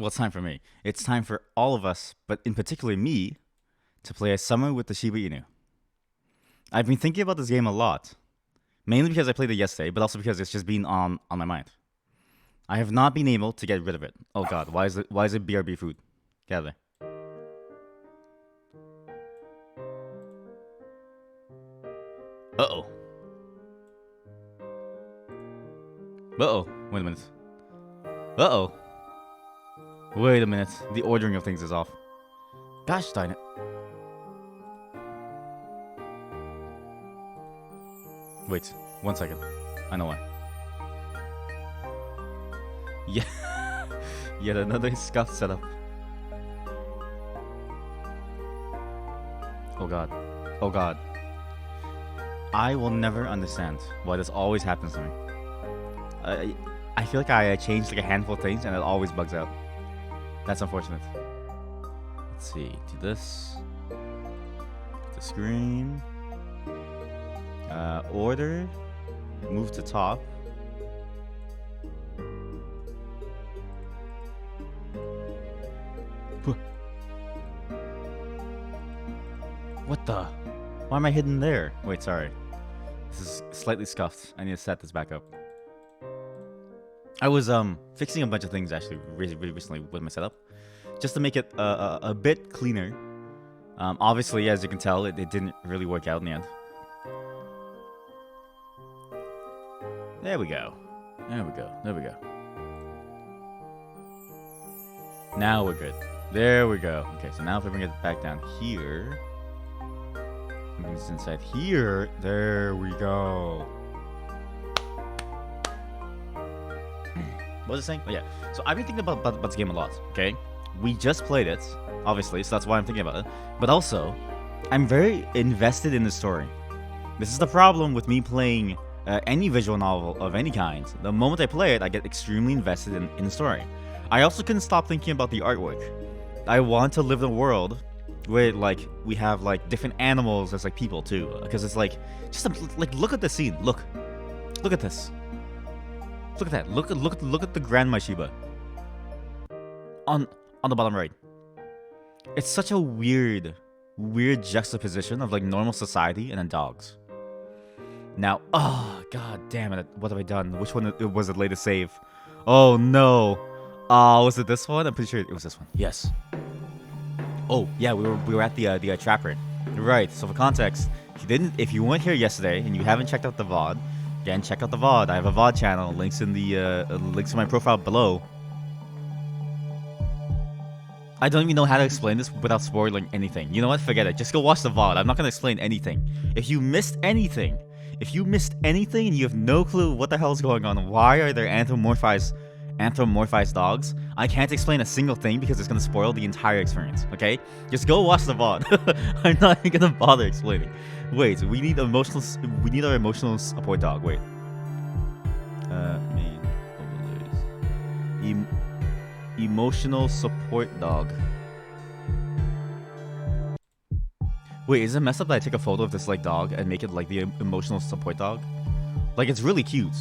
Well, it's time for me. It's time for all of us, but in particular me, to play a summer with the Shiba Inu. I've been thinking about this game a lot, mainly because I played it yesterday, but also because it's just been on my mind. I have not been able to get rid of it. Oh God, why is it BRB food? Get out of there. Uh-oh. Uh-oh. Wait a minute. Uh-oh. Wait a minute. The ordering of things is off. Gosh darn it. Wait, 1 second. I know why. Yeah. Yet another scuffed setup. Oh God. Oh God. I will never understand why this always happens to me. I feel like I changed like a handful of things and it always bugs out. That's unfortunate. Let's see. Do this. The screen. Order. Move to top. What the? Why am I hidden there? Wait, sorry. This is slightly scuffed. I need to set this back up. I was fixing a bunch of things actually really recently with my setup, just to make it a bit cleaner. Obviously, as you can tell, it didn't really work out in the end. There we go. There we go. There we go. Now we're good. There we go. Okay, so now if we bring it back down here, bring this inside here. There we go. What was I saying? Oh yeah. So I've been thinking about this game a lot. Okay, we just played it, obviously, so that's why I'm thinking about it. But also, I'm very invested in the story. This is the problem with me playing any visual novel of any kind. The moment I play it, I get extremely invested in the story. I also couldn't stop thinking about the artwork. I want to live in a world where like we have like different animals as like people too, because it's like just like look at the scene. Look at this. Look at that. Look at the grandma Shiba. On the bottom right. It's such a weird juxtaposition of like normal society and then dogs. Now, oh God damn it! What have I done? Which one was it latest save? Oh no! Was it this one? I'm pretty sure it was this one. Yes. Oh yeah, we were at the trapper. Right. So for context, if you weren't here yesterday and you haven't checked out the VOD, again check out the VOD. I have a VOD channel. Links in the links to my profile below. I don't even know how to explain this without spoiling anything. You know what? Forget it. Just go watch the VOD. I'm not gonna explain anything. If you missed anything and you have no clue what the hell is going on, why are there anthropomorphized dogs? I can't explain a single thing because it's gonna spoil the entire experience. Okay? Just go watch the VOD. I'm not even gonna bother explaining. Wait, we need our emotional support dog. Wait. Main overlays. Emotional support dog. Wait, is it messed up that I take a photo of this like dog and make it like the emotional support dog? Like it's really cute,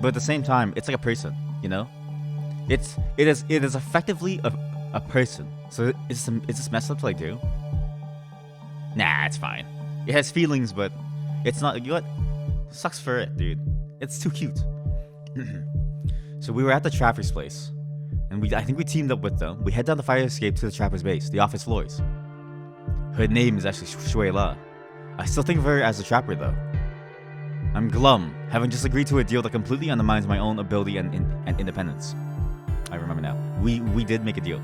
but at the same time, it's like a person. You know, it is effectively a person. So is this messed up to like do? Nah, it's fine. It has feelings, but it's not. You know what? Sucks for it, dude. It's too cute. So we were at the trapper's place, and I think we teamed up with them. We head down the fire escape to the trapper's base, the office floors. Her name is actually Shuela. I still think of her as a trapper though. I'm glum, having just agreed to a deal that completely undermines my own ability and independence. I remember now. We did make a deal,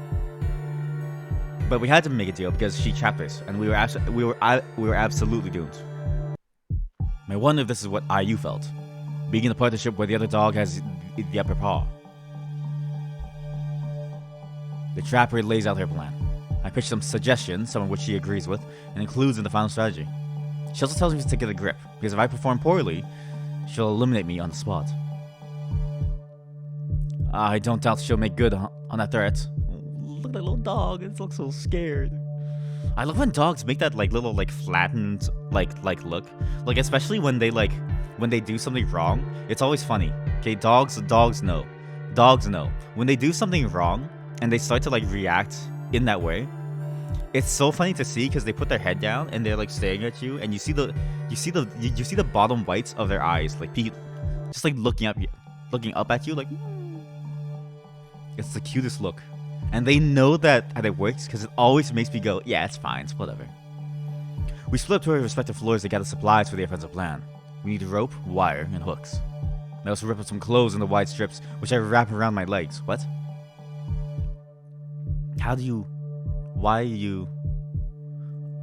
but we had to make a deal because she trapped us, and we were absolutely doomed. I wonder if this is what IU felt, being in a partnership where the other dog has the upper paw. The trapper lays out her plan. I pitch some suggestions, some of which she agrees with, and includes in the final strategy. She also tells me to get a grip, because if I perform poorly, she'll eliminate me on the spot. I don't doubt she'll make good on that threat. Look at that little dog, it looks so scared. I love when dogs make that like little like flattened like look. Like especially when they do something wrong. It's always funny. Okay, dogs know. Dogs know. When they do something wrong, and they start to like react in that way. It's so funny to see because they put their head down and they're like staring at you, and you see the bottom whites of their eyes, like just like looking up at you, like it's the cutest look. And they know that it works because it always makes me go, yeah, it's fine, it's whatever. We split up to our respective floors to gather supplies for the offensive plan. We need rope, wire, and hooks. I also rip up some clothes in the wide strips, which I wrap around my legs. What? Why are you...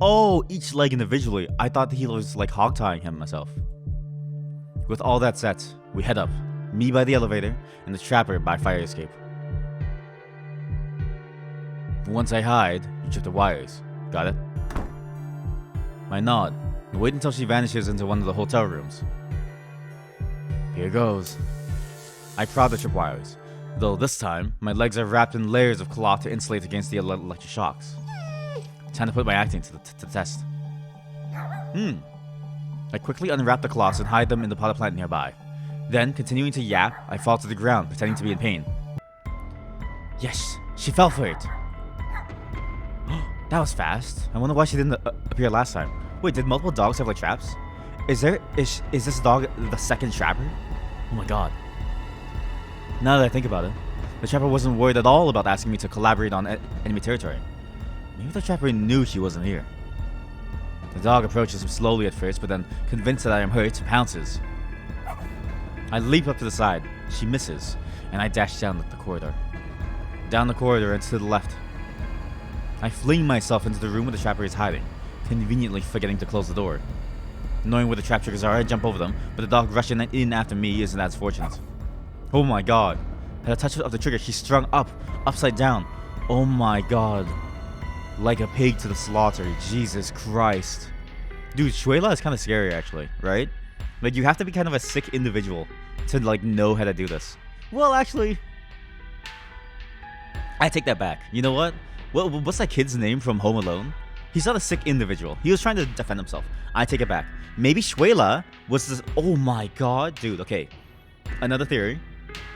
Oh, each leg individually. I thought that he was like hog-tying him myself. With all that set, we head up. Me by the elevator, and the trapper by fire escape. Once I hide, you trip the wires. Got it? I nod, and wait until she vanishes into one of the hotel rooms. Here goes. I prod the tripwires, though this time, my legs are wrapped in layers of cloth to insulate against the electric shocks. Time to put my acting to the test. I quickly unwrap the cloths and hide them in the potted plant nearby. Then, continuing to yap, I fall to the ground, pretending to be in pain. Yes, she fell for it. That was fast. I wonder why she didn't appear last time. Wait, did multiple dogs have like traps? Is this dog the second trapper? Oh my god. Now that I think about it, the trapper wasn't worried at all about asking me to collaborate on enemy territory. Maybe the trapper knew she wasn't here. The dog approaches him slowly at first, but then, convinced that I am hurt, pounces. I leap up to the side. She misses, and I dash down the corridor. Down the corridor and to the left. I fling myself into the room where the trapper is hiding, conveniently forgetting to close the door. Knowing where the trap triggers are, I jump over them, but the dog rushing in after me isn't as fortunate. Oh my god. At a touch of the trigger, she's strung upside down. Oh my god. Like a pig to the slaughter. Jesus Christ. Dude, Shuela is kind of scary actually, right? Like, you have to be kind of a sick individual to like know how to do this. Well, actually, I take that back. You know what? What's that kid's name from Home Alone? He's not a sick individual. He was trying to defend himself. I take it back. Maybe Shuela was this... Oh my god, dude. Okay. Another theory.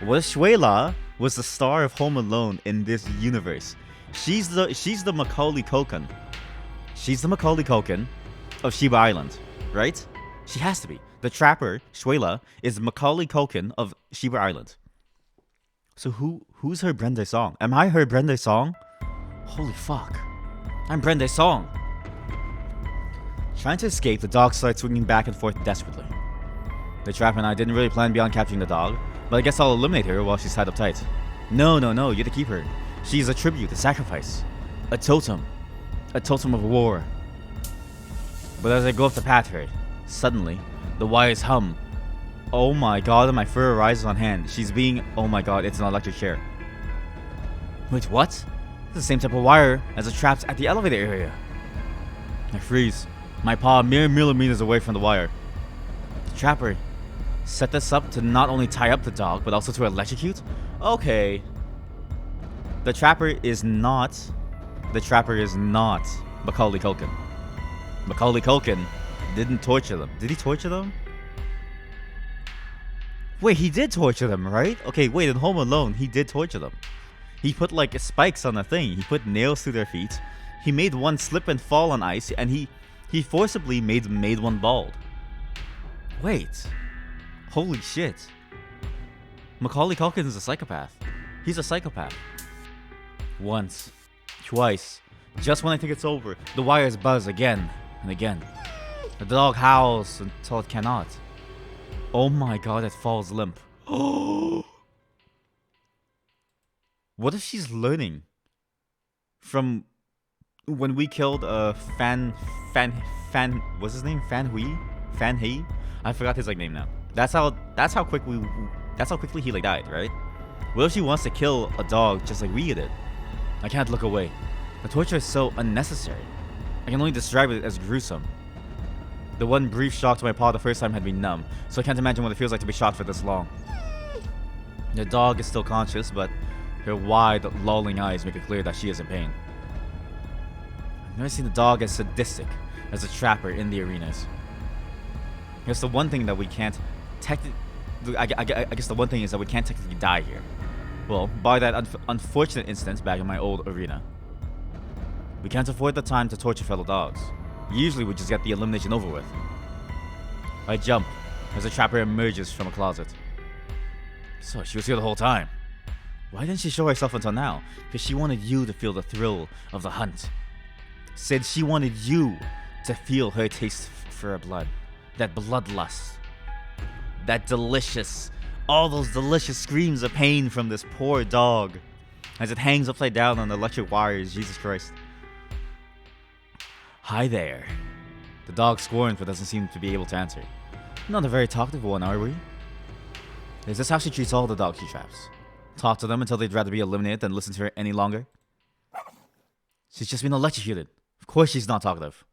What if Shuela was the star of Home Alone in this universe? She's the Macaulay Culkin. She's the Macaulay Culkin of Shiba Island, right? She has to be. The trapper, Shuela, is Macaulay Culkin of Shiba Island. So who's her Brenda Song? Am I her Brenda Song? Holy fuck. I'm Brenda Song. Trying to escape, the dog starts swinging back and forth desperately. The trapper and I didn't really plan beyond capturing the dog, but I guess I'll eliminate her while she's tied up tight. No, you're to keep her. She's a tribute, a sacrifice. A totem. A totem of war. But as I go up the pathway, suddenly, the wires hum. Oh my god, and my fur arises on hand. She's being... Oh my god, it's an electric chair. Wait, what? It's the same type of wire as the traps at the elevator area. I freeze, my paw mere millimeters away from the wire. The trapper set this up to not only tie up the dog, but also to electrocute? Okay. The trapper is not Macaulay Culkin. Macaulay Culkin didn't torture them. Did he torture them? Wait, he did torture them, right? Okay, wait, in Home Alone, he did torture them. He put like spikes on the thing. He put nails through their feet. He made one slip and fall on ice, and he forcibly made one bald. Wait. Holy shit. Macaulay Culkin is a psychopath. He's a psychopath. Once. Twice. Just when I think it's over, the wires buzz again and again. The dog howls until it cannot. Oh my god, it falls limp. Oh! What if she's learning from when we killed Fan what's his name? Fan He? I forgot his like name now. That's how quickly he like died, right? What if she wants to kill a dog just like we did? I can't look away. The torture is so unnecessary. I can only describe it as gruesome. The one brief shock to my paw the first time had been numb, so I can't imagine what it feels like to be shocked for this long. The dog is still conscious, but her wide, lolling eyes make it clear that she is in pain. I've never seen a dog as sadistic as a trapper in the arenas. I guess the one thing that we can't technically... I guess the one thing is that we can't technically die here. Well, by that unfortunate instance back in my old arena. We can't afford the time to torture fellow dogs. Usually we just get the elimination over with. I jump as a trapper emerges from a closet. So she was here the whole time. Why didn't she show herself until now? Because she wanted you to feel the thrill of the hunt. Said she wanted you to feel her taste for her blood. That bloodlust. That delicious, all those delicious screams of pain from this poor dog as it hangs upside down on the electric wires. Jesus Christ. Hi there. The dog scorns but doesn't seem to be able to answer. Not a very talkative one, are we? Is this how she treats all the dogs she traps? Talk to them until they'd rather be eliminated than listen to her any longer? She's just been electrocuted. Of course she's not talkative.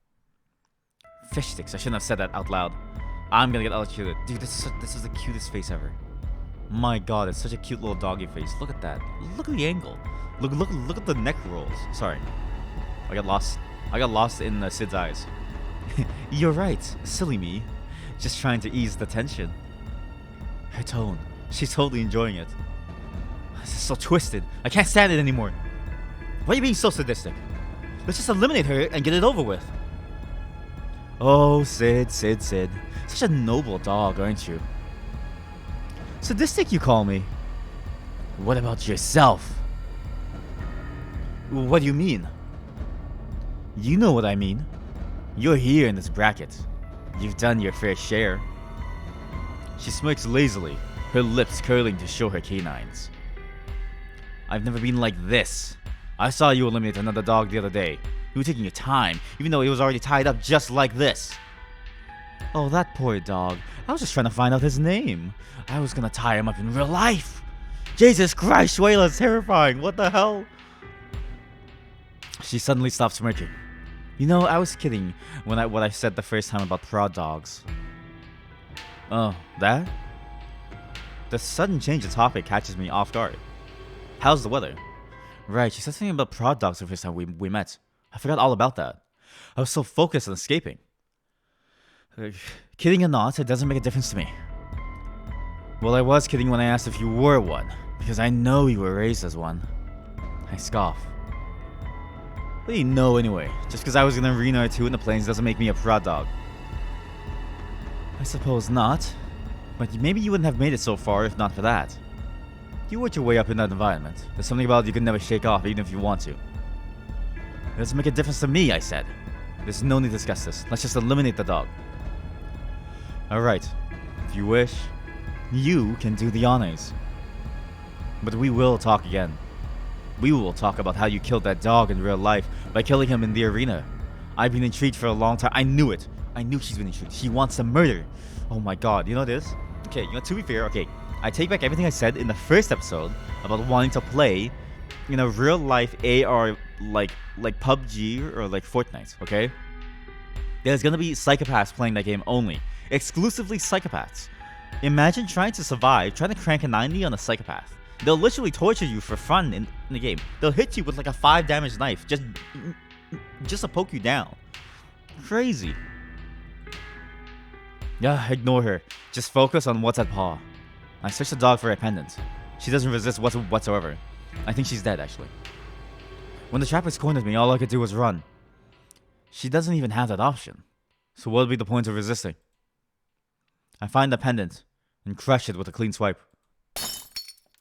Fish sticks, I shouldn't have said that out loud. I'm gonna get electrocuted. Dude, this is the cutest face ever. My god, it's such a cute little doggy face. Look at that. Look at the angle. Look at the neck rolls. Sorry. I got lost. I got lost in Sid's eyes. You're right. Silly me. Just trying to ease the tension. Her tone. She's totally enjoying it. This is so twisted. I can't stand it anymore. Why are you being so sadistic? Let's just eliminate her and get it over with. Oh, Sid. Such a noble dog, aren't you? Sadistic, you call me? What about yourself? What do you mean? You know what I mean. You're here in this bracket. You've done your fair share. She smirks lazily, her lips curling to show her canines. I've never been like this. I saw you eliminate another dog the other day. You were taking your time, even though it was already tied up just like this. Oh, that poor dog. I was just trying to find out his name. I was gonna tie him up in real life. Jesus Christ, Shwayla's terrifying. What the hell? She suddenly stopped smirking. You know, I was kidding when what I said the first time about prod dogs. Oh, that? The sudden change of topic catches me off guard. How's the weather? Right, she said something about prod dogs the first time we met. I forgot all about that. I was so focused on escaping. Kidding or not, it doesn't make a difference to me. Well, I was kidding when I asked if you were one, because I know you were raised as one. I scoff. What do you know anyway? Just because I was in an arena or two in the plains doesn't make me a prod dog. I suppose not. But maybe you wouldn't have made it so far if not for that. You worked your way up in that environment. There's something about it you can never shake off even if you want to. It doesn't make a difference to me, I said. There's no need to discuss this. Let's just eliminate the dog. Alright. If you wish, you can do the honors. But we will talk again. We will talk about how you killed that dog in real life by killing him in the arena. I've been intrigued for a long time. I knew it. I knew she's been intrigued. She wants to murder. Oh my god. You know this? Okay, to be fair, okay. I take back everything I said in the first episode about wanting to play in a real life AR like PUBG or like Fortnite, okay? There's gonna be psychopaths playing that game only. Exclusively psychopaths. Imagine trying to survive, trying to crank a 90 on a psychopath. They'll literally torture you for fun in the game. They'll hit you with like a 5 damage knife just to poke you down. Crazy. Yeah, ignore her. Just focus on what's at paw. I searched the dog for a pendant. She doesn't resist whatsoever. I think she's dead, actually. When the trappers cornered me, all I could do was run. She doesn't even have that option. So what would be the point of resisting? I find the pendant and crush it with a clean swipe.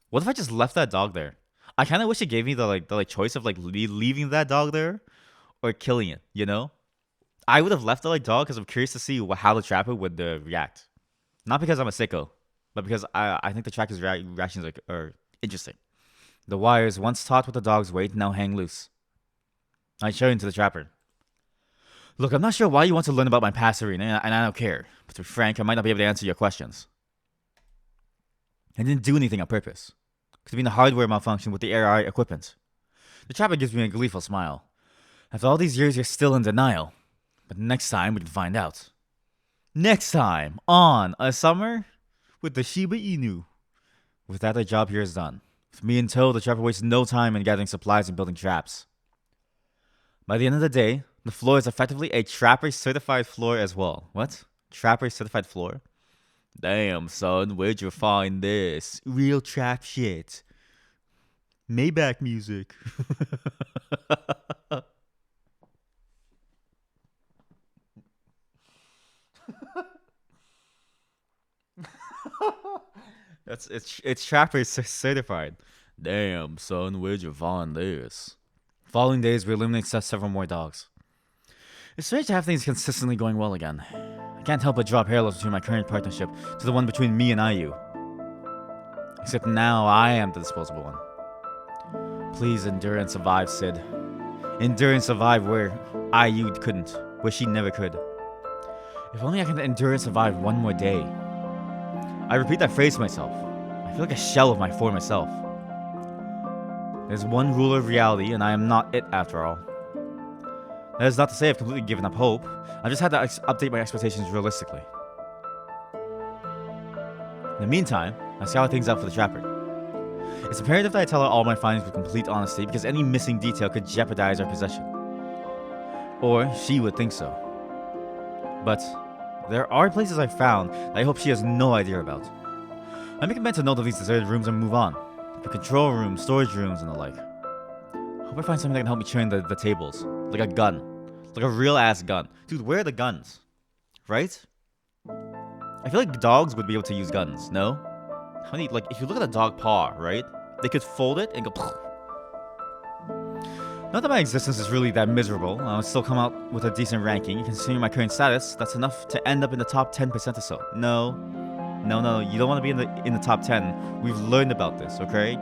What if I just left that dog there? I kind of wish it gave me the choice of leaving that dog there or killing it, you know? I would have left the dog because I'm curious to see how the trapper would react. Not because I'm a sicko, but because I think the trapper's reactions are interesting. The wires, once taut with the dog's weight, now hang loose. I turn to the trapper. Look, I'm not sure why you want to learn about my past arena, and I don't care. But to be frank, I might not be able to answer your questions. I didn't do anything on purpose. Could have been a hardware malfunction with the AI equipment. The trapper gives me a gleeful smile. After all these years, you're still in denial. But next time, we can find out. Next time, on A Summer with the Shiba Inu. With that, our job here is done. With me in tow, the trapper wastes no time in gathering supplies and building traps. By the end of the day, the floor is effectively a trapper-certified floor as well. What? Trapper-certified floor? Damn, son, where'd you find this? Real trap shit. Maybach music. It's Trapper certified. Damn, son, where'd you find this? Following days, we eliminate several more dogs. It's strange to have things consistently going well again. I can't help but draw parallels between my current partnership to the one between me and IU. Except now I am the disposable one. Please endure and survive, Sid. Endure and survive where IU couldn't, where she never could. If only I can endure and survive one more day. I repeat that phrase to myself. I feel like a shell of my former self. There's one ruler of reality, and I am not it after all. That is not to say I've completely given up hope. I've just had to update my expectations realistically. In the meantime, I scout things out for the Trapper. It's imperative that I tell her all my findings with complete honesty, because any missing detail could jeopardize our possession. Or she would think so. But there are places I've found that I hope she has no idea about. I make a mental note of these deserted rooms and move on. The control rooms, storage rooms, and the like. Hope I find something that can help me turn the tables. Like a gun. Like a real-ass gun. Dude, where are the guns? Right? I feel like dogs would be able to use guns, no? How many, like, if you look at a dog paw, right? They could fold it and go... Not that my existence is really that miserable. I'll still come out with a decent ranking. Considering my current status, that's enough to end up in the top 10% or so. No, you don't want to be in the top 10. We've learned about this, okay?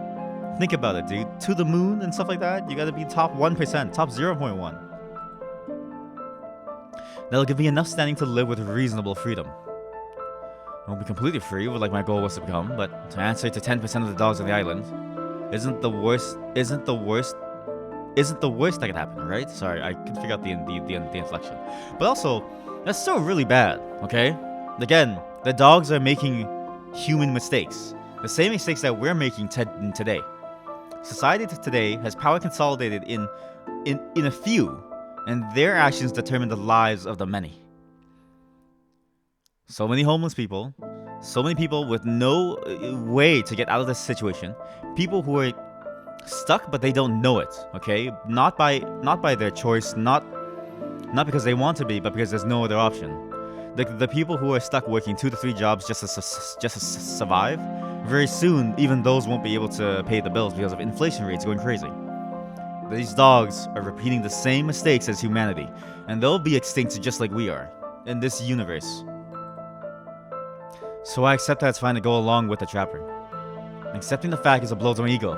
Think about it, dude. To the moon and stuff like that, you gotta be top 1%, top 0.1. That'll give me enough standing to live with reasonable freedom. I won't be completely free, like my goal was to become, but to answer to 10% of the dogs on the island isn't the worst that could happen, right? Sorry, I couldn't figure out the inflection. But also, that's still really bad, okay? Again, the dogs are making human mistakes. The same mistakes that we're making today. Society today has power consolidated in a few, and their actions determine the lives of the many. So many homeless people, so many people with no way to get out of this situation, people who are stuck but they don't know it, okay? Not by their choice, not because they want to be, but because there's no other option. The people who are stuck working 2 to 3 jobs just to survive, very soon even those won't be able to pay the bills because of inflation rates going crazy. These dogs are repeating the same mistakes as humanity, and they'll be extinct just like we are in this universe. So I accept that it's fine to go along with the Trapper. Accepting the fact is a blow to my ego.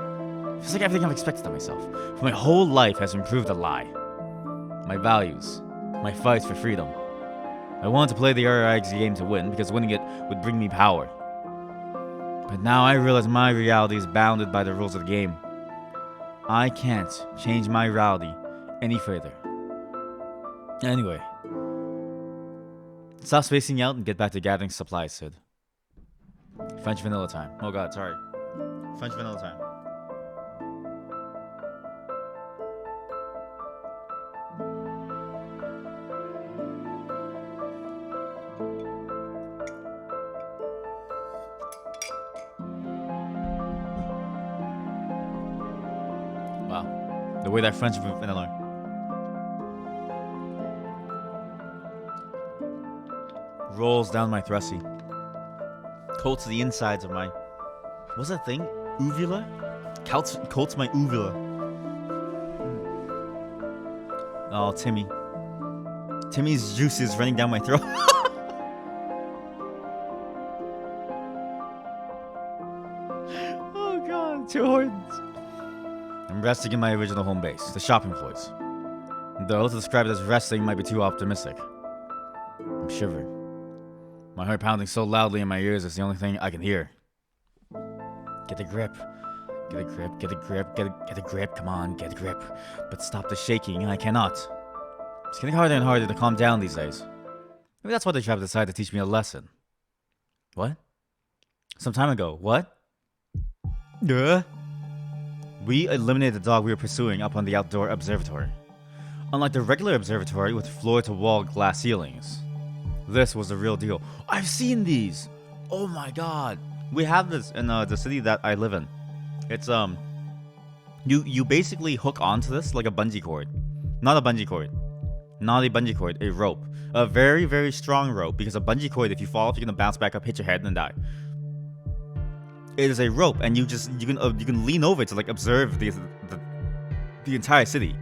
It feels like everything I've expected of myself for my whole life has been proved a lie. My values, my fights for freedom. I wanted to play the RRX game to win because winning it would bring me power. But now I realize my reality is bounded by the rules of the game. I can't change my reality any further. Anyway, stop spacing out and get back to gathering supplies, Sid. French vanilla time. Oh god, sorry. French vanilla time. Wow. The way that French vanilla rolls down my thrusty. Coats the insides of my... What's that thing? Uvula? Coats my uvula. Oh, Timmy. Timmy's juice is running down my throat. Oh god, 2 horns. I'm resting in my original home base, the shopping floors. Though to describe it as resting might be too optimistic. I'm shivering. My heart pounding so loudly in my ears it's the only thing I can hear. Get a grip. Get a grip, get a grip, get a grip, come on, get a grip. But stop the shaking, I cannot. It's getting harder and harder to calm down these days. Maybe that's why the Trapper decided to teach me a lesson. What? Some time ago, what? We eliminated the dog we were pursuing up on the outdoor observatory. Unlike the regular observatory with floor-to-wall glass ceilings, this was the real deal. I've seen these! Oh my god! We have this in the city that I live in. It's You basically hook onto this like a bungee cord. Not a bungee cord. Not a bungee cord, a rope. A very, very strong rope, because a bungee cord, if you fall off, you're gonna bounce back up, hit your head, and then die. It is a rope, and you can lean over to like observe the entire city,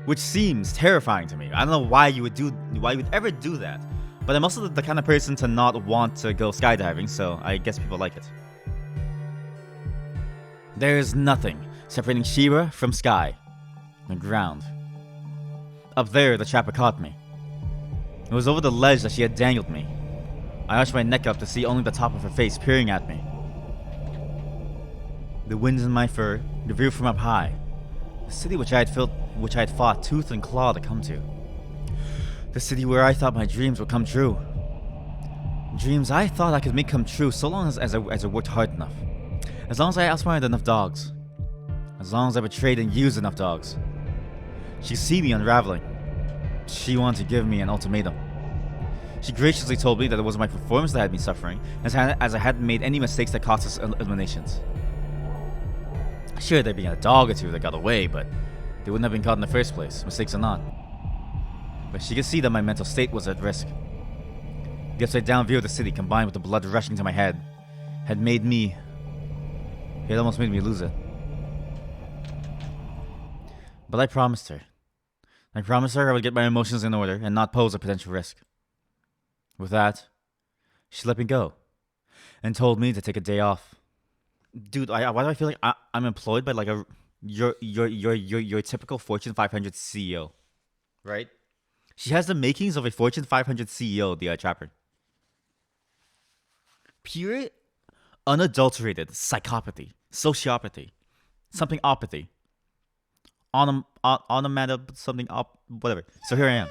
which seems terrifying to me. I don't know why you would ever do that, but I'm also the kind of person to not want to go skydiving, so I guess people like it. There is nothing separating Shiba from sky, the ground. Up there, the trapper caught me. It was over the ledge that she had dangled me. I arched my neck up to see only the top of her face peering at me. The wind in my fur, the view from up high. The city which I had fought tooth and claw to come to. The city where I thought my dreams would come true. Dreams I thought I could make come true so long as I worked hard enough. As long as I outsmarted enough dogs. As long as I betrayed and used enough dogs. She see me unraveling. She wanted to give me an ultimatum. She graciously told me that it was my performance that had me suffering, as I hadn't made any mistakes that cost us eliminations. Sure, there'd been a dog or two that got away, but they wouldn't have been caught in the first place, mistakes or not. But she could see that my mental state was at risk. The upside-down view of the city, combined with the blood rushing to my head, had almost made me lose it. But I promised her. I promised her I would get my emotions in order and not pose a potential risk. With that, she let me go and told me to take a day off. Dude, why do I feel like I'm employed by like your typical Fortune 500 CEO, right? She has the makings of a Fortune 500 CEO, the trapper. Pure, unadulterated psychopathy, sociopathy, something opathy, something whatever. So here I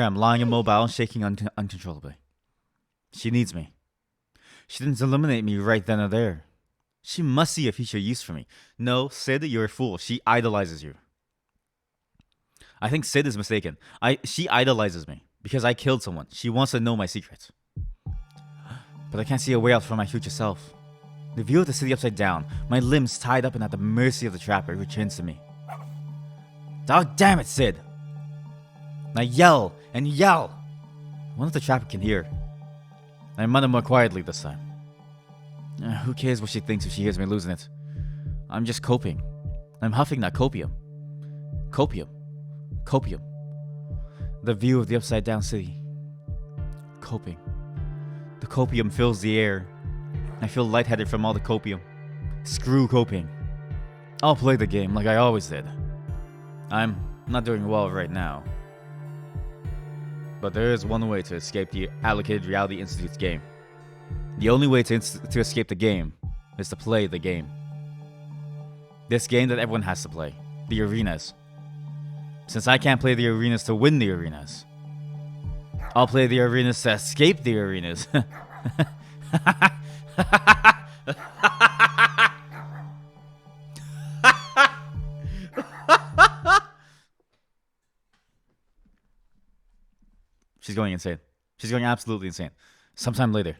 am, lying immobile and shaking uncontrollably. She needs me. She didn't eliminate me right then or there. She must see a future use for me. No, Sid, you're a fool. She idolizes you. I think Sid is mistaken. She idolizes me because I killed someone. She wants to know my secrets. But I can't see a way out for my future self. The view of the city upside down, my limbs tied up and at the mercy of the trapper, returns to me. Dog damn it, Sid! I yell and yell. I wonder if the trapper can hear. I mutter more quietly this time. Who cares what she thinks if she hears me losing it? I'm just coping. I'm huffing that copium. Copium. Copium. The view of the upside down city. Coping. The copium fills the air. I feel lightheaded from all the copium. Screw coping. I'll play the game like I always did. I'm not doing well right now. But there is one way to escape the Allocated Reality Institute's game. The only way to escape the game is to play the game. This game that everyone has to play. The arenas. Since I can't play the arenas to win the arenas, I'll play the arenas to escape the arenas. She's going insane. She's going absolutely insane. Sometime later.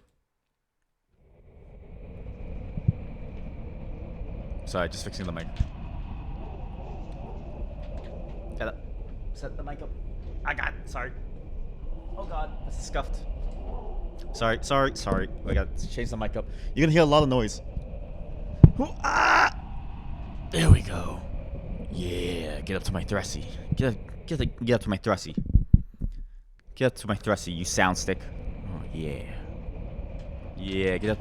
Sorry, just fixing the mic. Gotta set the mic up. I got it. Sorry. Oh god, that's scuffed. Sorry. I gotta change the mic up. You're gonna hear a lot of noise. There we go. Yeah, get up to my thrusty. Get up to my thrusty. Get up to my thrusty, you sound stick. Oh yeah. Yeah, get up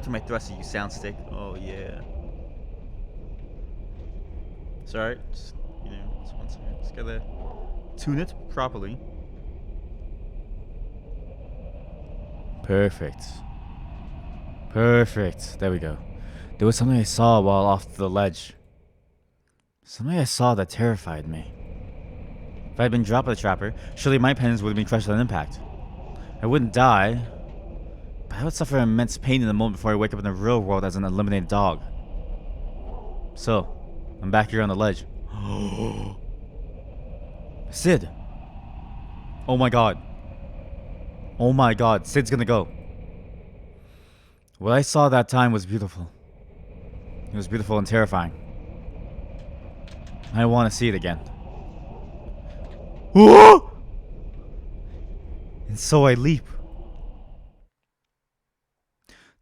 to my thrusty, you sound stick. Oh yeah. Sorry, just, just one second. Just gotta tune it properly. Perfect. There we go. There was something I saw while off the ledge. Something I saw that terrified me. If I had been dropped by the trapper, surely my penance would have been crushed on impact. I wouldn't die, but I would suffer immense pain in the moment before I wake up in the real world as an eliminated dog. So, I'm back here on the ledge. Sid! Oh my god. Oh my god, Sid's gonna go. What I saw that time was beautiful. It was beautiful and terrifying. I want to see it again. Whoa! And so I leap.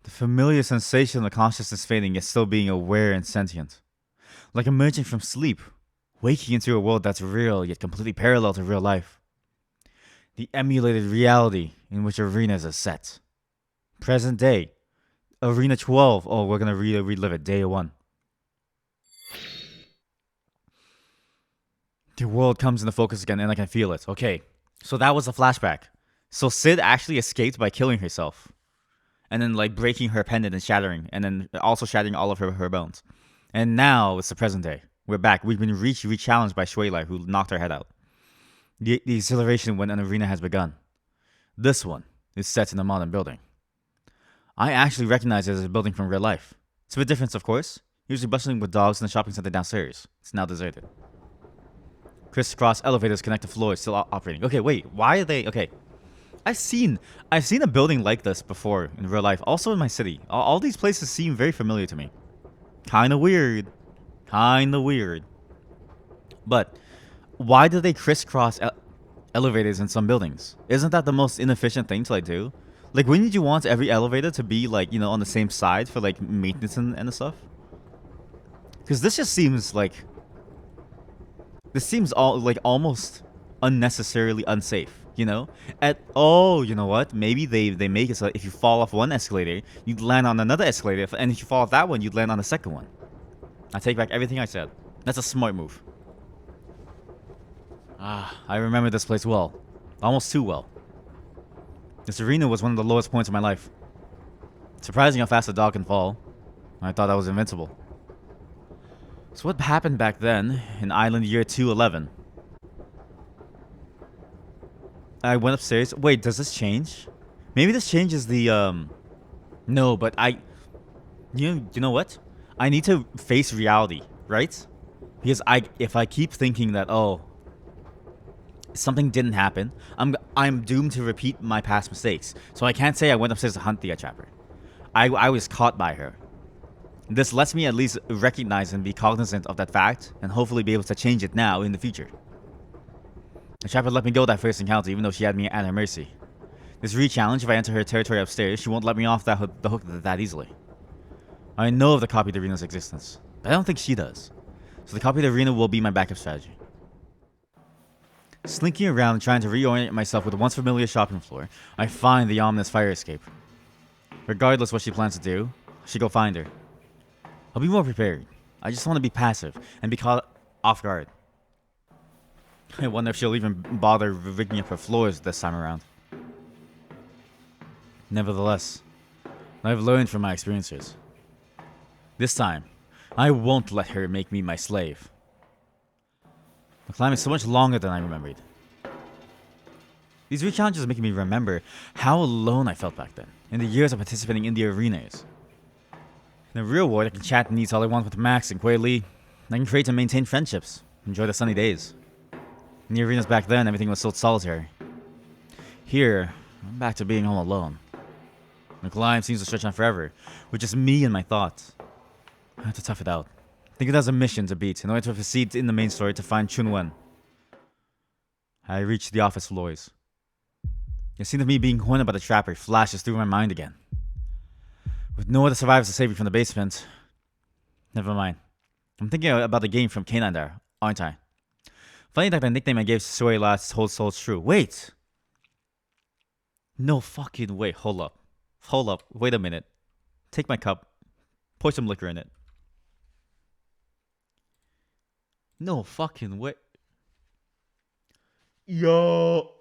The familiar sensation of the consciousness fading yet still being aware and sentient. Like emerging from sleep, waking into a world that's real yet completely parallel to real life. The emulated reality in which arenas are set. Present day. Arena 12. Oh, we're gonna relive it. Day 1. The world comes into focus again and I can feel it. Okay, so that was a flashback. So Sid actually escaped by killing herself. And then like breaking her pendant and shattering. And then also shattering all of her bones. And now it's the present day. We're back. We've been re-challenged by Shui Lai, who knocked our head out. The exhilaration when an arena has begun. This one is set in a modern building. I actually recognize it as a building from real life. It's a bit different, of course. Usually bustling with dogs in the shopping center downstairs. It's now deserted. Crisscross elevators connect the floors, still operating. Okay, wait. Why are they... Okay. I've seen a building like this before in real life. Also in my city. All these places seem very familiar to me. Kinda weird. But why do they crisscross elevators in some buildings? Isn't that the most inefficient thing to like do? Like, wouldn't you want every elevator to be like, you know, on the same side for like maintenance and stuff? Because this just seems like... This seems almost unnecessarily unsafe, you know? You know what? Maybe they make it so if you fall off one escalator, you'd land on another escalator, and if you fall off that one, you'd land on the second one. I take back everything I said. That's a smart move. I remember this place well. Almost too well. This arena was one of the lowest points of my life. Surprising how fast a dog can fall. I thought I was invincible. So what happened back then, in Island Year 211? I went upstairs. Wait, does this change? Maybe this changes the, No, but You know what? I need to face reality, right? Because if I keep thinking that, oh, something didn't happen, I'm doomed to repeat my past mistakes. So I can't say I went upstairs to hunt the trapper. I was caught by her. This lets me at least recognize and be cognizant of that fact, and hopefully be able to change it now in the future. The trapper let me go that first encounter, even though she had me at her mercy. This re-challenge, if I enter her territory upstairs, she won't let me off the hook that easily. I know of the copied arena's existence, but I don't think she does. So the copied arena will be my backup strategy. Slinking around and trying to reorient myself with the once familiar shopping floor, I find the ominous fire escape. Regardless what she plans to do, I should go find her. I'll be more prepared. I just want to be passive and be caught off guard. I wonder if she'll even bother rigging up her floors this time around. Nevertheless, I've learned from my experiences. This time, I won't let her make me my slave. The climb is so much longer than I remembered. These re-challenges are making me remember how alone I felt back then, in the years of participating in the arenas. In the real world, I can chat and eat all I want with Max and Kuei Li. I can create and maintain friendships, enjoy the sunny days. In the arenas back then, everything was so solitary. Here, I'm back to being all alone. The climb seems to stretch on forever, with just me and my thoughts. I have to tough it out. Think it as a mission to beat in order to proceed in the main story to find Chunwen. I reach the office floors. The scene of me being cornered by the trapper flashes through my mind again. With no other survivors to save me from the basement. Never mind. I'm thinking about the game from K9 there, aren't I? Funny that the nickname I gave Sui last holds true. Wait! No fucking way. Hold up. Wait a minute. Take my cup. Pour some liquor in it. No fucking way. Yo!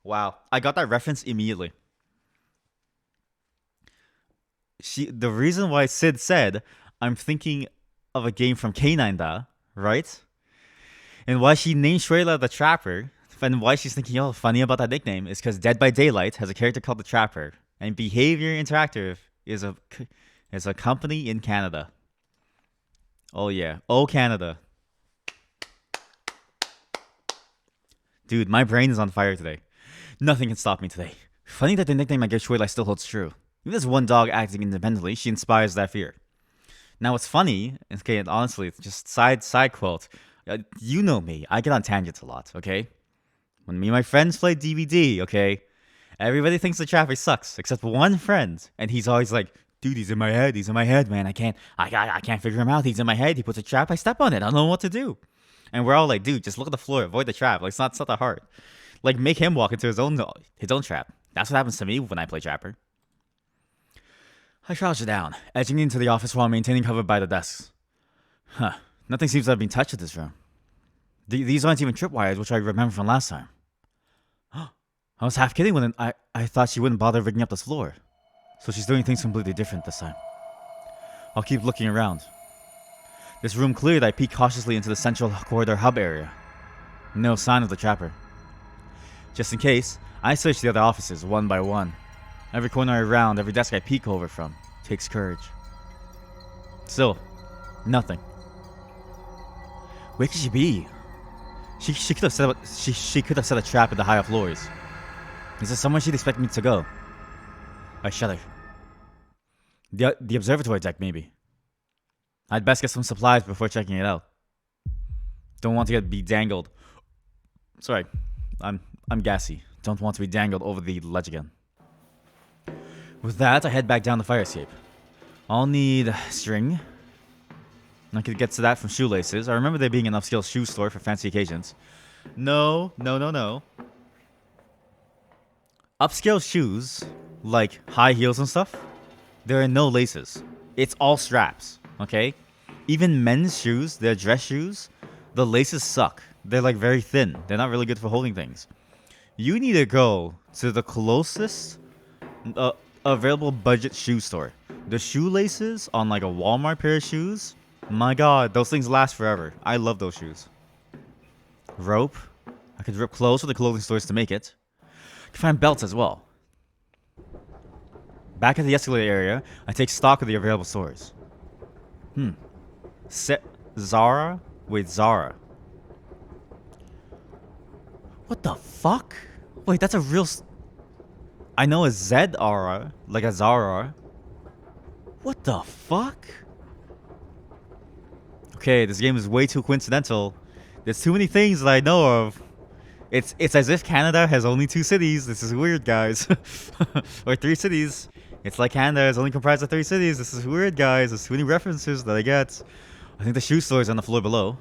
Wow. I got that reference immediately. The reason why Sid said, I'm thinking of a game from K9 Da, right? And why she named Shuela the Trapper, and why she's thinking, oh, funny about that nickname, is because Dead by Daylight has a character called the Trapper, and Behavior Interactive is a company in Canada. Oh yeah, oh Canada. Dude, my brain is on fire today. Nothing can stop me today. Funny that the nickname I gave Shuela still holds true. Even there's one dog acting independently, she inspires that fear. Now what's funny, okay, and honestly, just side quote, You know me. I get on tangents a lot, okay? When me and my friends play DVD, okay? Everybody thinks the trapper sucks, except one friend. And he's always like, dude, he's in my head, man. I can't figure him out. He's in my head. He puts a trap, I step on it. I don't know what to do. And we're all like, dude, just look at the floor, avoid the trap. Like, it's not that hard. Like, make him walk into his own trap. That's what happens to me when I play trapper. I crouched down, edging into the office while maintaining cover by the desks. Huh. Nothing seems to have been touched in this room. These aren't even tripwires, which I remember from last time. I was half kidding when I thought she wouldn't bother rigging up this floor. So she's doing things completely different this time. I'll keep looking around. This room cleared, I peeked cautiously into the central corridor hub area. No sign of the trapper. Just in case, I searched the other offices one by one. Every corner around, every desk I peek over from, takes courage. Still, nothing. Where could she be? She could have set a trap in the higher floors. Is there somewhere she'd expect me to go? I shudder. The observatory deck, maybe. I'd best get some supplies before checking it out. Don't want to be dangled. Sorry, I'm gassy. Don't want to be dangled over the ledge again. With that, I head back down the fire escape. I'll need string. I could get to that from shoelaces. I remember there being an upscale shoe store for fancy occasions. No. Upscale shoes, like high heels and stuff, there are no laces. It's all straps, okay? Even men's shoes, their dress shoes, the laces suck. They're like very thin. They're not really good for holding things. You need to go to the closest available budget shoe store. The shoelaces on like a Walmart pair of shoes, my god, those things last forever. I love those shoes. Rope. I could rip clothes for the clothing stores to make it. I can find belts as well. Back at the escalator area, I take stock of the available stores. Zara? Wait, Zara. What the fuck? Wait, that's a real... I know a Zara, like a Zara. What the fuck? Okay, this game is way too coincidental. There's too many things that I know of. It's as if Canada has only 2 cities. This is weird, guys. Or 3 cities. It's like Canada is only comprised of 3 cities. This is weird, guys. There's too many references that I get. I think the shoe store is on the floor below.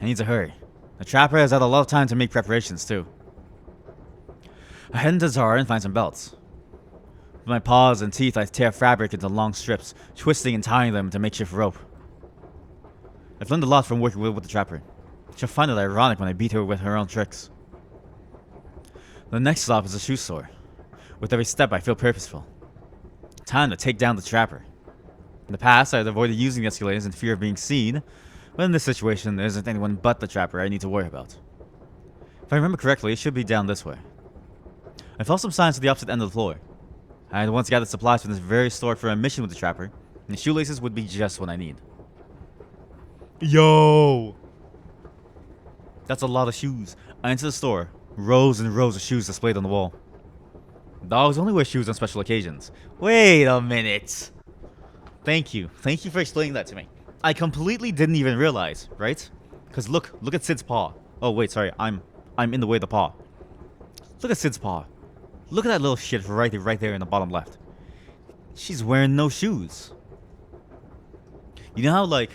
I need to hurry. The trapper has had a lot of time to make preparations, too. I head into Zara and find some belts. With my paws and teeth, I tear fabric into long strips, twisting and tying them into makeshift rope. I've learned a lot from working with the trapper. She'll find it ironic when I beat her with her own tricks. The next stop is a shoe store. With every step, I feel purposeful. Time to take down the trapper. In the past, I had avoided using the escalators in fear of being seen, but in this situation, there isn't anyone but the trapper I need to worry about. If I remember correctly, it should be down this way. I felt some signs to the opposite end of the floor. I had once gathered supplies from this very store for a mission with the trapper, and the shoelaces would be just what I need. Yo! That's a lot of shoes. I enter the store. Rows and rows of shoes displayed on the wall. Dogs only wear shoes on special occasions. Wait a minute. Thank you. Thank you for explaining that to me. I completely didn't even realize, right? Because look at Sid's paw. Oh wait, sorry. I'm in the way of the paw. Look at Sid's paw. Look at that little shit right there in the bottom left. She's wearing no shoes. You know how like...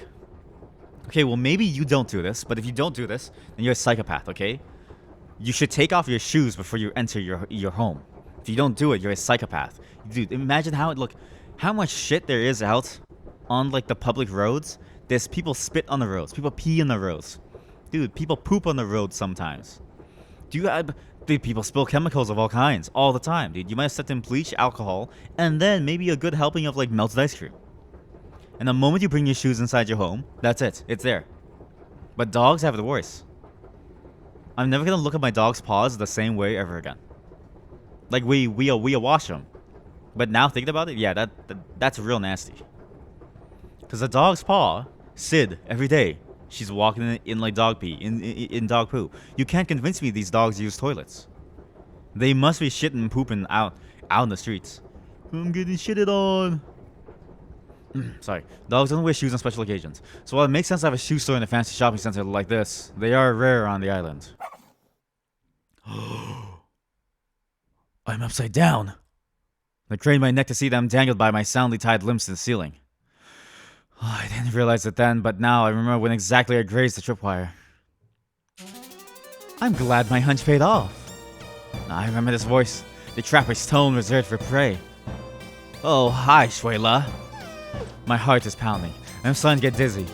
Okay, well maybe you don't do this, but if you don't do this, then you're a psychopath, okay? You should take off your shoes before you enter your home. If you don't do it, you're a psychopath. Dude, imagine how much shit there is out on like the public roads. There's people spit on the roads, people pee on the roads. Dude, people poop on the roads sometimes. Dude, people spill chemicals of all kinds all the time, dude. You might have set in bleach, alcohol, and then maybe a good helping of like melted ice cream. And the moment you bring your shoes inside your home, that's it. It's there. But dogs have it worse. I'm never gonna look at my dog's paws the same way ever again. Like we wash them, but now thinking about it, yeah, that's real nasty. Cause the dog's paw, Sid, every day, she's walking in like dog pee, in dog poo. You can't convince me these dogs use toilets. They must be shitting and pooping out in the streets. I'm getting shitted on. Sorry. Dogs don't wear shoes on special occasions. So while it makes sense to have a shoe store in a fancy shopping center like this, they are rare on the island. I'm upside down. I craned my neck to see them dangled by my soundly tied limbs to the ceiling. I didn't realize it then, but now I remember when exactly I grazed the tripwire. I'm glad my hunch paid off. I remember this voice, the trapper's tone reserved for prey. Oh, hi, Shuela. My heart is pounding, and I'm starting to get dizzy.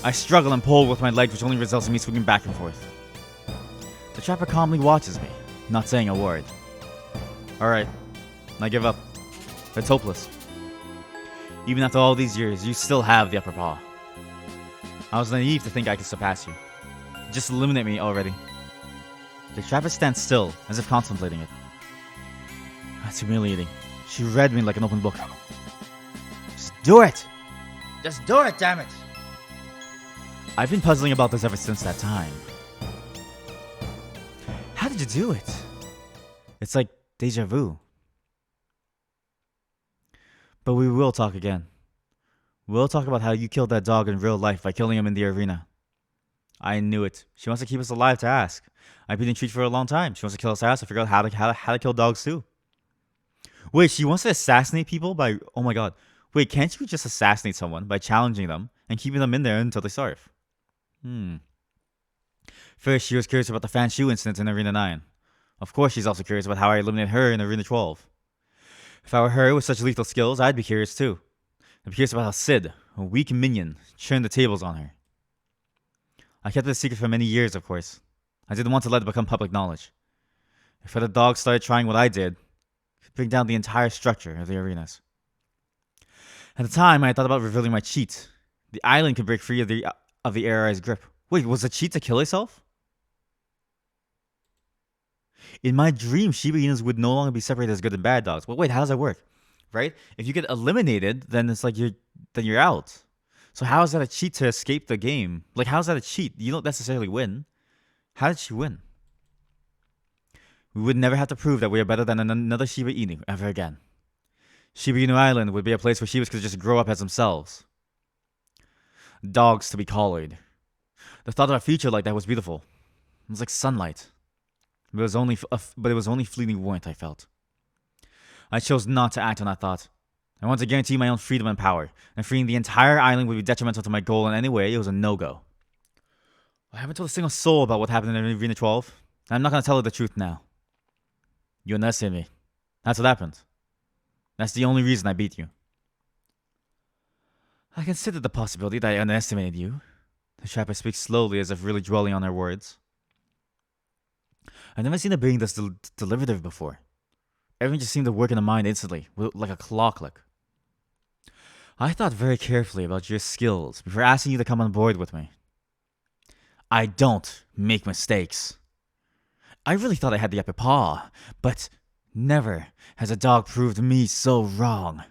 I struggle and pull with my legs, which only results in me swinging back and forth. The trapper calmly watches me, not saying a word. Alright, I give up. It's hopeless. Even after all these years, you still have the upper paw. I was naive to think I could surpass you. Just eliminate me already. The trapper stands still, as if contemplating it. That's humiliating. She read me like an open book. Just do it! Just do it, damn it! I've been puzzling about this ever since that time. How did you do it? It's like deja vu. But we will talk again. We'll talk about how you killed that dog in real life by killing him in the arena. I knew it. She wants to keep us alive to ask. I've been intrigued for a long time. She wants to kill us to ask to figure out how to kill dogs too. Wait, she wants to assassinate people by... Oh my god. Wait, can't you just assassinate someone by challenging them and keeping them in there until they starve? First, she was curious about the Fan Shu incident in Arena 9. Of course, she's also curious about how I eliminated her in Arena 12. If I were her with such lethal skills, I'd be curious too. I'd be curious about how Sid, a weak minion, turned the tables on her. I kept it a secret for many years, of course. I didn't want to let it become public knowledge. If the dog started trying what I did, it could bring down the entire structure of the arenas. At the time, I thought about revealing my cheat. The island could break free of the ARI's grip. Wait, was the cheat to kill itself? In my dream, Shiba Inus would no longer be separated as good and bad dogs. Well, wait, how does that work? Right? If you get eliminated, then it's like you're out. So how is that a cheat to escape the game? Like, how is that a cheat? You don't necessarily win. How did she win? We would never have to prove that we are better than another Shiba Inu ever again. Shiba Inu Island would be a place where Shibas could just grow up as themselves. Dogs to be collared. The thought of a future like that was beautiful. It was like sunlight. But it was only fleeting warmth I felt. I chose not to act on that thought. I wanted to guarantee my own freedom and power, and freeing the entire island would be detrimental to my goal in any way. It was a no-go. I haven't told a single soul about what happened in Arena 12. I'm not going to tell her the truth now. You underestimated me. That's what happened. That's the only reason I beat you. I considered the possibility that I underestimated you. The trapper speaks slowly as if really dwelling on her words. I've never seen a being this deliberative before. Everything just seemed to work in the mind instantly, like a clockwork. I thought very carefully about your skills before asking you to come on board with me. I don't make mistakes. I really thought I had the upper paw, but never has a dog proved me so wrong.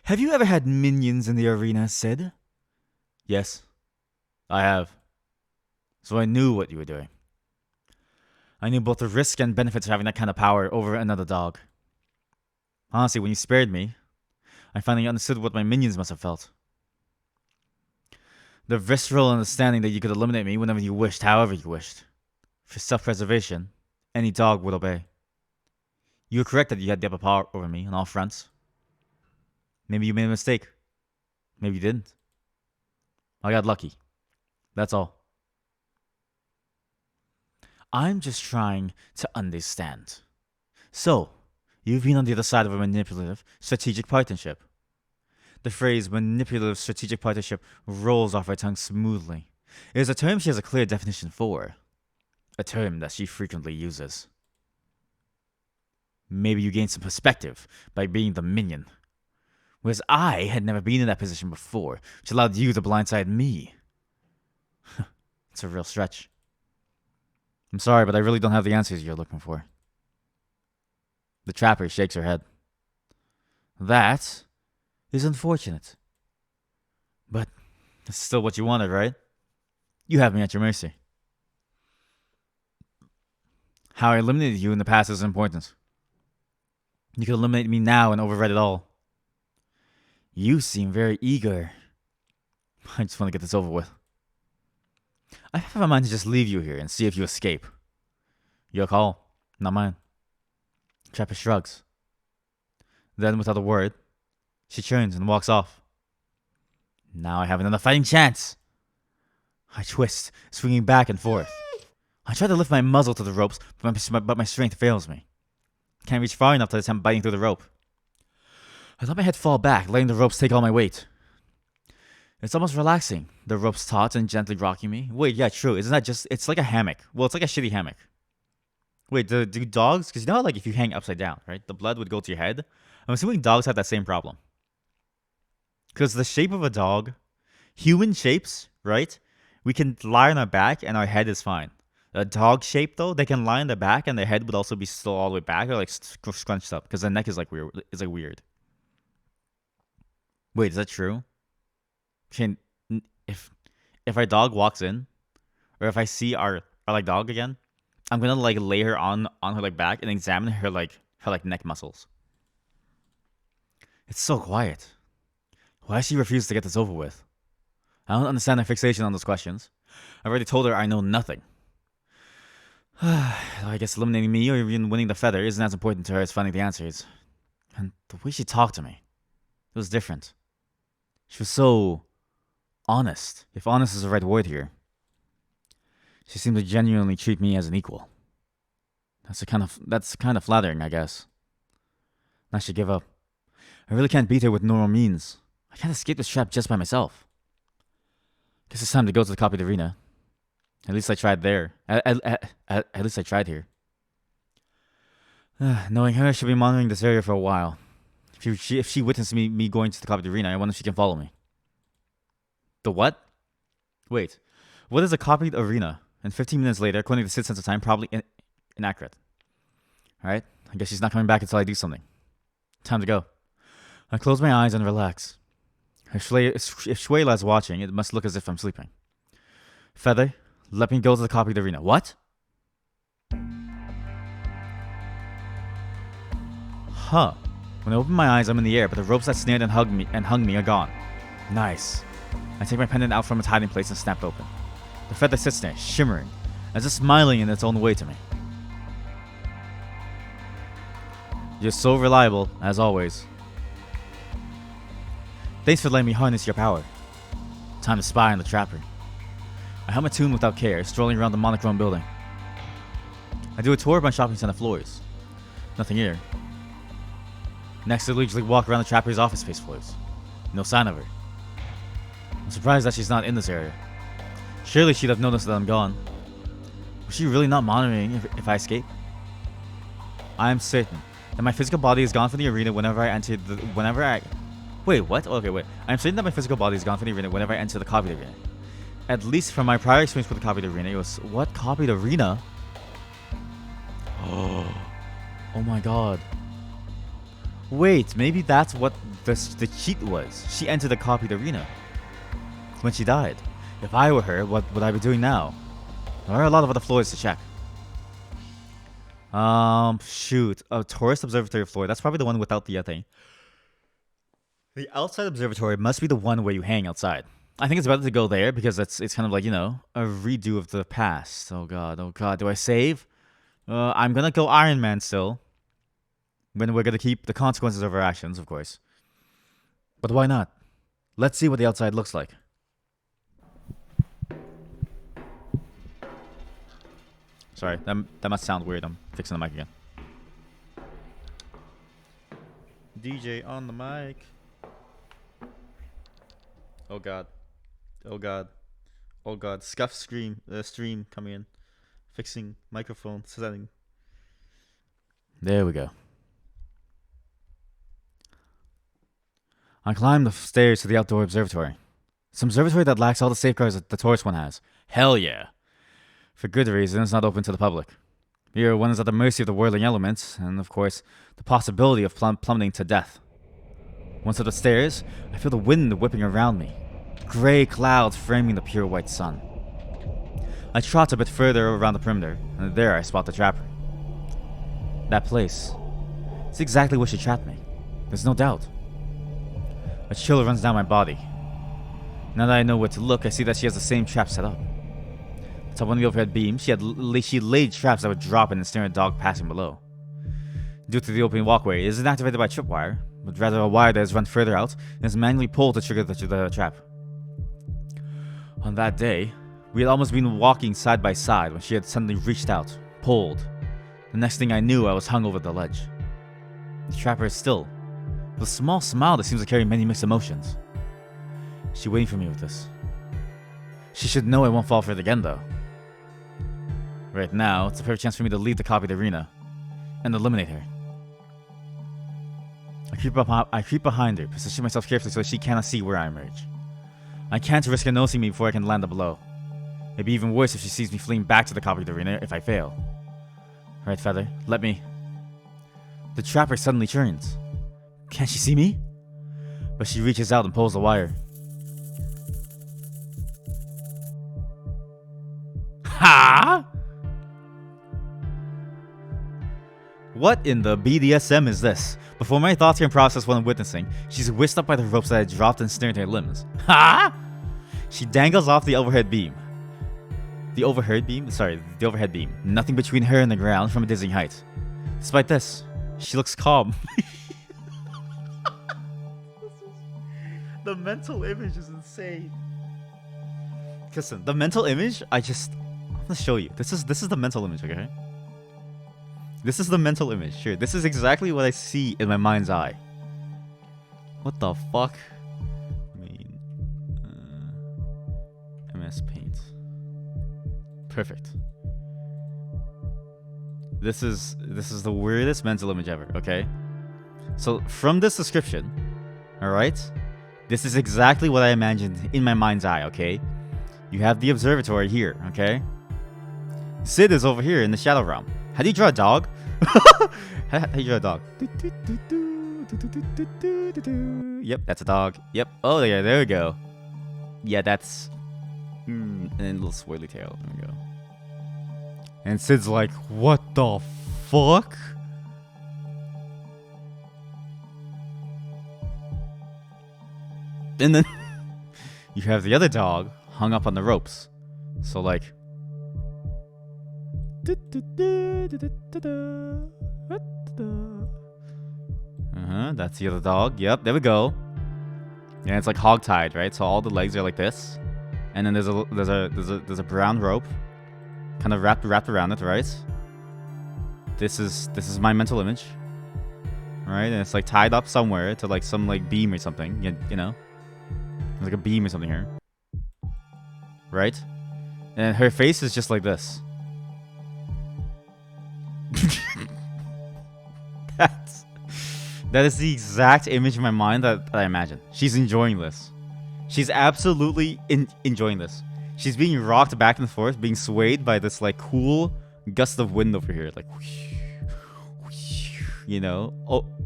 Have you ever had minions in the arena, Sid? Yes, I have. So I knew what you were doing. I knew both the risk and benefits of having that kind of power over another dog. Honestly, when you spared me, I finally understood what my minions must have felt. The visceral understanding that you could eliminate me whenever you wished, however you wished. For self-preservation, any dog would obey. You were correct that you had the upper power over me on all fronts. Maybe you made a mistake. Maybe you didn't. I got lucky. That's all. I'm just trying to understand. So, you've been on the other side of a manipulative, strategic partnership. The phrase manipulative strategic partnership rolls off her tongue smoothly. It is a term she has a clear definition for. A term that she frequently uses. Maybe you gained some perspective by being the minion. Whereas I had never been in that position before, which allowed you to blindside me. It's a real stretch. I'm sorry, but I really don't have the answers you're looking for. The trapper shakes her head. That is unfortunate. But it's still what you wanted, right? You have me at your mercy. How I eliminated you in the past is important. You can eliminate me now and override it all. You seem very eager. I just want to get this over with. I have a mind to just leave you here and see if you escape. Your call, not mine. Trapper shrugs. Then, without a word, she turns and walks off. Now I have another fighting chance. I twist, swinging back and forth. I try to lift my muzzle to the ropes, but my strength fails me. Can't reach far enough to attempt biting through the rope. I let my head fall back, letting the ropes take all my weight. It's almost relaxing. The ropes taut and gently rocking me. Wait, yeah, true. Isn't that just... It's like a hammock. Well, it's like a shitty hammock. Wait, do dogs... Because you know how, like, if you hang upside down, right? The blood would go to your head. I'm assuming dogs have that same problem. Because the shape of a dog... Human shapes, right? We can lie on our back and our head is fine. A dog shape, though, they can lie on their back and their head would also be still all the way back or, like, scrunched up. Because the neck is, like, weird. It's, like, weird. Wait, is that true? If our dog walks in, or if I see our like dog again, I'm gonna like lay her on her like back and examine her neck muscles. It's so quiet. Why does she refuse to get this over with? I don't understand her fixation on those questions. I've already told her I know nothing. I guess eliminating me or even winning the feather isn't as important to her as finding the answers. And the way she talked to me, it was different. She was so honest, if honest is the right word here. She seemed to genuinely treat me as an equal. That's kind of flattering, I guess. I should give up. I really can't beat her with normal means. I can't escape this trap just by myself. Guess it's time to go to the copied arena. At least I tried there. At least I tried here. Knowing her, she'll be monitoring this area for a while. If she witnessed me going to the copied arena, I wonder if she can follow me. The what? Wait. What is a copied arena? And 15 minutes later, according to Sid's sense of time, probably inaccurate. Alright, I guess she's not coming back until I do something. Time to go. I close my eyes and relax. If Shuela's watching, it must look as if I'm sleeping. Feather, let me go to the copied arena. What? Huh. When I open my eyes, I'm in the air, but the ropes that snared and hung me are gone. Nice. I take my pendant out from its hiding place and snap it open. The feather sits there, shimmering, as if smiling in its own way to me. You're so reliable, as always. Thanks for letting me harness your power. Time to spy on the trapper. I hum a tune without care, strolling around the monochrome building. I do a tour of my shopping center floors. Nothing here. Next, I leisurely walk around the trapper's office space floors. No sign of her. I'm surprised that she's not in this area. Surely she'd have noticed that I'm gone. Was she really not monitoring if I escape? I am certain that my physical body is gone from the arena whenever I enter Wait, what? Okay, wait. I'm certain that my physical body is gone from the arena whenever I enter the copied arena. At least from my prior experience with the copied arena, it was... What? Copied arena? Oh my god. Wait, maybe that's what the cheat was. She entered the copied arena when she died. If I were her, what would I be doing now? There are a lot of other floors to check. Shoot. A tourist observatory floor. That's probably the one without the thing. The outside observatory must be the one where you hang outside. I think it's better to go there because it's kind of like, you know, a redo of the past. Oh god. Do I save? I'm gonna go Iron Man still. When we're gonna keep the consequences of our actions, of course. But why not? Let's see what the outside looks like. Sorry, that must sound weird. I'm fixing the mic again. DJ on the mic. Oh god. Oh god. Oh god. Scuff stream coming in. Fixing microphone setting. There we go. I climb the stairs to the outdoor observatory. It's an observatory that lacks all the safeguards that the tourist one has. Hell yeah. For good reason, it's not open to the public. Here, one is at the mercy of the whirling elements, and of course, the possibility of plummeting to death. Once up the stairs, I feel the wind whipping around me. Gray clouds framing the pure white sun. I trot a bit further around the perimeter, and there I spot the trapper. That place. It's exactly where she trapped me. There's no doubt. A chill runs down my body. Now that I know where to look, I see that she has the same trap set up. Top one of the overhead beam, she laid traps that would drop and ensnare a dog passing below. Due to the open walkway, it isn't activated by tripwire, but rather a wire that is run further out and is manually pulled to trigger the trap. On that day, we had almost been walking side by side when she had suddenly reached out, pulled. The next thing I knew, I was hung over the ledge. The trapper is still, with a small smile that seems to carry many mixed emotions. She's waiting for me with this. She should know I won't fall for it again, though. Right now, it's a perfect chance for me to leave the copied arena and eliminate her. I creep behind her, positioning myself carefully so that she cannot see where I emerge. I can't risk her noticing me before I can land a blow. It'd be even worse if she sees me fleeing back to the copied arena if I fail. Alright, Feather, let me. The trapper suddenly turns. Can't she see me? But she reaches out and pulls the wire. Ha! What in the BDSM is this? Before my thoughts can process what I'm witnessing, she's whisked up by the ropes that had dropped and snared her limbs. Ha! She dangles off the overhead beam. The overhead beam? Sorry, the overhead beam. Nothing between her and the ground from a dizzying height. Despite this, she looks calm. The mental image is insane. Listen, the mental image, I'm gonna show you. This is the mental image, okay? This is the mental image. Sure, this is exactly what I see in my mind's eye. What the fuck? I mean, MS Paint. Perfect. This is the weirdest mental image ever. Okay, so from this description, all right, this is exactly what I imagined in my mind's eye. Okay, you have the observatory here. Okay, Sid is over here in the shadow realm. How do you draw a dog? How do you draw a dog? Yep, that's a dog. Yep. Oh yeah, there we go. Yeah, that's and a little swirly tail. There we go. And Sid's like, what the fuck? And then you have the other dog hung up on the ropes. So like that's the other dog. Yep, there we go. And it's like hog-tied, right? So all the legs are like this. And then there's a brown rope kind of wrapped around it, right? This is my mental image. Right? And it's like tied up somewhere to like some like beam or something, you know? There's like a beam or something here. Right? And her face is just like this. That is the exact image in my mind that I imagine. She's enjoying this. She's absolutely enjoying this. She's being rocked back and forth, being swayed by this like cool gust of wind over here, like you know,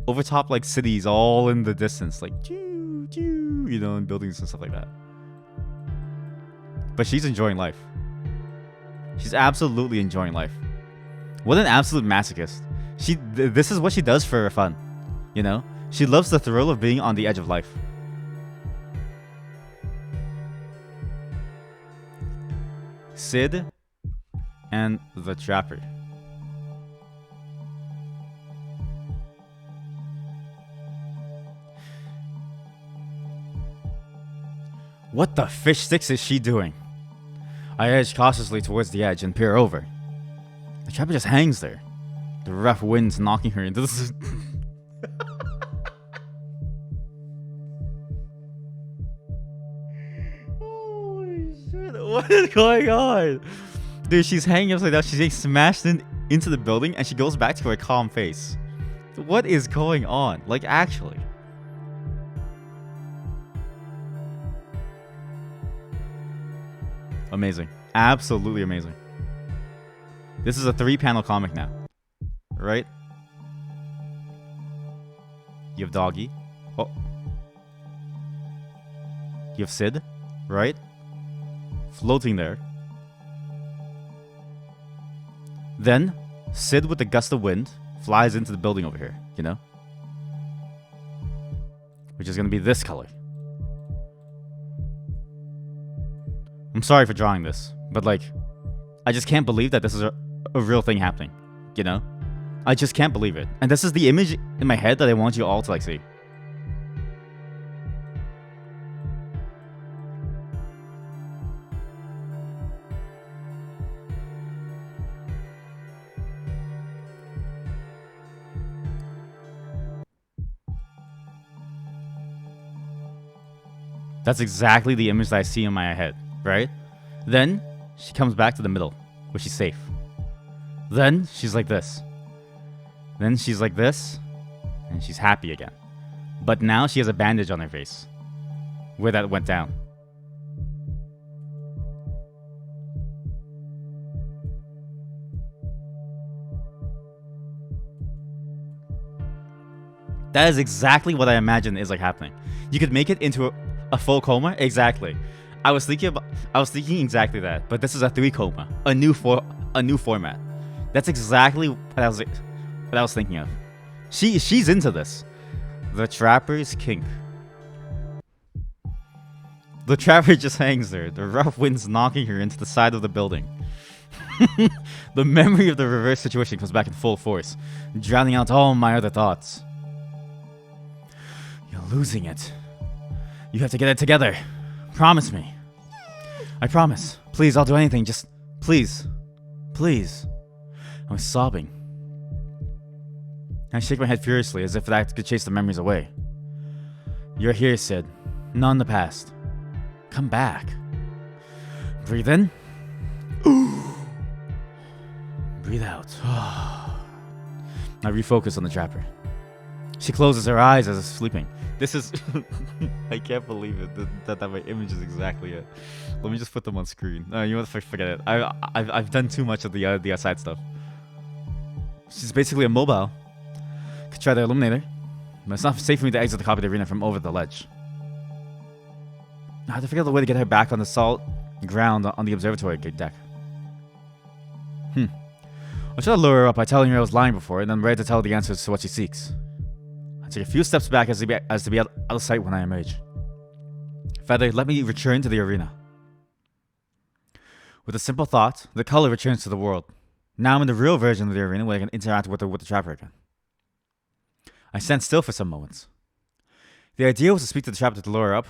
over top like cities all in the distance, like you know, and buildings and stuff like that. But she's enjoying life. She's absolutely enjoying life. What an absolute masochist. This is what she does for fun. You know, she loves the thrill of being on the edge of life. Sid and the Trapper. What the fish sticks is she doing? I edge cautiously towards the edge and peer over. The Trapper just hangs there. The rough wind's knocking her into the... Holy shit, what is going on? Dude, she's hanging upside down. She's getting smashed into the building and she goes back to her calm face. What is going on? Like, actually. Amazing. Absolutely amazing. This is a 3-panel comic now. Right? You have Doggy. Oh. You have Sid. Right? Floating there. Then, Sid with the gust of wind flies into the building over here, you know? which is going to be this color. I'm sorry for drawing this, but like, I just can't believe that this is a real thing happening, you know? I just can't believe it. And this is the image in my head that I want you all to like see. That's exactly the image that I see in my head, right? Then she comes back to the middle, where she's safe. Then she's like this. Then she's like this, and she's happy again. But now she has a bandage on her face, where that went down. That is exactly what I imagine is like happening. You could make it into a full coma, exactly. I was thinking exactly that, but this is a 3 coma, a new format. That's exactly what I was thinking of. She's into this. The Trapper's kink. The Trapper just hangs there, the rough winds knocking her into the side of the building. The memory of the reverse situation comes back in full force, drowning out all my other thoughts. You're losing it. You have to get it together. Promise me. I promise. Please, I'll do anything. Just, please. Please. I was sobbing. I shake my head furiously as if that could chase the memories away. You're here, Sid. Not in the past. Come back. Breathe in. Breathe out. I refocus on the Trapper. She closes her eyes as if sleeping. This is... I can't believe it that my image is exactly it. Let me just put them on screen. You know what? Forget it. I've done too much of the outside stuff. She's basically immobile. Could try the illuminator, but it's not safe for me to exit the copy of the arena from over the ledge. I have to figure out a way to get her back on the salt ground on the observatory deck. I'll try to lure her up by telling her I was lying before, and then ready to tell her the answers to what she seeks. I take a few steps back as to be out of sight when I emerge. Feather, let me return to the arena. With a simple thought, the color returns to the world. Now I'm in the real version of the arena where I can interact with the Trapper again. I stand still for some moments. The idea was to speak to the Trapper to lure her up.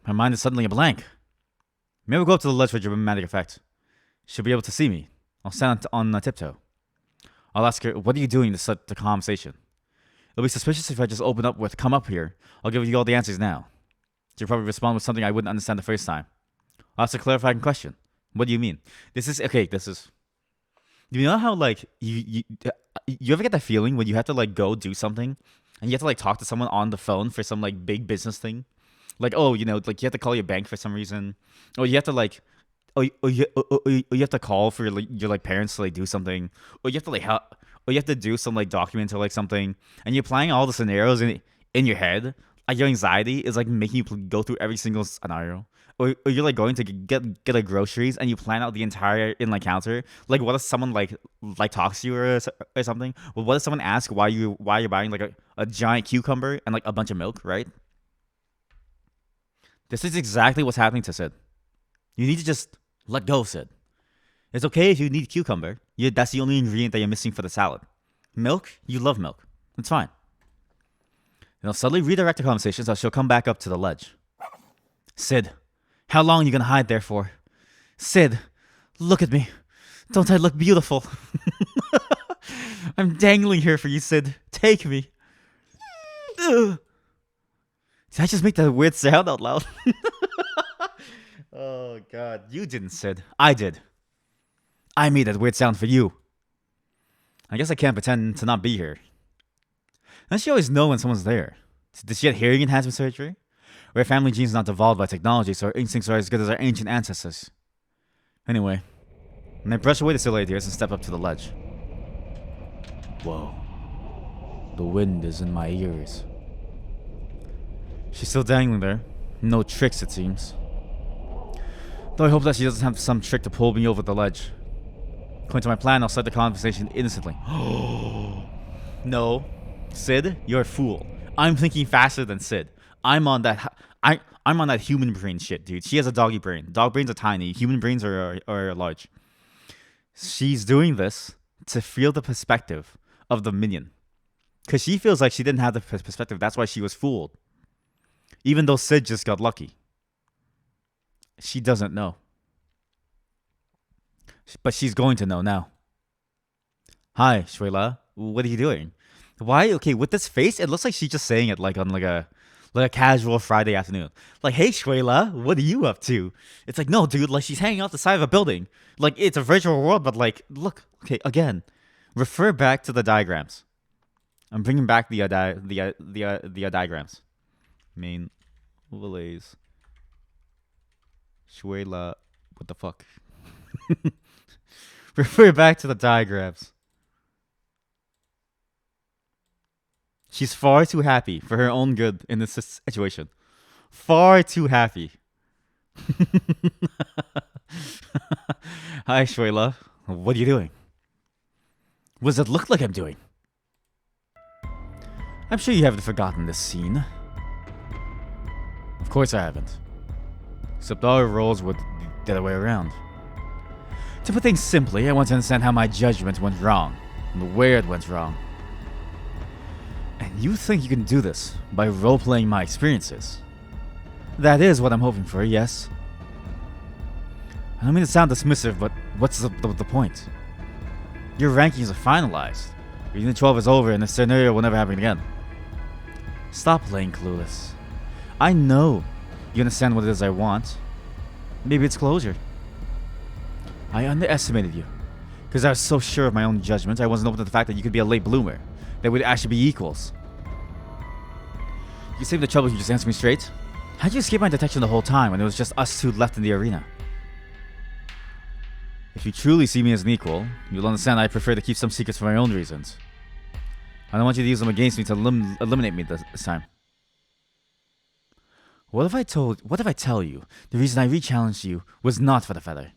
My mind is suddenly a blank. Maybe we'll go up to the ledge for a dramatic effect. She'll be able to see me. I'll stand on tiptoe. I'll ask her, what are you doing to set the conversation? It'll be suspicious if I just open up with, come up here. I'll give you all the answers now. She'll probably respond with something I wouldn't understand the first time. I'll ask a clarifying question. What do you mean? This is... You know how, like, you ever get that feeling when you have to, like, go do something and you have to, like, talk to someone on the phone for some, like, big business thing? Like, oh, you know, like, you have to call your bank for some reason. Or you have to, like... Or you have to call for your like parents to like do something, or you have to like help, or you have to do some like document or like something, and you're planning all the scenarios in your head. Like your anxiety is like making you go through every single scenario. Or you're like going to get like groceries and you plan out the entire inline counter. Like what if someone like talks to you or something? Well, what if someone asks why you're buying like a giant cucumber and like a bunch of milk, right? This is exactly what's happening to Sid. You need to just let go, Sid. It's okay if you need cucumber. That's the only ingredient that you're missing for the salad. Milk? You love milk. It's fine. And I'll suddenly redirect the conversation so she'll come back up to the ledge. Sid, how long are you going to hide there for? Sid, look at me. Don't I look beautiful? I'm dangling here for you, Sid. Take me. Ugh. Did I just make that weird sound out loud? Oh, God. You didn't, Sid. I did. I made that weird sound for you. I guess I can't pretend to not be here. Doesn't she always know when someone's there? Did she get hearing enhancement surgery? Or her family genes not evolved by technology, so her instincts are as good as our ancient ancestors? Anyway, and I brush away the silly ideas and step up to the ledge. Whoa. The wind is in my ears. She's still dangling there. No tricks, it seems. Though I hope that she doesn't have some trick to pull me over the ledge. According to my plan, I'll start the conversation instantly. No. Sid, you're a fool. I'm thinking faster than Sid. I'm on that. I'm on that human brain shit, dude. She has a doggy brain. Dog brains are tiny. Human brains are large. She's doing this to feel the perspective of the minion, because she feels like she didn't have the perspective. That's why she was fooled. Even though Sid just got lucky, she doesn't know. But she's going to know now. Hi, Shuela. What are you doing? Why? Okay, with this face, it looks like she's just saying it like on like a casual Friday afternoon. Like, hey, Shuela, what are you up to? It's like, no, dude. Like, she's hanging out the side of a building. Like, it's a virtual world, but like, look. Okay, again, refer back to the diagrams. I'm bringing back the diagrams. Main overlays. Shuela, what the fuck? Refer back to the diagrams. She's far too happy for her own good in this situation. Far too happy. Hi, Shuela. What are you doing? What does it look like I'm doing? I'm sure you haven't forgotten this scene. Of course I haven't. Except all roles were the other way around. To put things simply, I want to understand how my judgment went wrong, and where it went wrong. And you think you can do this by role-playing my experiences? That is what I'm hoping for, yes. I don't mean to sound dismissive, but what's the point? Your rankings are finalized. Unit 12 is over and the scenario will never happen again. Stop playing clueless. I know you understand what it is I want. Maybe it's closure. I underestimated you. Because I was so sure of my own judgment, I wasn't open to the fact that you could be a late bloomer. That would actually be equals. You save the trouble if you just answer me straight. How'd you escape my detection the whole time when it was just us two left in the arena? If you truly see me as an equal, you'll understand I prefer to keep some secrets for my own reasons. I don't want you to use them against me to eliminate me this time. What if I tell you the reason I re-challenged you was not for the feather?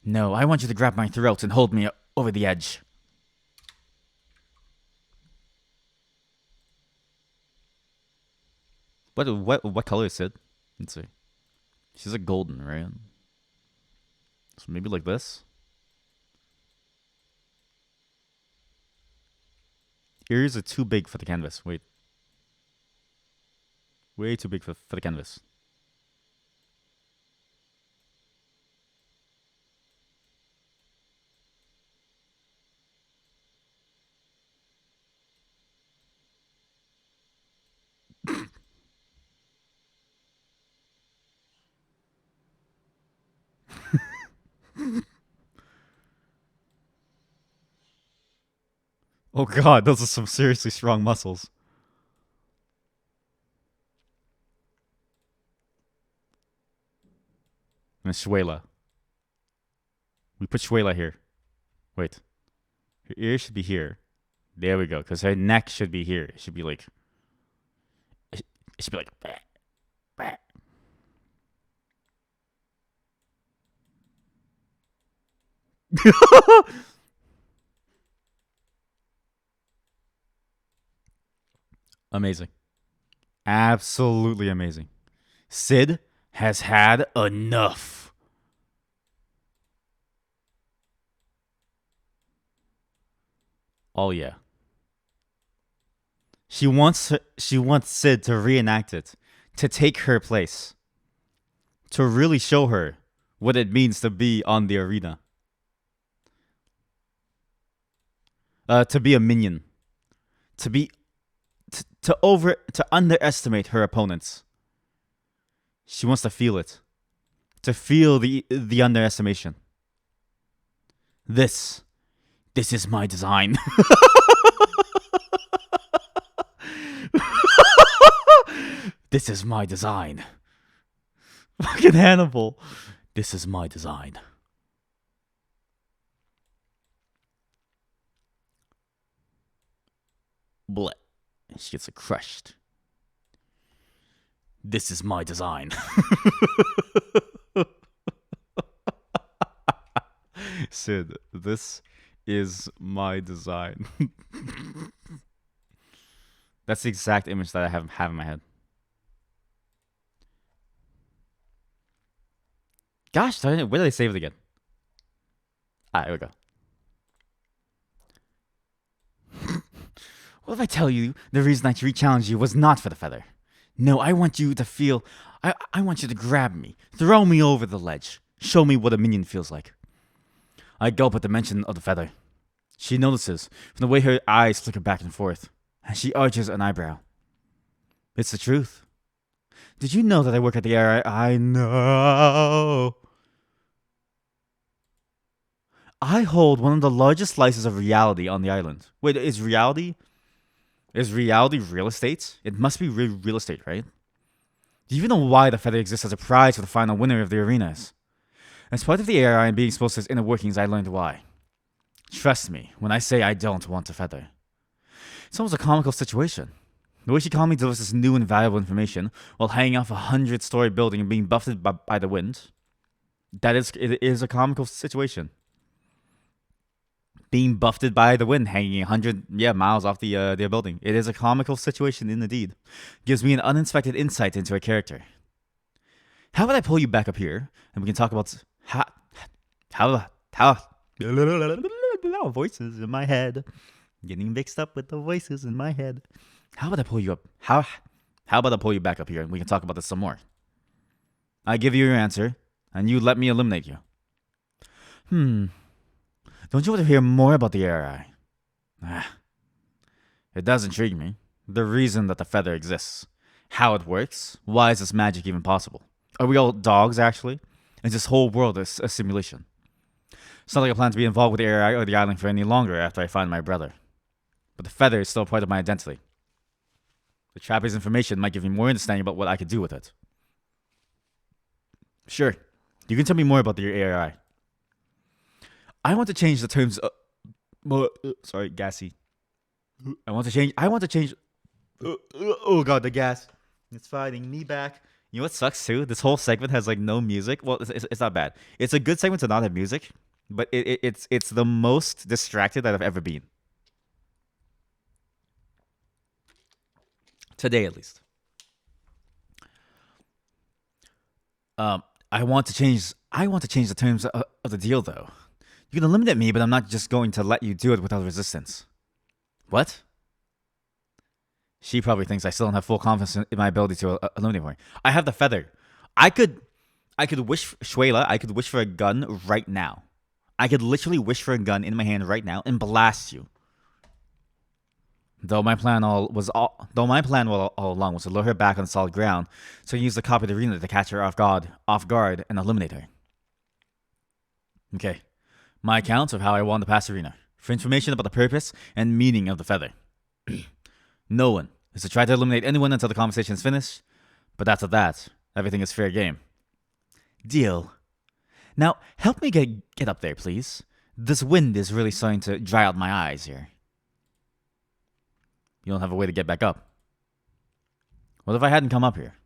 No, I want you to grab my throat and hold me over the edge. What color is it? Let's see. She's a golden, right? So maybe like this. Ears are too big for the canvas. Wait. Way too big for the canvas. Oh god, those are some seriously strong muscles. And Shuela. We put Shuela here. Wait. Her ear should be here. There we go. Because her neck should be here. It should be like... It should be like... Amazing. Absolutely amazing. Sid has had enough. Oh yeah. She wants Sid to reenact it, to take her place, to really show her what it means to be on the arena. To be a minion. To underestimate her opponents. She wants to feel it. To feel the underestimation. This is my design. This is my design. Fucking Hannibal. This is my design. Bleh. She gets crushed. This is my design. Sid, this is my design. That's the exact image that I have in my head. Gosh darn it, where did I save it again? Here we go. What if I tell you the reason I re-challenged you was not for the feather? No, I want you to feel. I want you to grab me, throw me over the ledge, show me what a minion feels like. I gulp at the mention of the feather. She notices from the way her eyes flicker back and forth, and she arches an eyebrow. It's the truth. Did you know that I work at the ARI? I know. I hold one of the largest slices of reality on the island. Wait, is reality real estate? It must be real estate, right? Do you even know why the feather exists as a prize for the final winner of the arenas? As part of the ARI and being exposed to its inner workings, I learned why. Trust me when I say I don't want the feather. It's almost a comical situation. The way she calmly delivers this new and valuable information while hanging off a 100-story building and being buffeted by the wind. It is a comical situation. Being buffeted by the wind, hanging 100 miles off the building. It is a comical situation indeed. Gives me an unexpected insight into a character. How about I pull you back up here and we can talk about how voices in my head. Getting mixed up with the voices in my head. How about I pull you up? How about I pull you back up here and we can talk about this some more? I give you your answer, and you let me eliminate you. Don't you want to hear more about the ARI? It does intrigue me. The reason that the feather exists. How it works. Why is this magic even possible? Are we all dogs, actually? Is this whole world a simulation? It's not like I plan to be involved with the ARI or the island for any longer after I find my brother. But the feather is still part of my identity. The trapper's information might give me more understanding about what I could do with it. Sure, you can tell me more about your ARI. I want to change the terms. Sorry, gassy. I want to change. Oh god, the gas. It's fighting me back. You know what sucks too? This whole segment has like no music. Well, it's not bad. It's a good segment to not have music, but it's the most distracted that I've ever been. Today, at least. I want to change the terms of the deal, though. You can eliminate me, but I'm not just going to let you do it without resistance. What? She probably thinks I still don't have full confidence in my ability to eliminate her. I have the feather. I could wish Shuela. I could wish for a gun right now. I could literally wish for a gun in my hand right now and blast you. Though my plan all along was to lure her back on solid ground, so I used the copy of the arena to catch her off guard and eliminate her. Okay, my account of how I won the past arena. For information about the purpose and meaning of the feather. No one is to try to eliminate anyone until the conversation is finished, but after that, everything is fair game. Deal. Now, help me get up there, please. This wind is really starting to dry out my eyes here. You don't have a way to get back up. What if I hadn't come up here?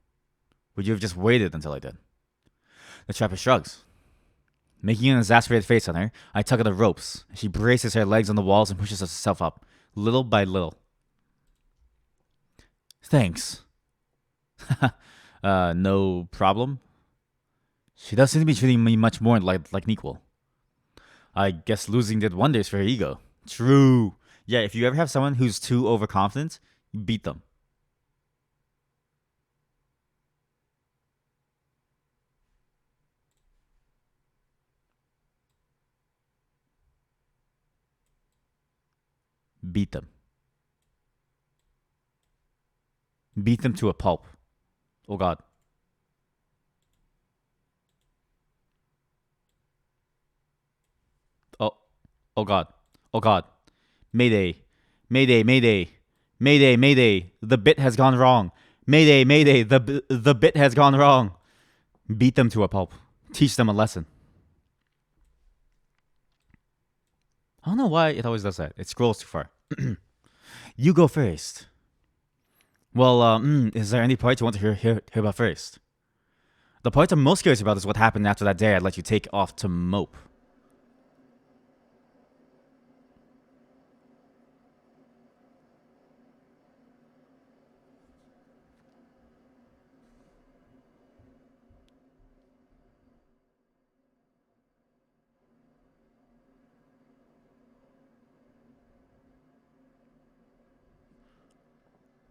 Would you have just waited until I did? The trapper shrugs. Making an exasperated face on her, I tug at the ropes. She braces her legs on the walls and pushes herself up, little by little. Thanks. No problem? She does seem to be treating me much more like an equal. I guess losing did wonders for her ego. True. Yeah, if you ever have someone who's too overconfident, beat them. Beat them. Beat them to a pulp. Oh god. Oh god. Oh god. Mayday. Mayday, mayday. Mayday, mayday. The bit has gone wrong. Mayday, mayday. The bit has gone wrong. Beat them to a pulp. Teach them a lesson. I don't know why it always does that. It scrolls too far. You go first. Well, is there any part you want to hear about first? The part I'm most curious about is what happened after that day I let you take off to mope.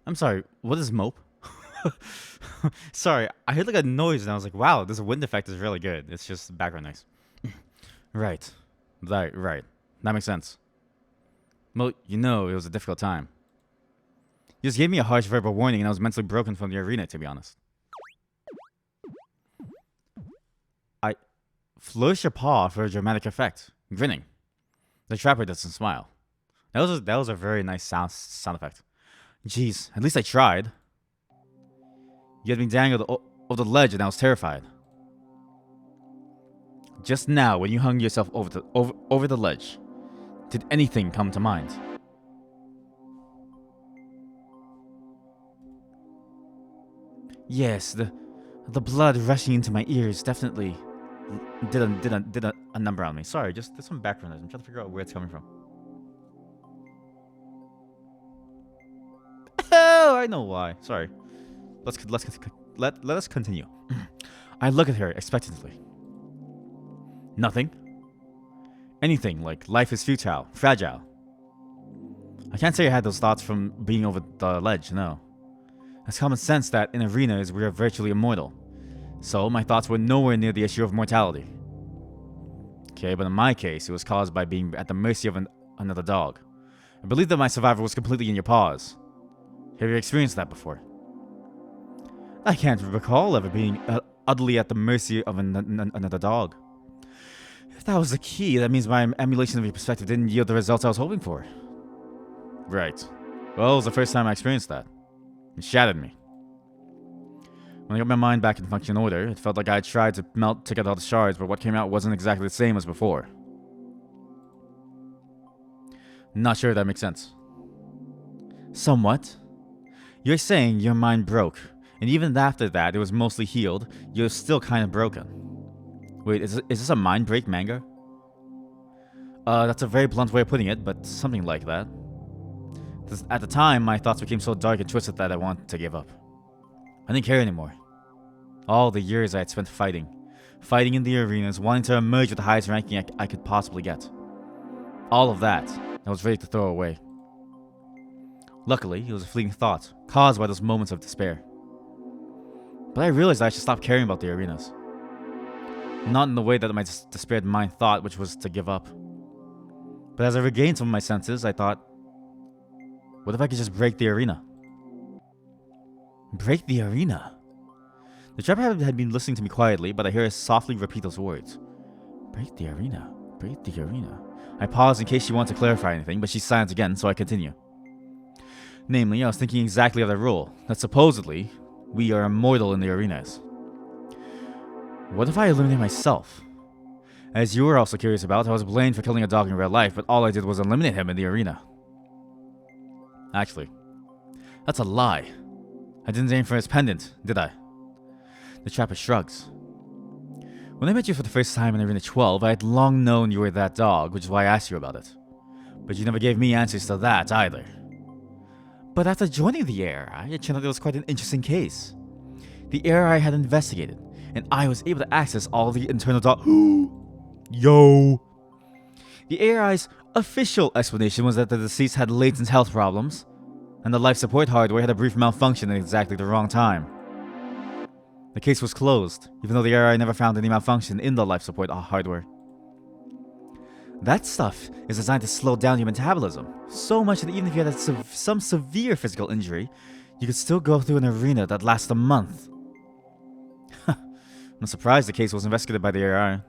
I'm sorry, what is mope? Sorry, I heard like a noise and I was like, wow, this wind effect is really good. It's just background noise. Right. Right. That makes sense. Well, you know, it was a difficult time. You just gave me a harsh verbal warning and I was mentally broken from the arena, to be honest. I flourish your paw for a dramatic effect. Grinning. The trapper doesn't smile. That was a very nice sound effect. Jeez, at least I tried. You had me dangled over the ledge and I was terrified. Just now, when you hung yourself over the ledge, did anything come to mind? Yes, the blood rushing into my ears definitely did a number on me. Sorry, just there's some background noise. I'm trying to figure out where it's coming from. Oh, I know why. Sorry. Let us continue. I look at her expectantly. Nothing. Anything like life is futile, fragile. I can't say I had those thoughts from being over the ledge, no. It's common sense that in arenas we are virtually immortal. So my thoughts were nowhere near the issue of mortality. Okay, but in my case, it was caused by being at the mercy of another dog. I believe that my survival was completely in your paws. Have you experienced that before? I can't recall ever being utterly at the mercy of another dog. If that was the key, that means my emulation of your perspective didn't yield the results I was hoping for. Right. Well, it was the first time I experienced that. It shattered me. When I got my mind back in functioning order, it felt like I had tried to melt together all the shards, but what came out wasn't exactly the same as before. Not sure if that makes sense. Somewhat. You're saying your mind broke, and even after that it was mostly healed, you're still kind of broken. Wait, is this a mind break manga? That's a very blunt way of putting it, but something like that. At the time, my thoughts became so dark and twisted that I wanted to give up. I didn't care anymore. All the years I had spent fighting in the arenas, wanting to emerge with the highest ranking I could possibly get. All of that, I was ready to throw away. Luckily, it was a fleeting thought, caused by those moments of despair. But I realized I should stop caring about the arenas. Not in the way that my despaired mind thought, which was to give up. But as I regained some of my senses, I thought, what if I could just break the arena? Break the arena? The trapper had been listening to me quietly, but I hear her softly repeat those words. Break the arena. Break the arena. I paused in case she wanted to clarify anything, but she's silent again, so I continue. Namely, I was thinking exactly of that rule, that supposedly, we are immortal in the arenas. What if I eliminate myself? As you were also curious about, I was blamed for killing a dog in real life, but all I did was eliminate him in the arena. Actually, that's a lie. I didn't aim for his pendant, did I? The trapper shrugs. When I met you for the first time in Arena 12, I had long known you were that dog, which is why I asked you about it. But you never gave me answers to that, either. But after joining the ARI, it turned out it was quite an interesting case. The ARI had investigated, and I was able to access all the internal dog. Yo! The ARI's official explanation was that the deceased had latent health problems, and the life support hardware had a brief malfunction at exactly the wrong time. The case was closed, even though the ARI never found any malfunction in the life support hardware. That stuff is designed to slow down your metabolism, so much that even if you had some severe physical injury, you could still go through an arena that lasts a month. I'm surprised the case was investigated by the ARI.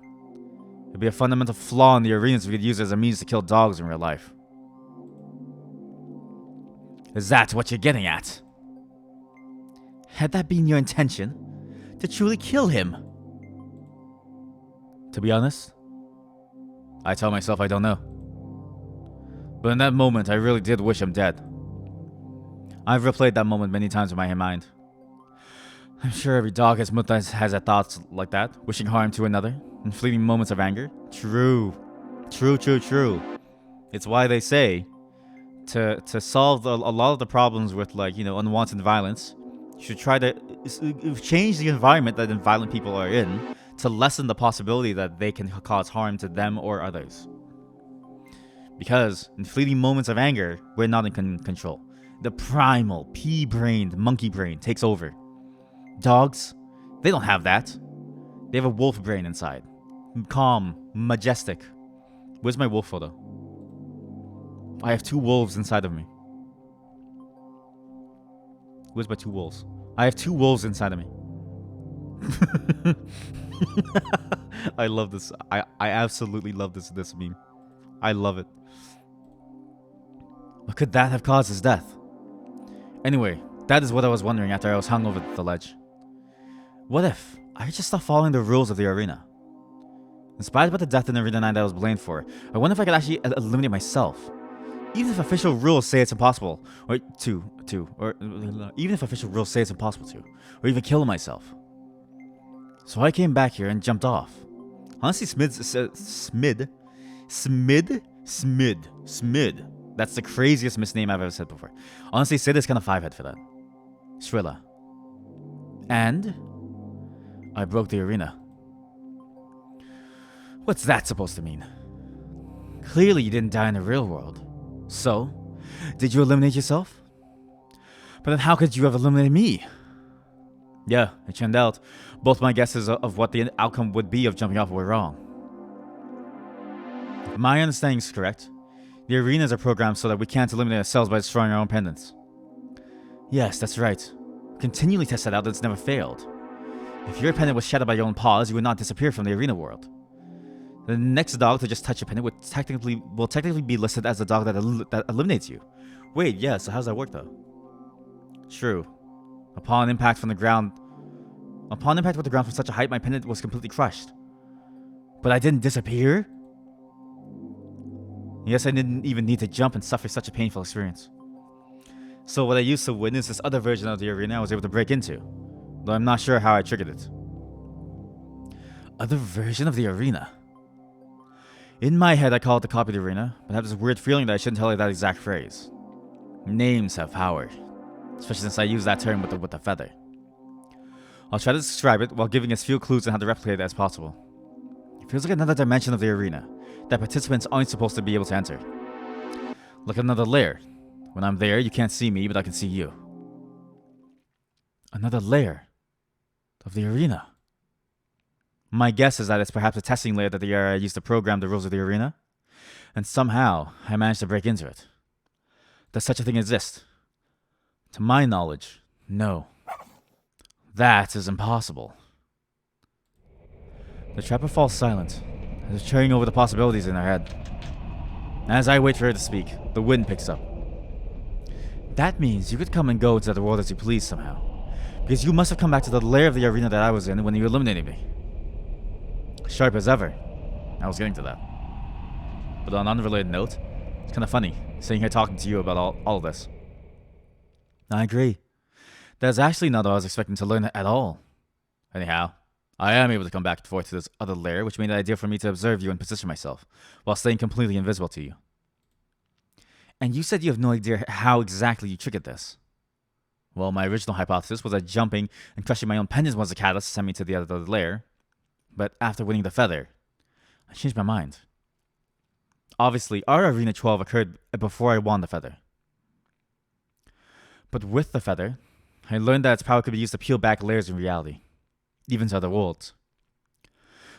It'd be a fundamental flaw in the arenas if we could use it as a means to kill dogs in real life. Is that what you're getting at? Had that been your intention? To truly kill him? To be honest, I tell myself I don't know. But in that moment, I really did wish him dead. I've replayed that moment many times in my mind. I'm sure every dog has had thoughts like that, wishing harm to another, in fleeting moments of anger. True. It's why they say, to solve a lot of the problems with, like, you know, unwanted violence, you should try to change the environment that violent people are in to lessen the possibility that they can cause harm to them or others. Because in fleeting moments of anger, we're not in control. The primal, pea-brained monkey brain takes over. Dogs, they don't have that. They have a wolf brain inside. Calm, majestic. Where's my wolf photo? I have 2 wolves inside of me. Where's my 2 wolves? I have 2 wolves inside of me. I love this. I absolutely love this meme. I love it. What could that have caused his death? Anyway, that is what I was wondering after I was hung over the ledge. What if I just stopped following the rules of the arena? Inspired by the death in Arena 9 that I was blamed for, I wonder if I could actually eliminate myself. Even if official rules say it's impossible, or even if official rules say it's impossible to, or even kill myself. So I came back here and jumped off. Honestly, Smid. That's the craziest misname I've ever said before. Honestly, Sid is kind of 5-head for that. Shrilla. And I broke the arena. What's that supposed to mean? Clearly you didn't die in the real world. So, did you eliminate yourself? But then how could you have eliminated me? Yeah, it turned out both my guesses of what the outcome would be of jumping off were wrong. If my understanding is correct, the arenas are programmed so that we can't eliminate ourselves by destroying our own pendants. Yes, that's right. Continually test that out, it's never failed. If your pendant was shattered by your own paws, you would not disappear from the arena world. The next dog to just touch your pendant will technically be listed as the dog that eliminates you. Wait, yeah, so how's that work though? True. Upon impact with the ground from such a height, my pendant was completely crushed. But I didn't disappear? Yes, I didn't even need to jump and suffer such a painful experience. So what I used to witness this other version of the arena I was able to break into, though I'm not sure how I triggered it. Other version of the arena? In my head, I call it the copy of the arena, but I have this weird feeling that I shouldn't tell you that exact phrase. Names have power, especially since I use that term with the feather. I'll try to describe it while giving as few clues on how to replicate it as possible. It feels like another dimension of the arena that participants aren't supposed to be able to enter. Like another lair. When I'm there, you can't see me, but I can see you. Another lair of the arena. My guess is that it's perhaps a testing layer that the AI used to program the rules of the arena, and somehow I managed to break into it. Does such a thing exist? To my knowledge, no. That is impossible. The trapper falls silent, as if churning over the possibilities in her head. As I wait for her to speak, the wind picks up. That means you could come and go into the world as you please somehow, because you must have come back to the lair of the arena that I was in when you eliminated me. Sharp as ever. I was getting to that. But on an unrelated note, it's kind of funny sitting here talking to you about all of this. I agree. That's actually not what I was expecting to learn at all. Anyhow, I am able to come back and forth to this other lair, which made it ideal for me to observe you and position myself, while staying completely invisible to you. And you said you have no idea how exactly you triggered this. Well, my original hypothesis was that jumping and crushing my own pendants was the catalyst to send me to the other lair. But after winning the feather, I changed my mind. Obviously, our Arena 12 occurred before I won the feather. But with the feather, I learned that its power could be used to peel back layers in reality, even to other worlds.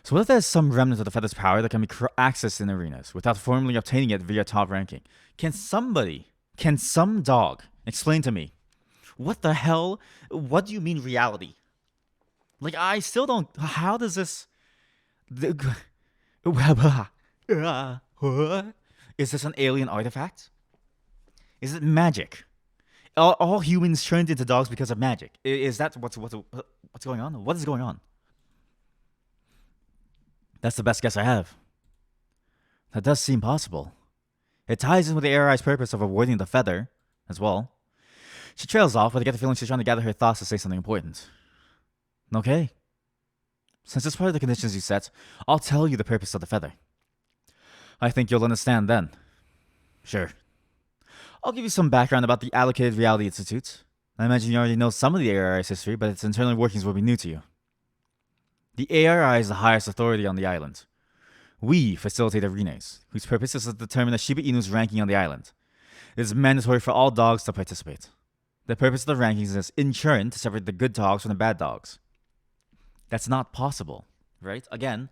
So what if there's some remnant of the feather's power that can be accessed in arenas without formally obtaining it via top ranking? Can some dog explain to me, what the hell, what do you mean reality? Like, I still don't, how does this, is this an alien artifact? Is it magic? All humans turned into dogs because of magic. Is that what's going on? What is going on? That's the best guess I have. That does seem possible. It ties in with the ARI's purpose of avoiding the feather, as well. She trails off, but I get the feeling she's trying to gather her thoughts to say something important. Okay. Since it's part of the conditions you set, I'll tell you the purpose of the feather. I think you'll understand then. Sure. I'll give you some background about the Allocated Reality Institute. I imagine you already know some of the ARI's history, but its internal workings will be new to you. The ARI is the highest authority on the island. We facilitate arenas, whose purpose is to determine the Shiba Inu's ranking on the island. It is mandatory for all dogs to participate. The purpose of the rankings is, in turn, to separate the good dogs from the bad dogs. That's not possible, right? Again,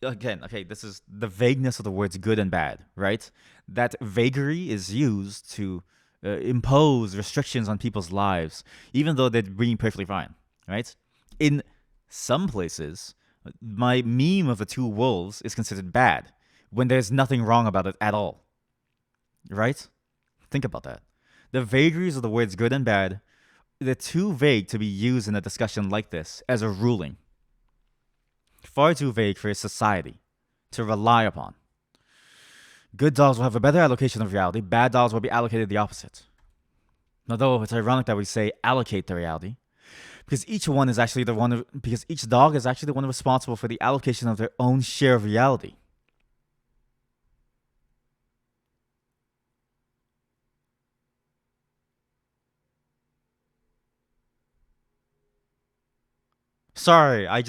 okay, this is the vagueness of the words good and bad, right? That vagary is used to impose restrictions on people's lives, even though they're being perfectly fine, right? In some places, my meme of the two wolves is considered bad when there's nothing wrong about it at all, right? Think about that. The vagaries of the words good and bad, they're too vague to be used in a discussion like this as a ruling. Far too vague for a society to rely upon. Good dogs will have a better allocation of reality. Bad dogs will be allocated the opposite. Although it's ironic that we say allocate the reality, because each dog is actually the one responsible for the allocation of their own share of reality. Sorry, I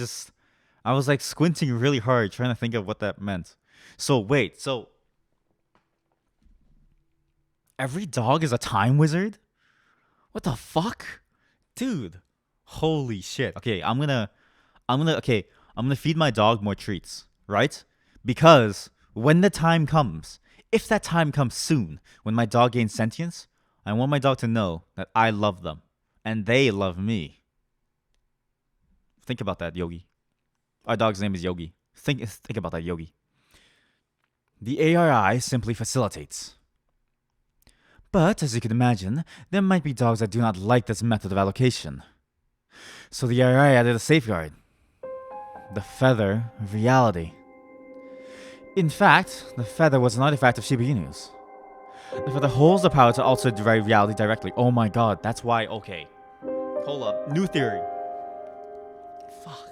was like squinting really hard trying to think of what that meant. So wait, so every dog is a time wizard? What the fuck? Dude. Holy shit. Okay, I'm gonna feed my dog more treats, right? Because when the time comes, if that time comes soon, when my dog gains sentience, I want my dog to know that I love them and they love me. Think about that, Yogi. Our dog's name is Yogi. Think about that, Yogi. The ARI simply facilitates. But, as you can imagine, there might be dogs that do not like this method of allocation. So the ARI added a safeguard. The feather of reality. In fact, the feather was an artifact of Shiba Inus. The feather holds the power to alter reality directly. Oh my god, that's why, okay. Hold up, new theory. Fuck.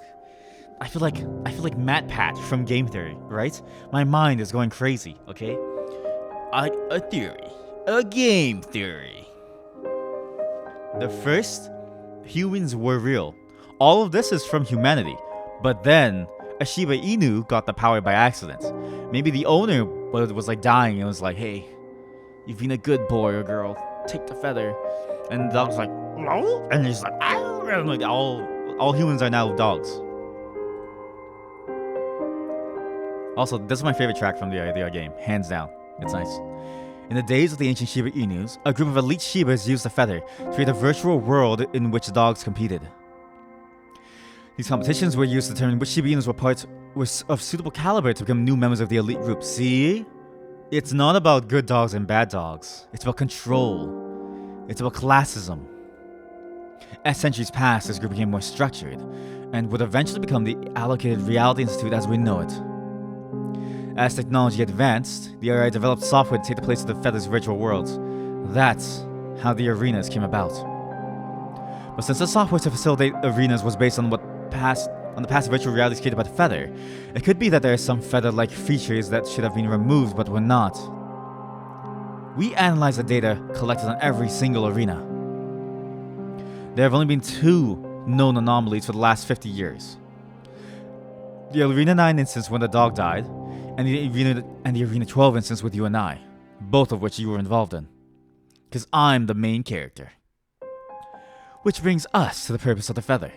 I feel like Matt Pat from Game Theory, right? My mind is going crazy, okay? A theory. A game theory. The first, humans were real. All of this is from humanity. But then, a Shiba Inu got the power by accident. Maybe the owner was like dying and was like, hey, you've been a good boy or girl. Take the feather. And the dog's like, no? And he's like, ow! And like all humans are now dogs. Also, this is my favorite track from the game, hands down. It's nice. In the days of the ancient Shiba Inus, a group of elite Shibas used the feather to create a virtual world in which dogs competed. These competitions were used to determine which Shiba Inus were of suitable caliber to become new members of the elite group. See? It's not about good dogs and bad dogs. It's about control. It's about classism. As centuries passed, this group became more structured and would eventually become the Allocated Reality Institute as we know it. As technology advanced, the ARI developed software to take the place of the feather's virtual worlds. That's how the arenas came about. But since the software to facilitate arenas was based on the past virtual realities created by the feather, it could be that there are some feather-like features that should have been removed but were not. We analyzed the data collected on every single arena. There have only been 2 known anomalies for the last 50 years. The Arena 9 instance when the dog died, and the Arena 12 instance with you and I, both of which you were involved in. Because I'm the main character. Which brings us to the purpose of the feather.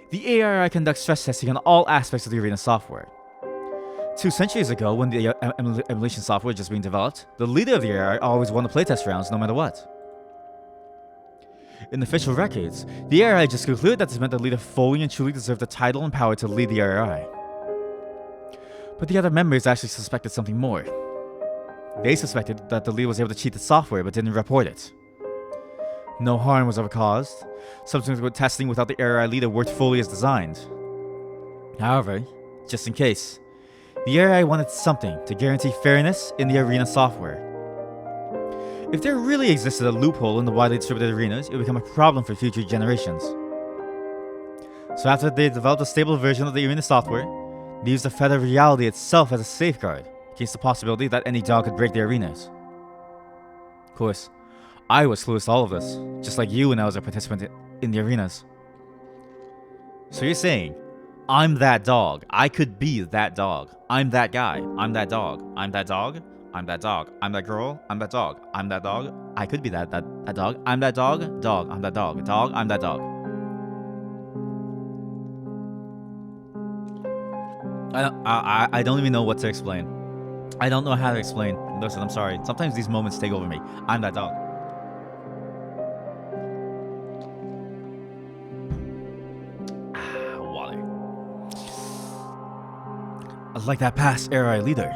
The ARI conducts stress testing on all aspects of the arena software. 2 centuries ago, when the emulation software was just being developed, the leader of the ARI always won the playtest rounds no matter what. In official records, the ARI just concluded that this meant the leader fully and truly deserved the title and power to lead the ARI. But the other members actually suspected something more. They suspected that the leader was able to cheat the software but didn't report it. No harm was ever caused. Subsequent testing without the ARI leader worked fully as designed. However, just in case, the ARI wanted something to guarantee fairness in the arena software. If there really existed a loophole in the widely distributed arenas, it would become a problem for future generations. So after they developed a stable version of the arena software, they used the feather reality itself as a safeguard against the possibility that any dog could break the arenas. Of course, I was clueless to all of this, just like you when I was a participant in the arenas. So you're saying, I'm that dog. I could be that dog. I'm that guy. I'm that dog. I'm that dog. I'm that dog. I'm that girl. I'm that dog. I'm that dog. I could be that dog. I'm that dog. Dog. I'm that dog. Dog. I'm that dog. I don't even know what to explain. I don't know how to explain. Listen, I'm sorry. Sometimes these moments take over me. I'm that dog. Water. Like that past RI leader.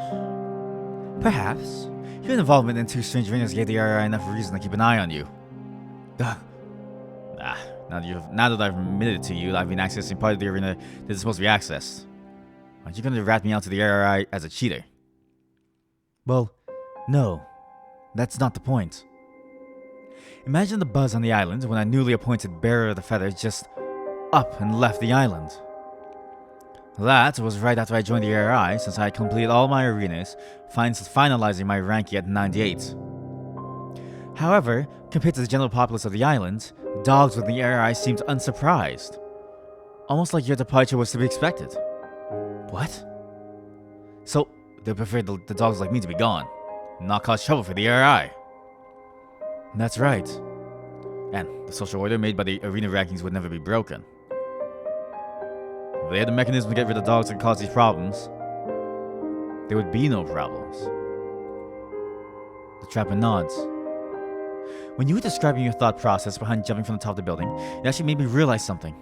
Perhaps. Your involvement in two strange arenas gave the RI enough reason to keep an eye on you. Now that I've admitted it to you, I've been accessing part of the arena that is supposed to be accessed. Aren't you going to rat me out to the RI as a cheater? Well, no. That's not the point. Imagine the buzz on the island when a newly appointed bearer of the feather just up and left the island. That was right after I joined the RI, since I had completed all my arenas, finalizing my ranking at 98. However, compared to the general populace of the island, dogs within the RI seemed unsurprised. Almost like your departure was to be expected. What? So, they preferred the dogs like me to be gone, not cause trouble for the RI. That's right. And the social order made by the arena rankings would never be broken. If they had the mechanism to get rid of dogs that cause these problems, there would be no problems. The trapper nods. When you were describing your thought process behind jumping from the top of the building, it actually made me realize something.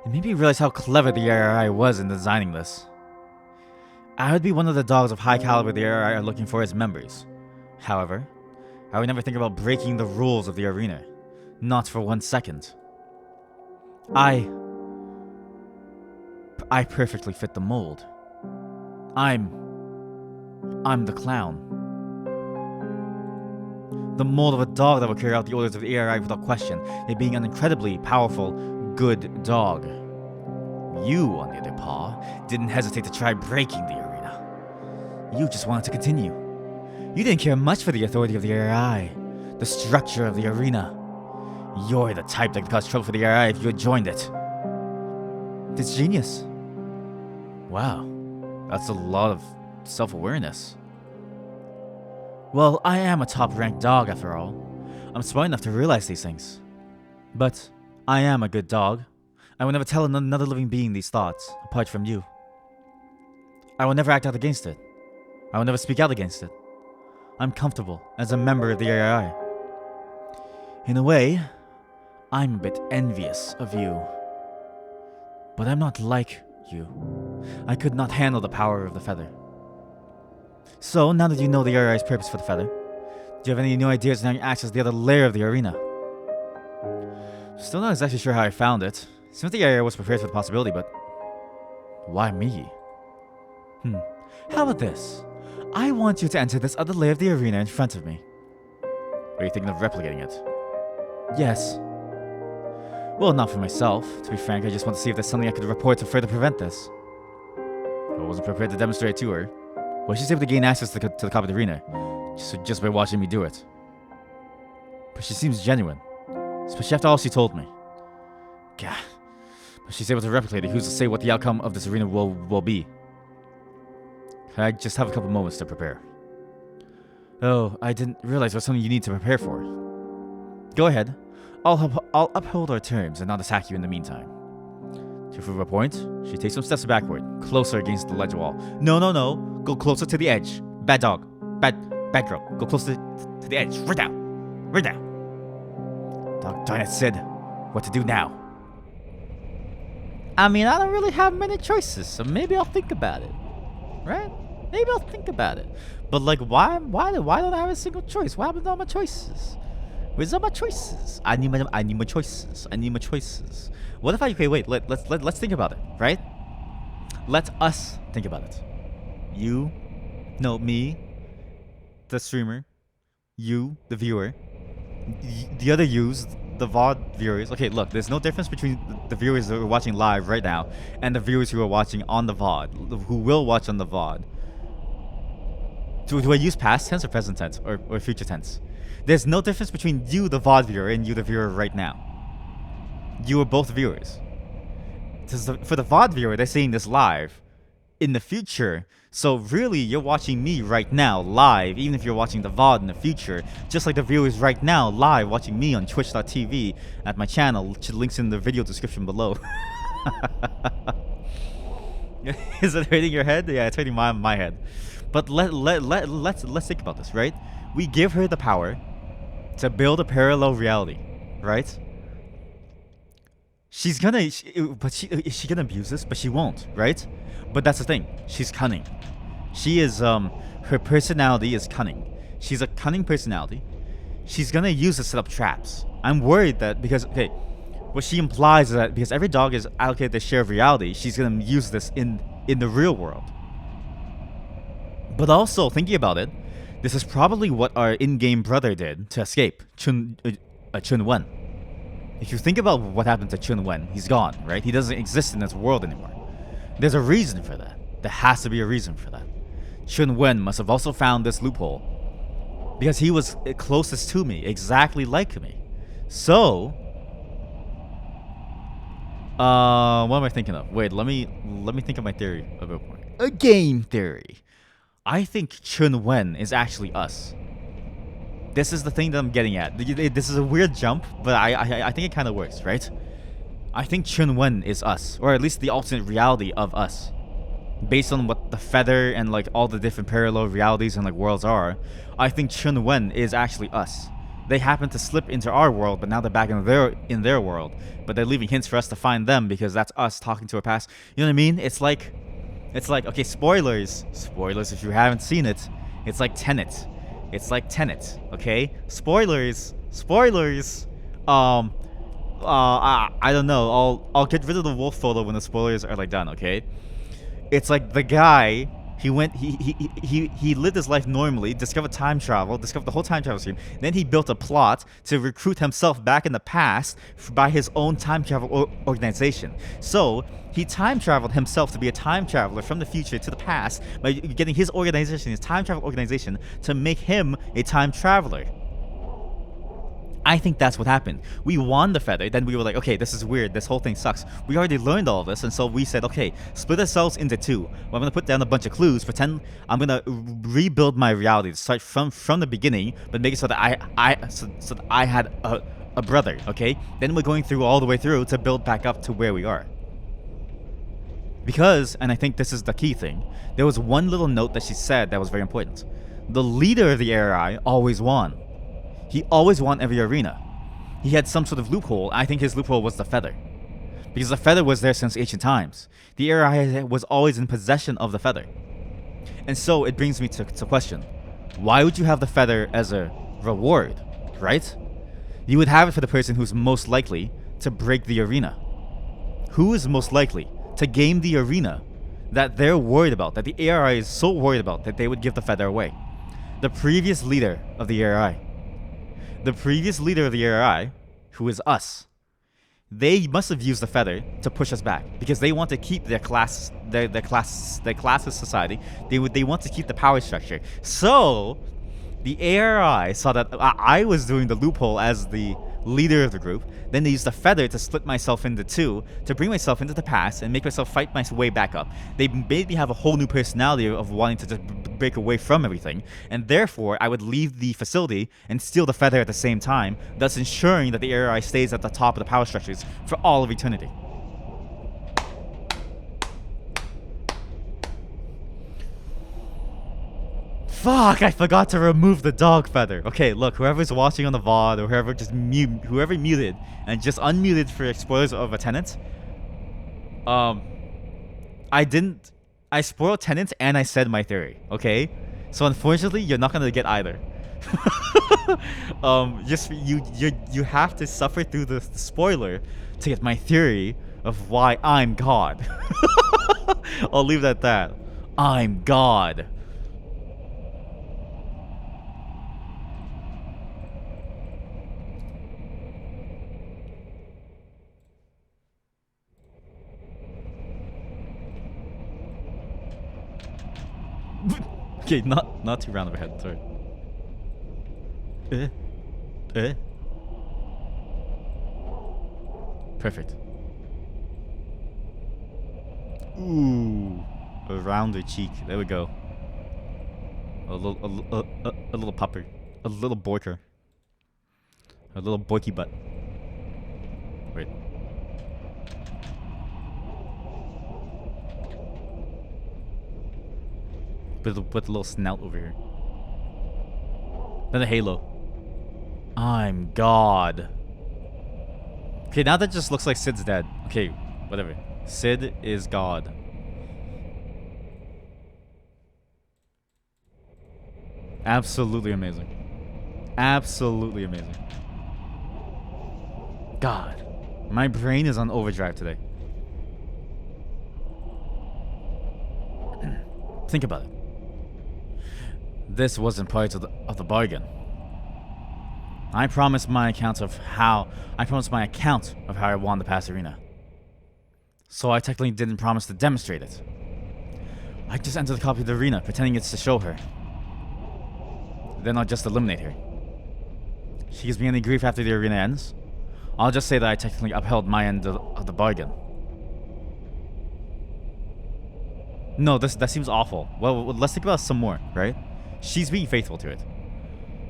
It made me realize how clever the RI was in designing this. I would be one of the dogs of high caliber the RI are looking for as members. However, I would never think about breaking the rules of the arena. Not for 1 second. I perfectly fit the mold. I'm the clown. The mold of a dog that will carry out the orders of the RI without question, it being an incredibly powerful, good dog. You, on the other paw, didn't hesitate to try breaking the arena. You just wanted to continue. You didn't care much for the authority of the RI, the structure of the arena. You're the type that could cause trouble for the RI if you had joined it. It's genius. Wow, that's a lot of self-awareness. Well, I am a top-ranked dog after all. I'm smart enough to realize these things. But I am a good dog. I will never tell another living being these thoughts, apart from you. I will never act out against it. I will never speak out against it. I'm comfortable as a member of the RI. In a way, I'm a bit envious of you. But I'm not like you. I could not handle the power of the feather. So, now that you know the RI's purpose for the feather, do you have any new ideas on how you access the other layer of the arena? Still not exactly sure how I found it. Seems the RI was prepared for the possibility, but why me? How about this? I want you to enter this other layer of the arena in front of me. Are you thinking of replicating it? Yes. Well, not for myself. To be frank, I just want to see if there's something I could report to further prevent this. I wasn't prepared to demonstrate it to her. Well, she's able to gain access to the copy of the arena, just by watching me do it. But she seems genuine, especially after all she told me. Gah. But she's able to replicate it. Who's to say what the outcome of this arena will be? I just have a couple moments to prepare. Oh, I didn't realize there was something you need to prepare for. Go ahead. I'll uphold our terms and not attack you in the meantime. To prove a point, she takes some steps backward, closer against the ledge wall. No. Go closer to the edge. Bad dog. Bad girl. Go closer to the edge. Right now. Dog darn it, Sid. What to do now? I mean, I don't really have many choices, so maybe I'll think about it. Right? Maybe I'll think about it. But like, why don't I have a single choice? What happened to all my choices? Where's all my choices? I need my choices. What if okay, wait, let's think about it, right? Let us think about it. Me, the streamer, you, the viewer, the other yous, the VOD viewers. Okay, look, there's no difference between the viewers that are watching live right now and the viewers who are watching on the VOD, who will watch on the VOD. Do I use past tense or present tense or future tense? There's no difference between you, the VOD viewer, and you, the viewer, right now. You are both viewers. For the VOD viewer, they're seeing this live. in the future. So really, you're watching me right now live, even if you're watching the VOD in the future. Just like the viewers right now live watching me on twitch.tv at my channel, which links in the video description below. Is it hurting your head? Yeah, it's hurting my head. But let's think about this, right? We give her the power to build a parallel reality, right? She's gonna, is she gonna abuse this? But she won't, right? But that's the thing. She's cunning. She is, her personality is cunning. She's a cunning personality. She's gonna use to set up traps. I'm worried that because, okay, what she implies is that because every dog is allocated their share of reality, she's gonna use this in the real world. But also, thinking about it, this is probably what our in-game brother did to escape, Chun Wen. If you think about what happened to Chun Wen, he's gone, right? He doesn't exist in this world anymore. There's a reason for that. There has to be a reason for that. Chun Wen must have also found this loophole because he was closest to me, exactly like me. So, what am I thinking of? Wait, let me think of my theory a bit more. A game theory. I think Chun Wen is actually us. This is the thing that I'm getting at. This is a weird jump, but I think it kind of works, right? I think Chun Wen is us, or at least the alternate reality of us. Based on what the feather and like all the different parallel realities and like worlds are, I think Chun Wen is actually us. They happen to slip into our world, but now they're back in their world. But they're leaving hints for us to find them because that's us talking to our past. You know what I mean? It's like, okay, spoilers if you haven't seen it. It's like Tenet. Okay? Spoilers. I don't know. I'll get rid of the wolf photo when the spoilers are like done, okay? It's like the guy, he lived his life normally, discovered time travel, discovered the whole time travel scheme. Then he built a plot to recruit himself back in the past by his own time travel organization. So he time traveled himself to be a time traveler from the future to the past by getting his organization, his time travel organization, to make him a time traveler. I think that's what happened. We won the feather, then we were like, okay, this is weird, this whole thing sucks. We already learned all of this, and so we said, okay, split ourselves into two. Well, I'm gonna put down a bunch of clues, pretend I'm gonna rebuild my reality, to start from the beginning, but make it so that I had a brother, okay? Then we're going through all the way through to build back up to where we are. Because, and I think this is the key thing, there was one little note that she said that was very important. The leader of the ARI always won. He always won every arena. He had some sort of loophole. I think his loophole was the feather. Because the feather was there since ancient times. The ARI was always in possession of the feather. And so it brings me to question. Why would you have the feather as a reward, right? You would have it for the person who's most likely to break the arena. Who is most likely to game the arena that they're worried about, that the ARI is so worried about that they would give the feather away? The previous leader of the ARI. The previous leader of the ARI, who is us, they must have used the feather to push us back because they want to keep their class society. They want to keep the power structure. So the ARI saw that I was doing the loophole as the leader of the group. Then they used the feather to split myself into two, to bring myself into the past and make myself fight my way back up. They made me have a whole new personality of wanting to just break away from everything, and therefore I would leave the facility and steal the feather at the same time, thus ensuring that the ARI stays at the top of the power structures for all of eternity. Fuck, I forgot to remove the dog feather. Okay, look, whoever's watching on the VOD or whoever muted and just unmuted for spoilers of a Tenet. I spoiled Tenet and I said my theory, okay? So unfortunately, you're not gonna get either. You have to suffer through the spoiler to get my theory of why I'm God. I'll leave it at that. I'm God. Okay, not too round of a head, sorry. Perfect. Ooh. around her cheek. There we go. A little pupper. A little borker. A little borky butt. Wait. With a little snout over here. Then a halo. I'm God. Okay, now that just looks like Sid's dead. Okay, whatever. Sid is God. Absolutely amazing. Absolutely amazing. God. My brain is on overdrive today. Think about it. This wasn't part of the bargain. I promised my account of how I won the past arena. So I technically didn't promise to demonstrate it. I just entered the copy of the arena, pretending it's to show her. Then I'll just eliminate her. She gives me any grief after the arena ends. I'll just say that I technically upheld my end of the bargain. No, that seems awful. Well, let's think about some more, right? She's being faithful to it.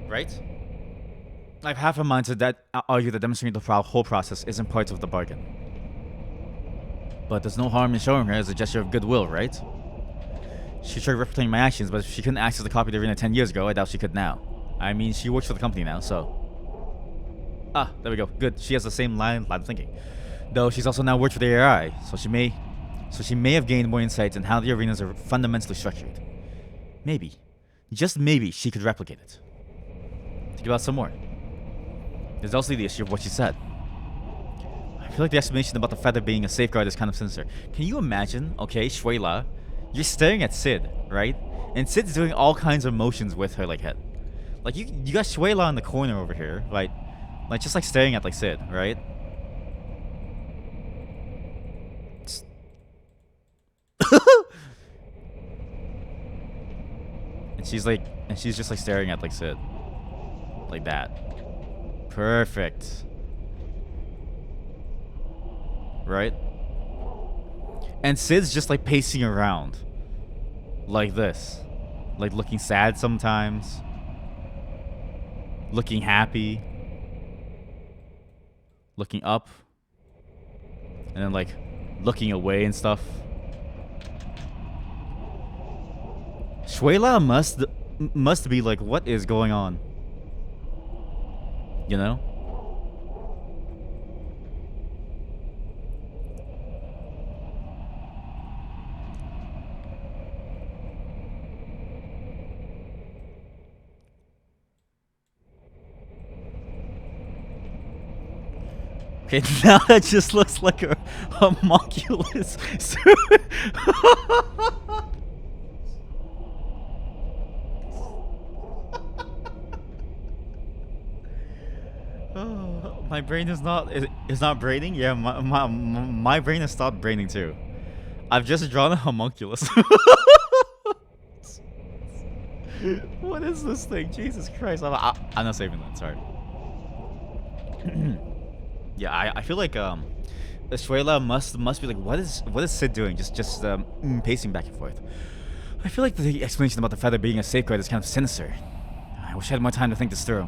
Right? I have half a mind to argue that demonstrating the whole process isn't part of the bargain. But there's no harm in showing her as a gesture of goodwill, right? She tried replicating my actions, but if she couldn't access the copy of the arena 10 years ago, I doubt she could now. I mean, she works for the company now, so... Ah, there we go. Good. She has the same line of thinking. Though she's also now worked for the AI, so she may have gained more insights in how the arenas are fundamentally structured. Maybe, just maybe, she could replicate it. Think about some more. There's also the issue of what she said. I feel like the explanation about the feather being a safeguard is kind of sinister. Can you imagine, okay, Shuela, you're staring at Sid, right? And Sid's doing all kinds of motions with her, like, head. Like, you got Shuela in the corner over here, right? Like, just like staring at, like, Sid, right? And she's just like staring at like Sid. Like that. Perfect. Right? And Sid's just like pacing around. Like this. Like looking sad sometimes. Looking happy. Looking up. And then like looking away and stuff. Shuela must be like, what is going on? You know? Okay, now that just looks like a homunculus. Oh, my brain is not braining. Yeah, my brain has stopped braining too. I've just drawn a homunculus. What is this thing? Jesus Christ! I'm not saving that. Sorry. Yeah, I feel like Estrella must be like, what is Sid doing? Just pacing back and forth. I feel like the explanation about the feather being a safeguard is kind of sinister. I wish I had more time to think this through.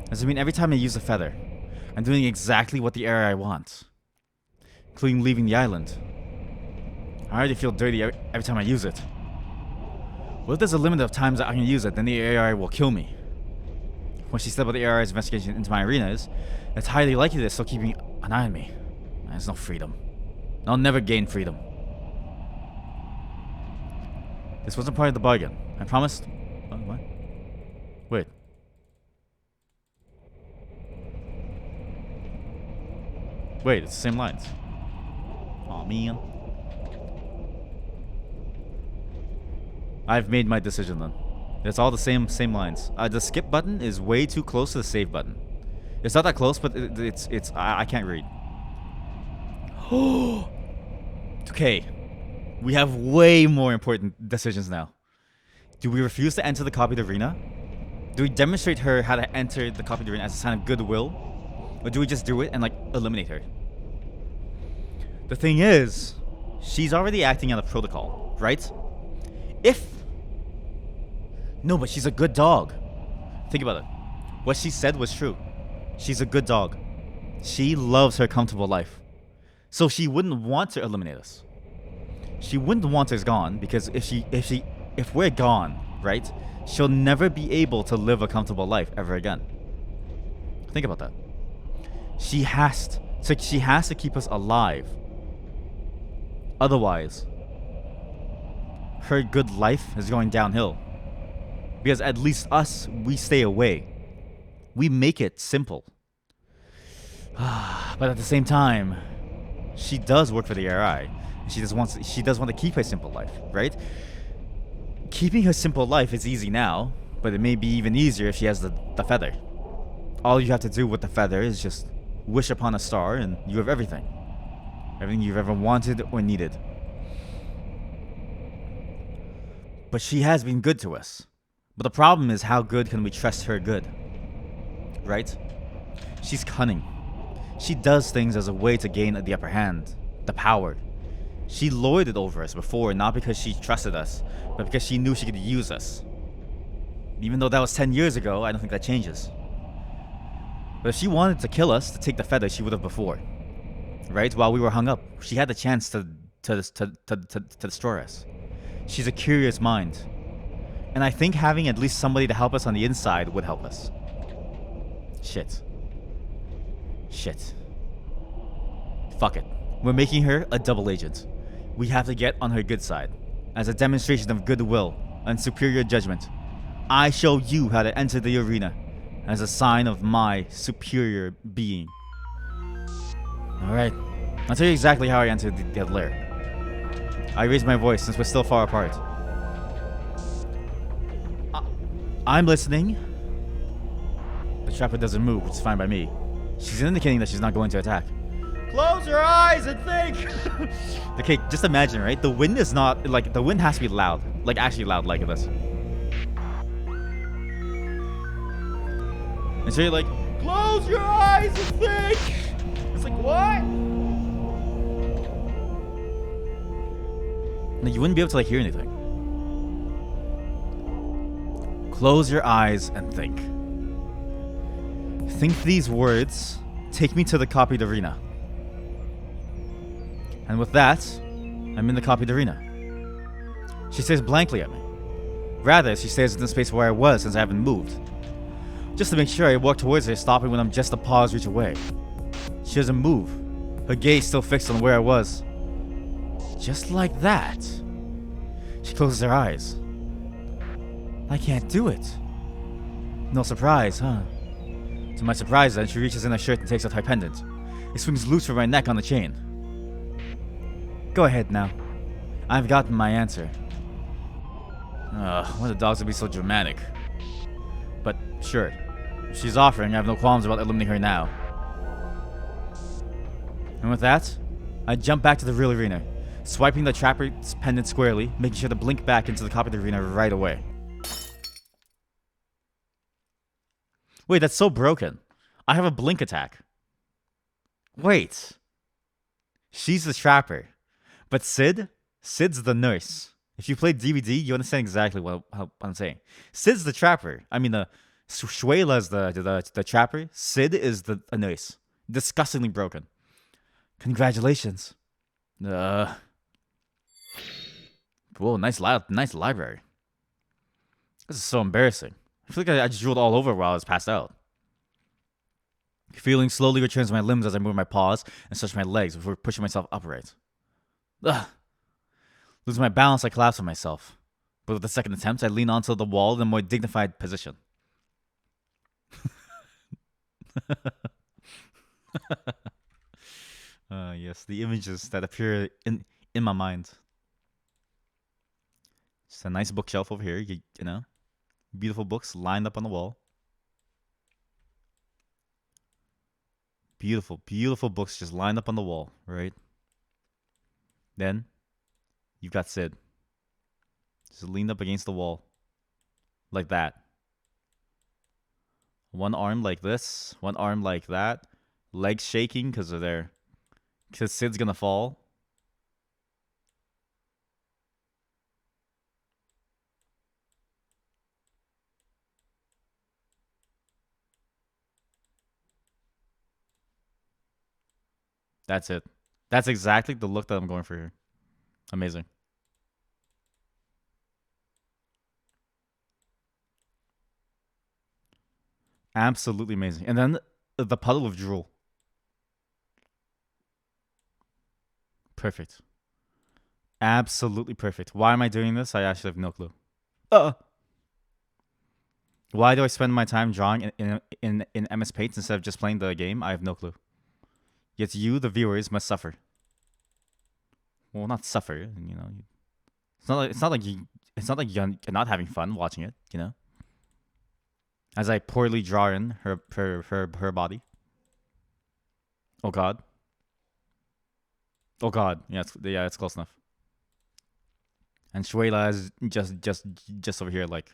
Does it mean every time I use the feather, I'm doing exactly what the area I want, including leaving the island? I already feel dirty every time I use it. What if there's a limit of times that I can use it, then the AI will kill me? What she said about the AI's investigation into my arenas, it's highly likely they're still keeping an eye on me. There's no freedom. I'll never gain freedom. This wasn't part of the bargain. I promised... What? Wait. Wait, it's the same lines. Aw, man. I've made my decision then. It's all the same lines. The skip button is way too close to the save button. It's not that close, but it's I can't read. Okay. We have way more important decisions now. Do we refuse to enter the copied arena? Do we demonstrate her how to enter the copied arena as a sign of goodwill? Or do we just do it and like eliminate her? The thing is, She's already acting out of protocol, right? If... No, but she's a good dog. Think about it. What she said was true. She's a good dog. She loves her comfortable life. So she wouldn't want to eliminate us. She wouldn't want us gone because if we're gone, right? She'll never be able to live a comfortable life ever again. Think about that. She has to keep us alive. Otherwise, her good life is going downhill. Because at least us, we stay away. We make it simple. But at the same time, she does work for the RI. She does want to keep her simple life, right? Keeping her simple life is easy now, but it may be even easier if she has the feather. All you have to do with the feather is just wish upon a star and you have everything. Everything you've ever wanted or needed. But she has been good to us. But the problem is, how good can we trust her good? Right? She's cunning. She does things as a way to gain the upper hand, the power. She lorded over us before, not because she trusted us, but because she knew she could use us. Even though that was 10 years ago, I don't think that changes. But if she wanted to kill us, to take the feather, she would have before. Right? While we were hung up, she had the chance to destroy us. She's a curious mind. And I think having at least somebody to help us on the inside would help us. Shit. Fuck it. We're making her a double agent. We have to get on her good side. As a demonstration of goodwill and superior judgment, I show you how to enter the arena as a sign of my superior being. Alright. I'll tell you exactly how I entered the lair. I raised my voice since we're still far apart. I'm listening. The trapper doesn't move, which is fine by me. She's indicating that she's not going to attack. Close your eyes and think! Okay, just imagine, right? The wind is not, like, the wind has to be loud. Like, actually loud like this. And so you're like, close your eyes and think! It's like, what? No, you wouldn't be able to, like, hear anything. Close your eyes and think. Think these words. Take me to the copied arena. And with that, I'm in the copied arena. She stares blankly at me. Rather, she stares in the space where I was since I haven't moved. Just to make sure, I walk towards her, stopping when I'm just a paw's reach away. She doesn't move. Her gaze still fixed on where I was. Just like that. She closes her eyes. I can't do it. No surprise, huh? To my surprise, then, she reaches in her shirt and takes out her pendant. It swings loose from my neck on the chain. Go ahead now. I've gotten my answer. Why the dogs would be so dramatic? But sure, if she's offering, I have no qualms about eliminating her now. And with that, I jump back to the real arena, swiping the trapper's pendant squarely, making sure to blink back into the copied arena right away. Wait, that's so broken. I have a blink attack. Wait. She's the trapper. But Sid's the nurse. If you played DVD, you understand exactly what I'm saying. Sid's the trapper. I mean, Shuela's the trapper. Sid is the nurse. Disgustingly broken. Congratulations. Whoa, nice library. This is so embarrassing. I feel like I just drooled all over while I was passed out. Feeling slowly returns to my limbs as I move my paws and stretch my legs before pushing myself upright. Ugh. Losing my balance, I collapse on myself. But with the second attempt, I lean onto the wall in a more dignified position. Yes, the images that appear in my mind. Just a nice bookshelf over here, you know. Beautiful books lined up on the wall. Beautiful, beautiful books just lined up on the wall, right? Then, you've got Sid. Just leaned up against the wall. Like that. One arm like this. One arm like that. Legs shaking because Sid's gonna fall. That's it. That's exactly the look that I'm going for here. Amazing. Absolutely amazing. And then the puddle of drool. Perfect. Absolutely perfect. Why am I doing this? I actually have no clue. Uh. Why do I spend my time drawing in MS Paint instead of just playing the game? I have no clue. Yet you, the viewers, must suffer. Well, not suffer. You know, it's not like you're not having fun watching it. You know, as I poorly draw in her body. Oh God. Oh God. Yeah, it's close enough. And Shuela is just over here, like.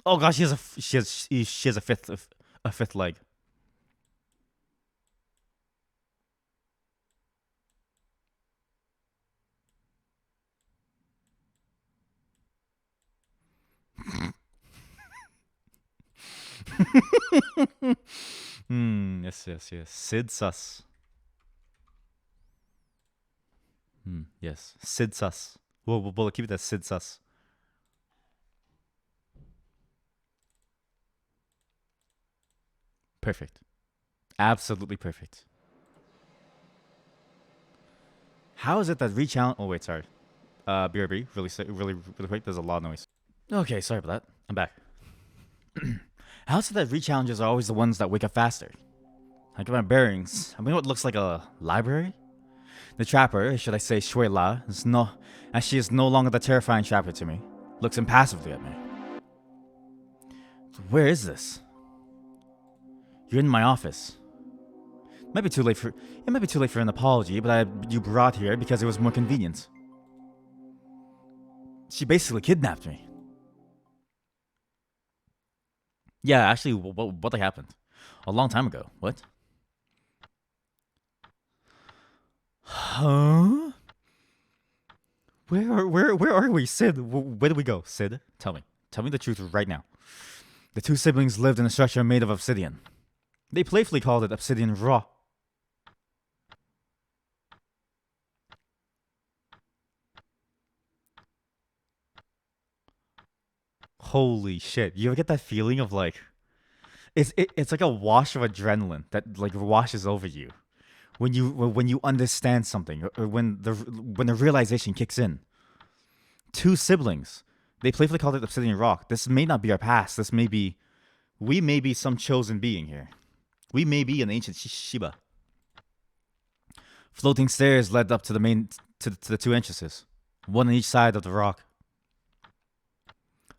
Oh gosh, she has a fifth leg. Yes. Sid sus. Yes, Sid sus. We'll keep it as Sid sus. Perfect. Absolutely perfect. How is it that re-challenge? Oh wait, sorry. BRB, really quick. There's a lot of noise. Okay, sorry about that. I'm back. How is it that re-challenges are always the ones that wake up faster? I get my bearings. I mean, what looks like a library? The trapper, should I say Shui La, is no, as she is no longer the terrifying trapper to me, looks impassively at me. Where is this? You're in my office. It might be too late for an apology, but you brought here because it was more convenient. She basically kidnapped me. Yeah, actually, what happened? A long time ago. What? Huh? Where are we, Sid? Where did we go, Sid? Tell me. Tell me the truth right now. The two siblings lived in a structure made of obsidian. They playfully called it Obsidian Raw. Holy shit! You ever get that feeling of like, it's like a wash of adrenaline that like washes over you when you understand something, or when the realization kicks in. Two siblings. They playfully called it Obsidian Rock. This may not be our past. We may be some chosen being here. We may be an ancient Shiba. Floating stairs led up to to the two entrances, one on each side of the rock.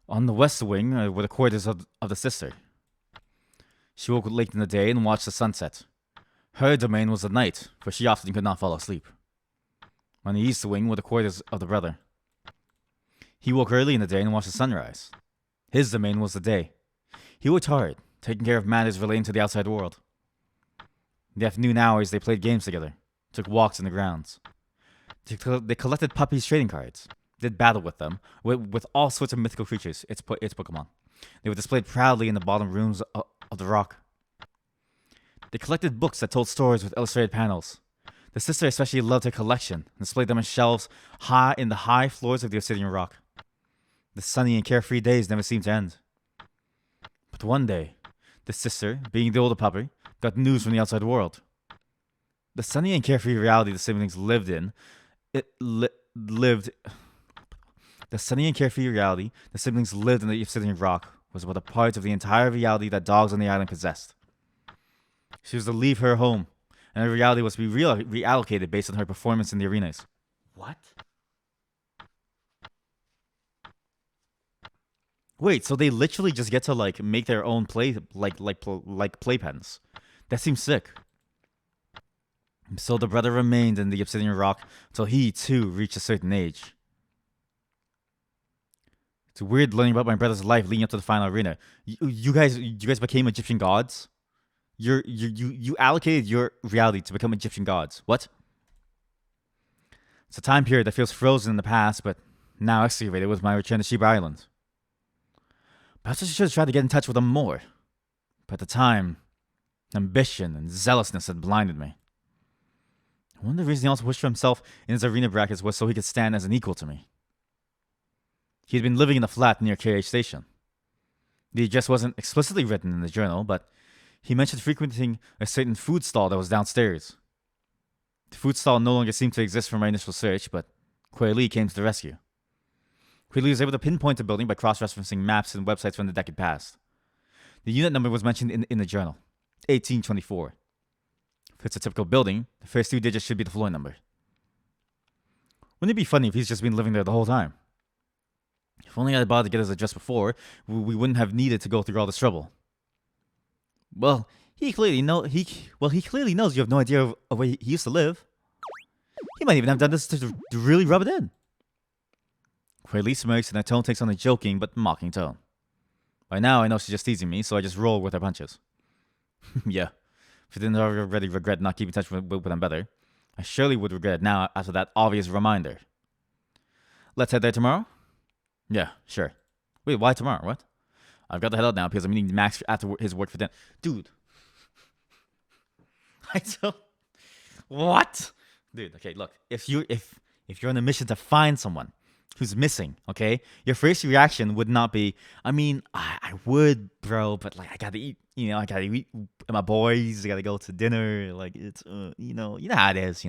On the west wing were the quarters of the sister. She woke late in the day and watched the sunset. Her domain was the night, for she often could not fall asleep. On the east wing were the quarters of the brother. He woke early in the day and watched the sunrise. His domain was the day. He worked hard, taking care of matters relating to the outside world. In the afternoon hours, they played games together, took walks in the grounds. They collected puppies' trading cards, did battle with them, with all sorts of mythical creatures. It's Pokemon. They were displayed proudly in the bottom rooms of the rock. They collected books that told stories with illustrated panels. The sister especially loved her collection and displayed them on shelves high in the high floors of the obsidian rock. The sunny and carefree days never seemed to end. But one day, the sister, being the older puppy, got news from the outside world. The sunny and carefree reality the siblings lived in, lived. The sunny and carefree reality the siblings lived in the obsidian rock was but a part of the entire reality that dogs on the island possessed. She was to leave her home, and her reality was to be reallocated based on her performance in the arenas. What? Wait, so they literally just get to like make their own playpens. That seems sick. So the brother remained in the obsidian rock until he too reached a certain age. It's weird learning about my brother's life leading up to the final arena. You guys became Egyptian gods. You allocated your reality to become Egyptian gods. What? It's a time period that feels frozen in the past, but now excavated with my return to Shiba Island. Perhaps I should have tried to get in touch with them more. But at the time, Ambition and zealousness had blinded me. One of the reasons he also wished for himself in his arena brackets was so he could stand as an equal to me. He had been living in a flat near KH Station. The address wasn't explicitly written in the journal, but he mentioned frequenting a certain food stall that was downstairs. The food stall no longer seemed to exist from my initial search, but Kuei Li came to the rescue. Kuei Li was able to pinpoint the building by cross-referencing maps and websites from the decade past. The unit number was mentioned in the journal, 1824. If it's a typical building, the first 2 digits should be the floor number. Wouldn't it be funny if he's just been living there the whole time? If only I had bothered to get his address before, we wouldn't have needed to go through all this trouble. Well, he clearly knows you have no idea of where he used to live. He might even have done this to really rub it in. Kuei Li smirks and her tone takes on a joking but mocking tone. By now, I know she's just teasing me, so I just roll with her punches. Yeah, if I didn't already regret not keeping touch with them better, I surely would regret it now after that obvious reminder. Let's head there tomorrow? Yeah, sure. Wait, why tomorrow? What? I've got to head out now because I'm meeting Max after his work for dinner. Dude. I don't... What? Dude, okay, look. If you're on a mission to find someone who's missing, okay, your first reaction would not be, I mean, I would, bro, but like I gotta eat, I gotta eat my boys, I gotta go to dinner, like it's, you know how it is,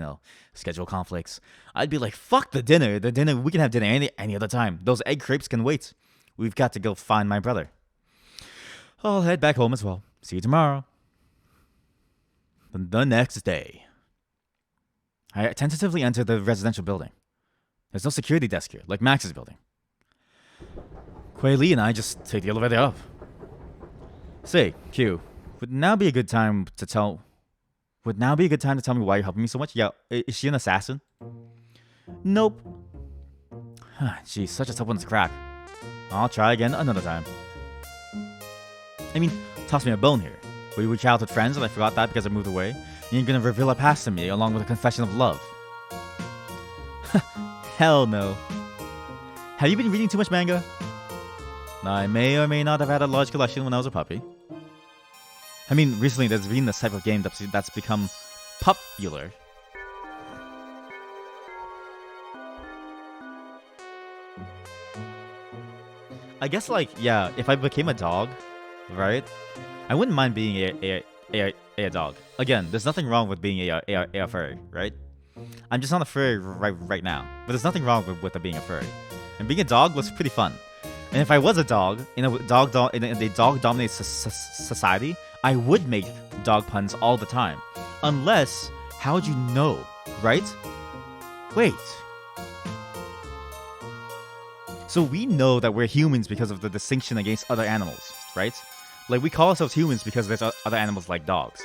schedule conflicts. I'd be like, fuck the dinner, we can have dinner any other time. Those egg crepes can wait. We've got to go find my brother. I'll head back home as well. See you tomorrow. The next day, I tentatively enter the residential building. There's no security desk here, like Max's building. Kuei Li and I just take the elevator up. Say, Q, would now be a good time to tell me why you're helping me so much? Yeah, is she an assassin? Nope. Geez, such a tough one to crack. I'll try again another time. I mean, toss me a bone here. We were childhood friends and I forgot that because I moved away. And you're gonna reveal a past to me along with a confession of love. Hell no. Have you been reading too much manga? I may or may not have had a large collection when I was a puppy. I mean, recently there's been this type of game that's become popular. I guess, like, yeah, if I became a dog, right? I wouldn't mind being a dog. Again, there's nothing wrong with being a furry, right? I'm just not a furry right now, but there's nothing wrong with being a furry. And being a dog was pretty fun. And if I was a dog in a dog-dominated society, I would make dog puns all the time. Unless, how would you know, right? Wait. So we know that we're humans because of the distinction against other animals, right? Like, we call ourselves humans because there's other animals like dogs.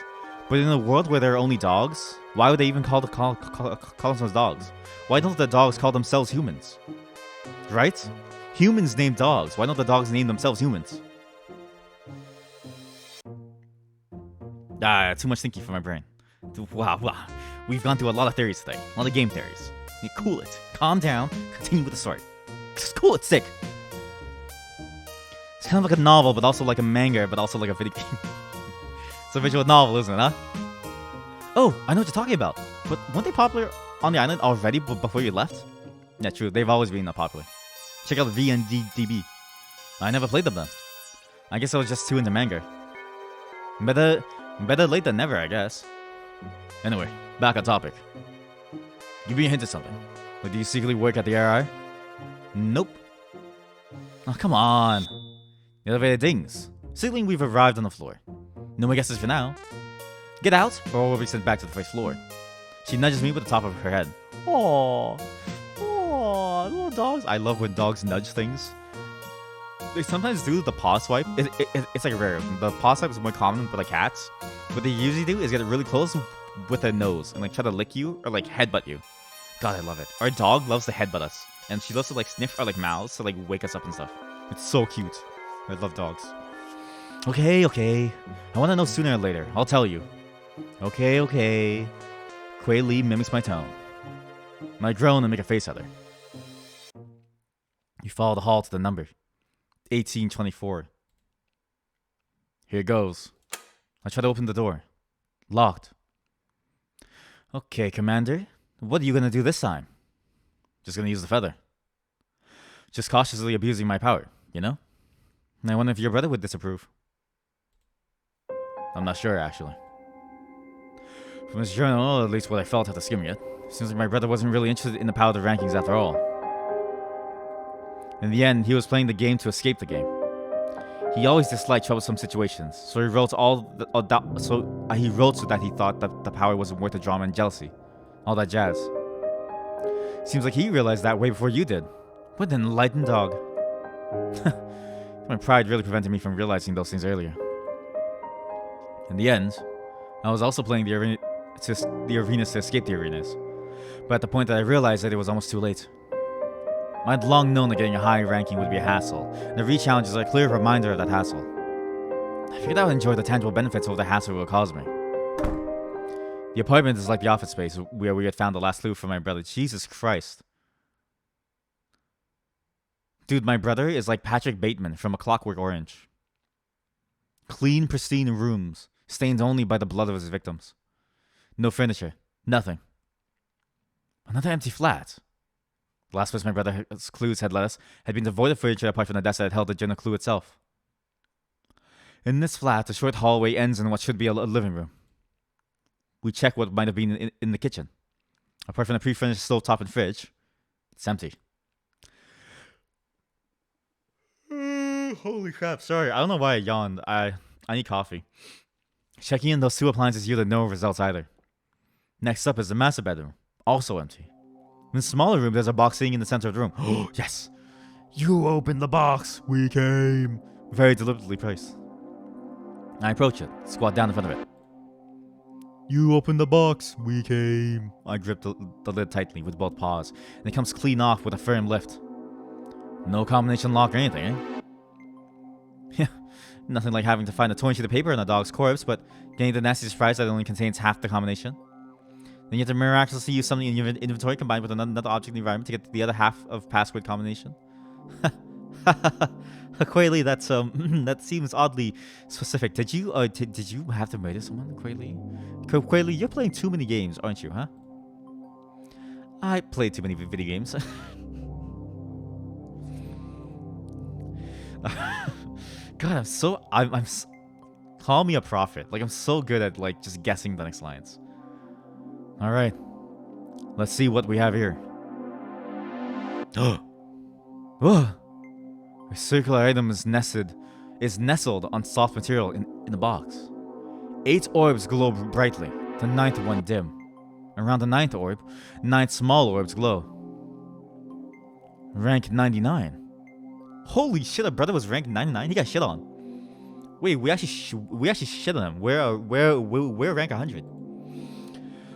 But in a world where there are only dogs, why would they even call themselves dogs? Why don't the dogs call themselves humans? Right? Humans name dogs. Why don't the dogs name themselves humans? Too much thinking for my brain. Wow. We've gone through a lot of theories today. A lot of game theories. Cool it. Calm down. Continue with the story. Just cool it, sick. It's kind of like a novel, but also like a manga, but also like a video game. It's a visual novel, isn't it, huh? Oh, I know what you're talking about. But weren't they popular on the island already before you left? Yeah, true. They've always been popular. Check out VNDB. I never played them then. I guess I was just too into manga. Better late than never, I guess. Anyway, back on topic. Give me a hint of something. Like, do you secretly work at the RI? Nope. Oh, come on. The elevator dings. Signaling we've arrived on the floor. No more guesses for now. Get out, or we'll be sent back to the first floor. She nudges me with the top of her head. Aww, little dogs. I love when dogs nudge things. They sometimes do the paw swipe. It's like rare. The paw swipe is more common for the cats. What they usually do is get really close with their nose and like try to lick you or like headbutt you. God, I love it. Our dog loves to headbutt us, and she loves to like sniff our like mouths to like wake us up and stuff. It's so cute. I love dogs. Okay. I want to know sooner or later. I'll tell you. Okay. Kuei Li mimics my tone. I groan and make a face at her. You follow the hall to the number. 1824. Here goes. I try to open the door. Locked. Okay, Commander. What are you gonna do this time? Just gonna use the feather. Just cautiously abusing my power, you know? And I wonder if your brother would disapprove. I'm not sure, actually. From his journal, at least what I felt after skimming it, seems like my brother wasn't really interested in the power rankings after all. In the end, he was playing the game to escape the game. He always disliked troublesome situations, so he wrote he wrote so that he thought that the power wasn't worth the drama and jealousy, all that jazz. Seems like he realized that way before you did. What an enlightened dog. My pride really prevented me from realizing those things earlier. In the end, I was also playing the arenas to escape the arenas, but at the point that I realized that it was almost too late. I'd long known that getting a high ranking would be a hassle, and the re-challenge is a clear reminder of that hassle. I figured I would enjoy the tangible benefits of the hassle it would cause me. The apartment is like the office space where we had found the last clue from my brother. Jesus Christ. Dude, my brother is like Patrick Bateman from A Clockwork Orange. Clean, pristine rooms, stained only by the blood of his victims. No furniture, nothing. Another empty flat. The last place my brother's clues had led us had been devoid of furniture apart from the desk that held the general clue itself. In this flat, the short hallway ends in what should be a living room. We check what might have been in the kitchen. Apart from the pre-furnished stovetop and fridge, it's empty. Holy crap, sorry. I don't know why I yawned. I need coffee. Checking in those two appliances yielded no results either. Next up is the master bedroom, also empty. In the smaller room, there's a box sitting in the center of the room. Oh, yes! You opened the box! We came! Very deliberately placed. I approach it, squat down in front of it. You opened the box! We came! I grip the lid tightly with both paws, and it comes clean off with a firm lift. No combination lock or anything, eh? Yeah, nothing like having to find a torn sheet of paper in a dog's corpse, but getting the nasty surprise that it only contains half the combination. Then you have to miraculously use something in your inventory combined with another object in the environment to get the other half of password combination. Quayle, that seems oddly specific. Did you have to murder someone, Quayle? Quayle, you're playing too many games, aren't you, huh? I play too many video games. God, I'm call me a prophet. Like, I'm so good at like just guessing the next lines. All right, let's see what we have here. Whoa! A circular item is nestled on soft material in the box. 8 orbs glow brightly, the 9th one dim. Around the 9th orb, 9 small orbs glow. Rank 99. Holy shit! A brother was ranked 99. He got shit on. Wait, we actually shit on him. We're rank 100.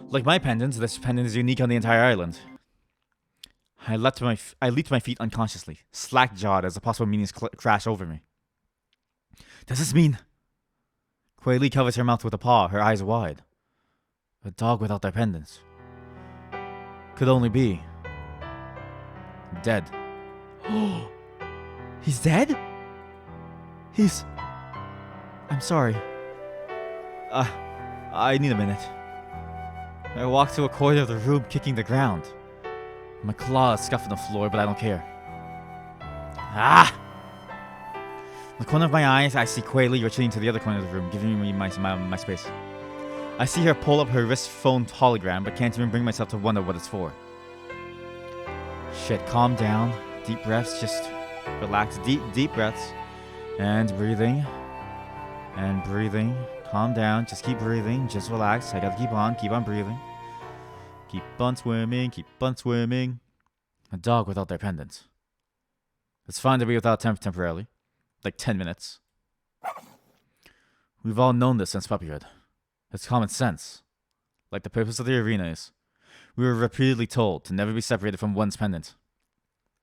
Like my pendant, this pendant is unique on the entire island. I leaped to my feet unconsciously, slack-jawed as the possible meanings crash over me. Does this mean? Quayle covers her mouth with a paw, her eyes wide. A dog without their pendants. Could only be dead. He's dead? I'm sorry. I need a minute. I walk to a corner of the room, kicking the ground. My claws scuff on the floor, but I don't care. Ah! In the corner of my eyes, I see Quayle retreating to the other corner of the room, giving me my space. I see her pull up her wrist phone hologram, but can't even bring myself to wonder what it's for. Shit, calm down. Deep breaths, just relax. Deep breaths. And breathing. And breathing. Calm down, just keep breathing, just relax. I gotta keep on breathing. Keep on swimming. A dog without their pendants. It's fine to be without temporarily. Like 10 minutes. We've all known this since puppyhood. It's common sense. Like the purpose of the arena is. We were repeatedly told to never be separated from one's pendant.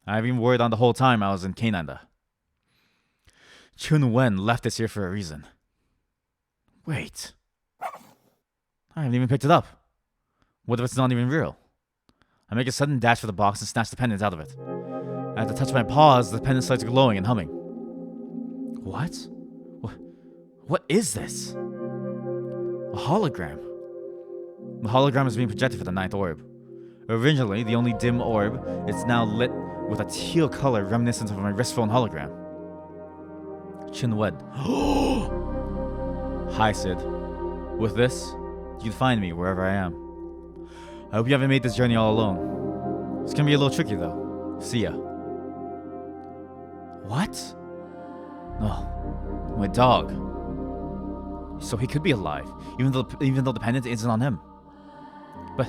I've been worried on the whole time I was in Canada. Chun Wen left us here for a reason. Wait. I haven't even picked it up. What if it's not even real? I make a sudden dash for the box and snatch the pendant out of it. I have to touch my paws, the pendant starts glowing and humming. What? What is this? A hologram. The hologram is being projected for the ninth orb. Originally, the only dim orb is now lit with a teal color reminiscent of my wrist phone hologram. Chinwed. Hi, Sid. With this, you'd find me wherever I am. I hope you haven't made this journey all alone. It's gonna be a little tricky, though. See ya. What? Oh, my dog. So he could be alive, even though the pendant isn't on him. But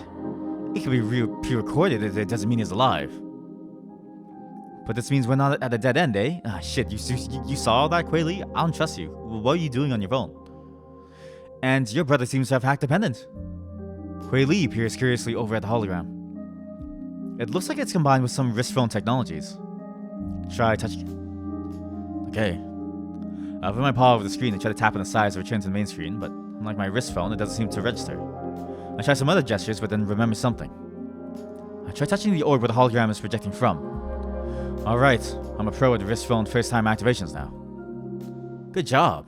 it could be pre-recorded. It doesn't mean he's alive. But this means we're not at a dead end, eh? Ah, shit, you saw all that, Kuei Li? I don't trust you. What are you doing on your phone? And your brother seems to have hacked the pendant. Kuei Li peers curiously over at the hologram. It looks like it's combined with some wrist phone technologies. Try touching it. Okay. I put my paw over the screen and try to tap on the sides to return to the main screen, but unlike my wrist phone, it doesn't seem to register. I try some other gestures, but then remember something. I try touching the orb where the hologram is projecting from. Alright, I'm a pro at wrist phone first time activations now. Good job.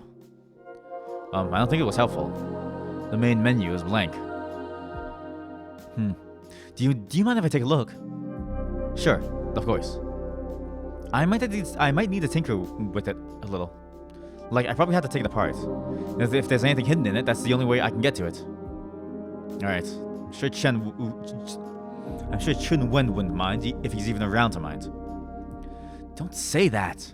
I don't think it was helpful. The main menu is blank. Do you mind if I take a look? Sure, of course. I might need to tinker with it a little. Like, I probably have to take it apart. If there's anything hidden in it, that's the only way I can get to it. Alright. I'm sure Chun-Wen wouldn't mind if he's even around to mind. Don't say that.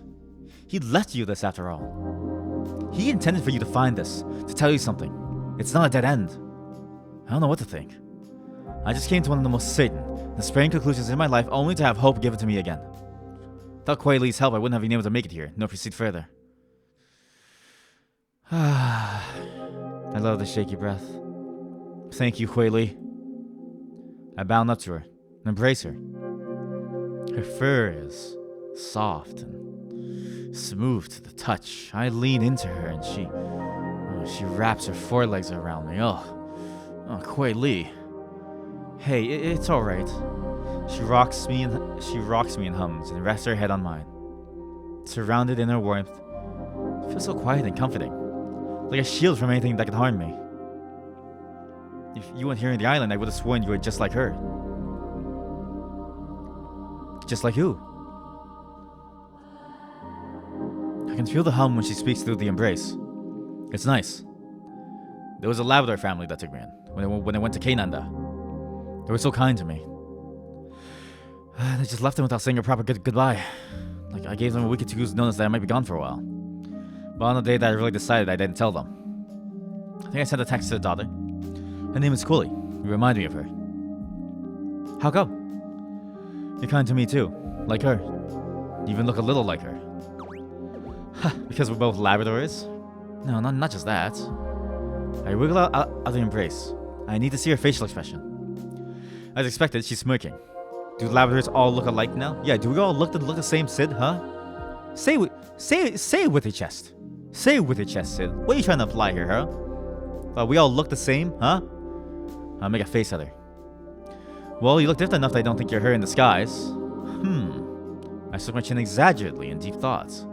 He left you this after all. He intended for you to find this, to tell you something. It's not a dead end. I don't know what to think. I just came to one of the most certain, despairing conclusions in my life only to have hope given to me again. Without Kuei Li's help, I wouldn't have been able to make it here, nor proceed further. I love the shaky breath. Thank you, Kuei Li. I bound up to her and embrace her. Her fur is soft and smooth to the touch. I lean into her and she wraps her forelegs around me. Oh, Kuei Li. Hey, it's all right. She rocks me and hums and rests her head on mine. Surrounded in her warmth, it feels so quiet and comforting, like a shield from anything that could harm me. If you weren't here on the island, I would have sworn you were just like her. Just like who? I can feel the hum when she speaks through the embrace. It's nice. There was a Labrador family that took me in when I went to Canada. They were so kind to me. They just left them without saying a proper goodbye. Like, I gave them a week or two's notice that I might be gone for a while. But on the day that I really decided, I didn't tell them. I think I sent a text to the daughter. Her name is Cooley. You remind me of her. How come? You're kind to me too. Like her. You even look a little like her. Because we're both Labradors? No, not just that. I wiggle out of the embrace. I need to see her facial expression. As expected, she's smirking. Do Labradors all look alike now? Yeah, do we all look the same, Sid, huh? Say it with your chest. Say it with your chest, Sid. What are you trying to imply here, huh? We all look the same, huh? I'll make a face at her. Well, you look different enough that I don't think you're her in disguise. I shook my chin exaggerately in deep thoughts.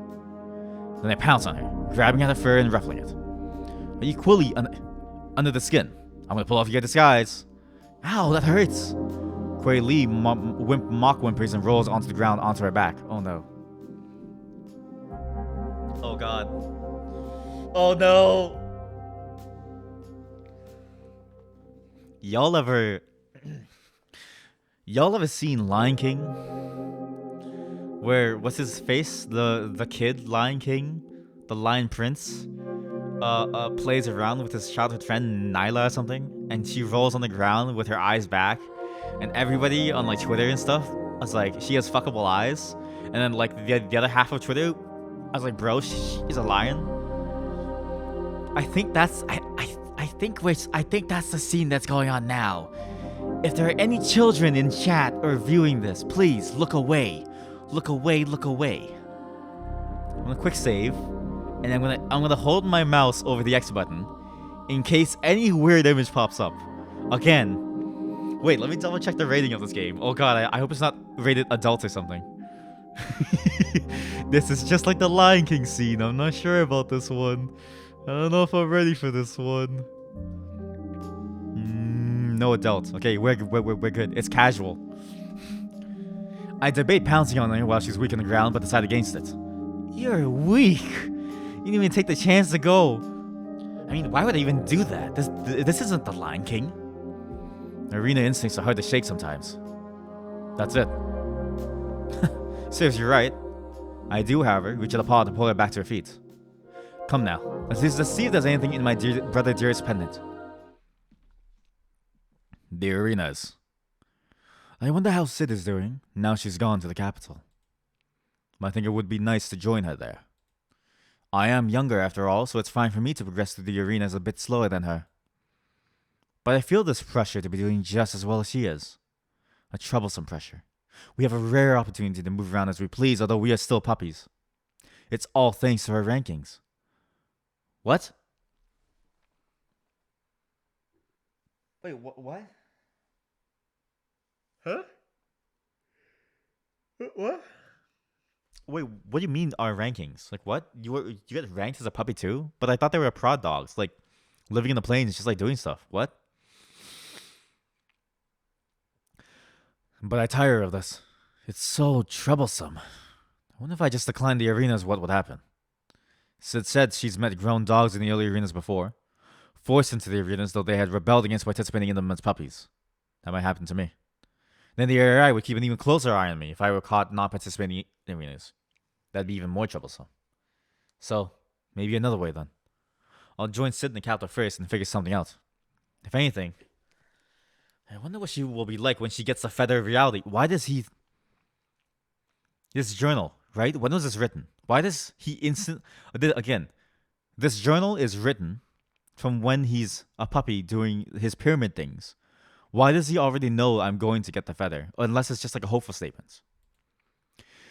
Then I pounce on her, grabbing at her fur and ruffling it. Are you equally under the skin? I'm gonna pull off your disguise. Ow, that hurts. Kuei Li mock whimpers and rolls onto the ground onto her back. Oh no. Oh god. Oh no. Y'all ever seen Lion King? Where what's his face? The kid Lion King, the Lion Prince, plays around with his childhood friend Nyla or something, and she rolls on the ground with her eyes back, and everybody on like Twitter and stuff was like, she has fuckable eyes, and then like the other half of Twitter, I was like, bro, she's a lion. I think that's the scene that's going on now. If there are any children in chat or viewing this, please look away. Look away, look away. I'm gonna quick save, and I'm gonna hold my mouse over the X button in case any weird image pops up. Again. Wait, let me double check the rating of this game. Oh god, I hope it's not rated adult or something. This is just like the Lion King scene. I'm not sure about this one. I don't know if I'm ready for this one. No adults. Okay, we're good. It's casual. I debate pouncing on her while she's weak on the ground, but decide against it. You're weak. You didn't even take the chance to go. I mean, why would I even do that? This isn't the Lion King. Arena instincts are hard to shake sometimes. That's it. Serves you right. I do, however, reach out a paw to pull her back to her feet. Come now. Let's see if there's anything in my brother dearest pendant. The arenas. I wonder how Sid is doing, now she's gone to the capital. I think it would be nice to join her there. I am younger after all, so it's fine for me to progress through the arenas a bit slower than her. But I feel this pressure to be doing just as well as she is. A troublesome pressure. We have a rare opportunity to move around as we please, although we are still puppies. It's all thanks to her rankings. What? Wait, what? Huh? What? Wait, what do you mean our rankings? Like what? You get ranked as a puppy too? But I thought they were prod dogs, like living in the plains, just like doing stuff. What? But I tire of this. It's so troublesome. I wonder if I just declined the arenas, what would happen? Sid said she's met grown dogs in the early arenas before, forced into the arenas though they had rebelled against participating in them as puppies. That might happen to me. Then the AI would keep an even closer eye on me if I were caught not participating in arenas. That'd be even more troublesome. So, maybe another way then. I'll join Sid in the capital first and figure something out. If anything, I wonder what she will be like when she gets the feather of reality. Why does he... This journal, right? When was this written? Why does he Again, this journal is written from when he's a puppy doing his pyramid things. Why does he already know I'm going to get the feather? Unless it's just like a hopeful statement.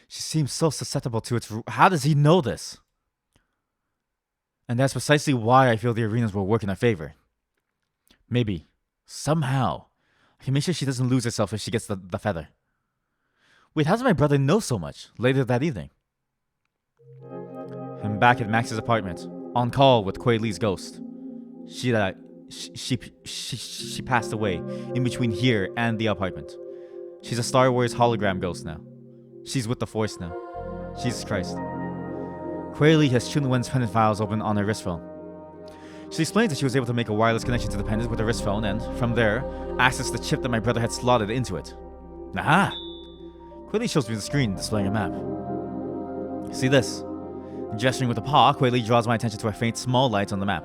She seems so susceptible to its... How does he know this? And that's precisely why I feel the arenas will work in our favor. Maybe, somehow, I can make sure she doesn't lose herself if she gets the feather. Wait, how does my brother know so much? Later that evening, I'm back at Max's apartment, on call with Kuei Li's ghost. She passed away in between here and the apartment. She's a Star Wars hologram ghost now. She's with the Force now. Jesus Christ. Kuei Li has Chun Wen's pendant files open on her wrist phone. She explains that she was able to make a wireless connection to the pendant with her wrist phone and, from there, access the chip that my brother had slotted into it. Aha! Kuei Li shows me the screen displaying a map. See this? Gesturing with a paw, Kuei Li draws my attention to a faint small light on the map.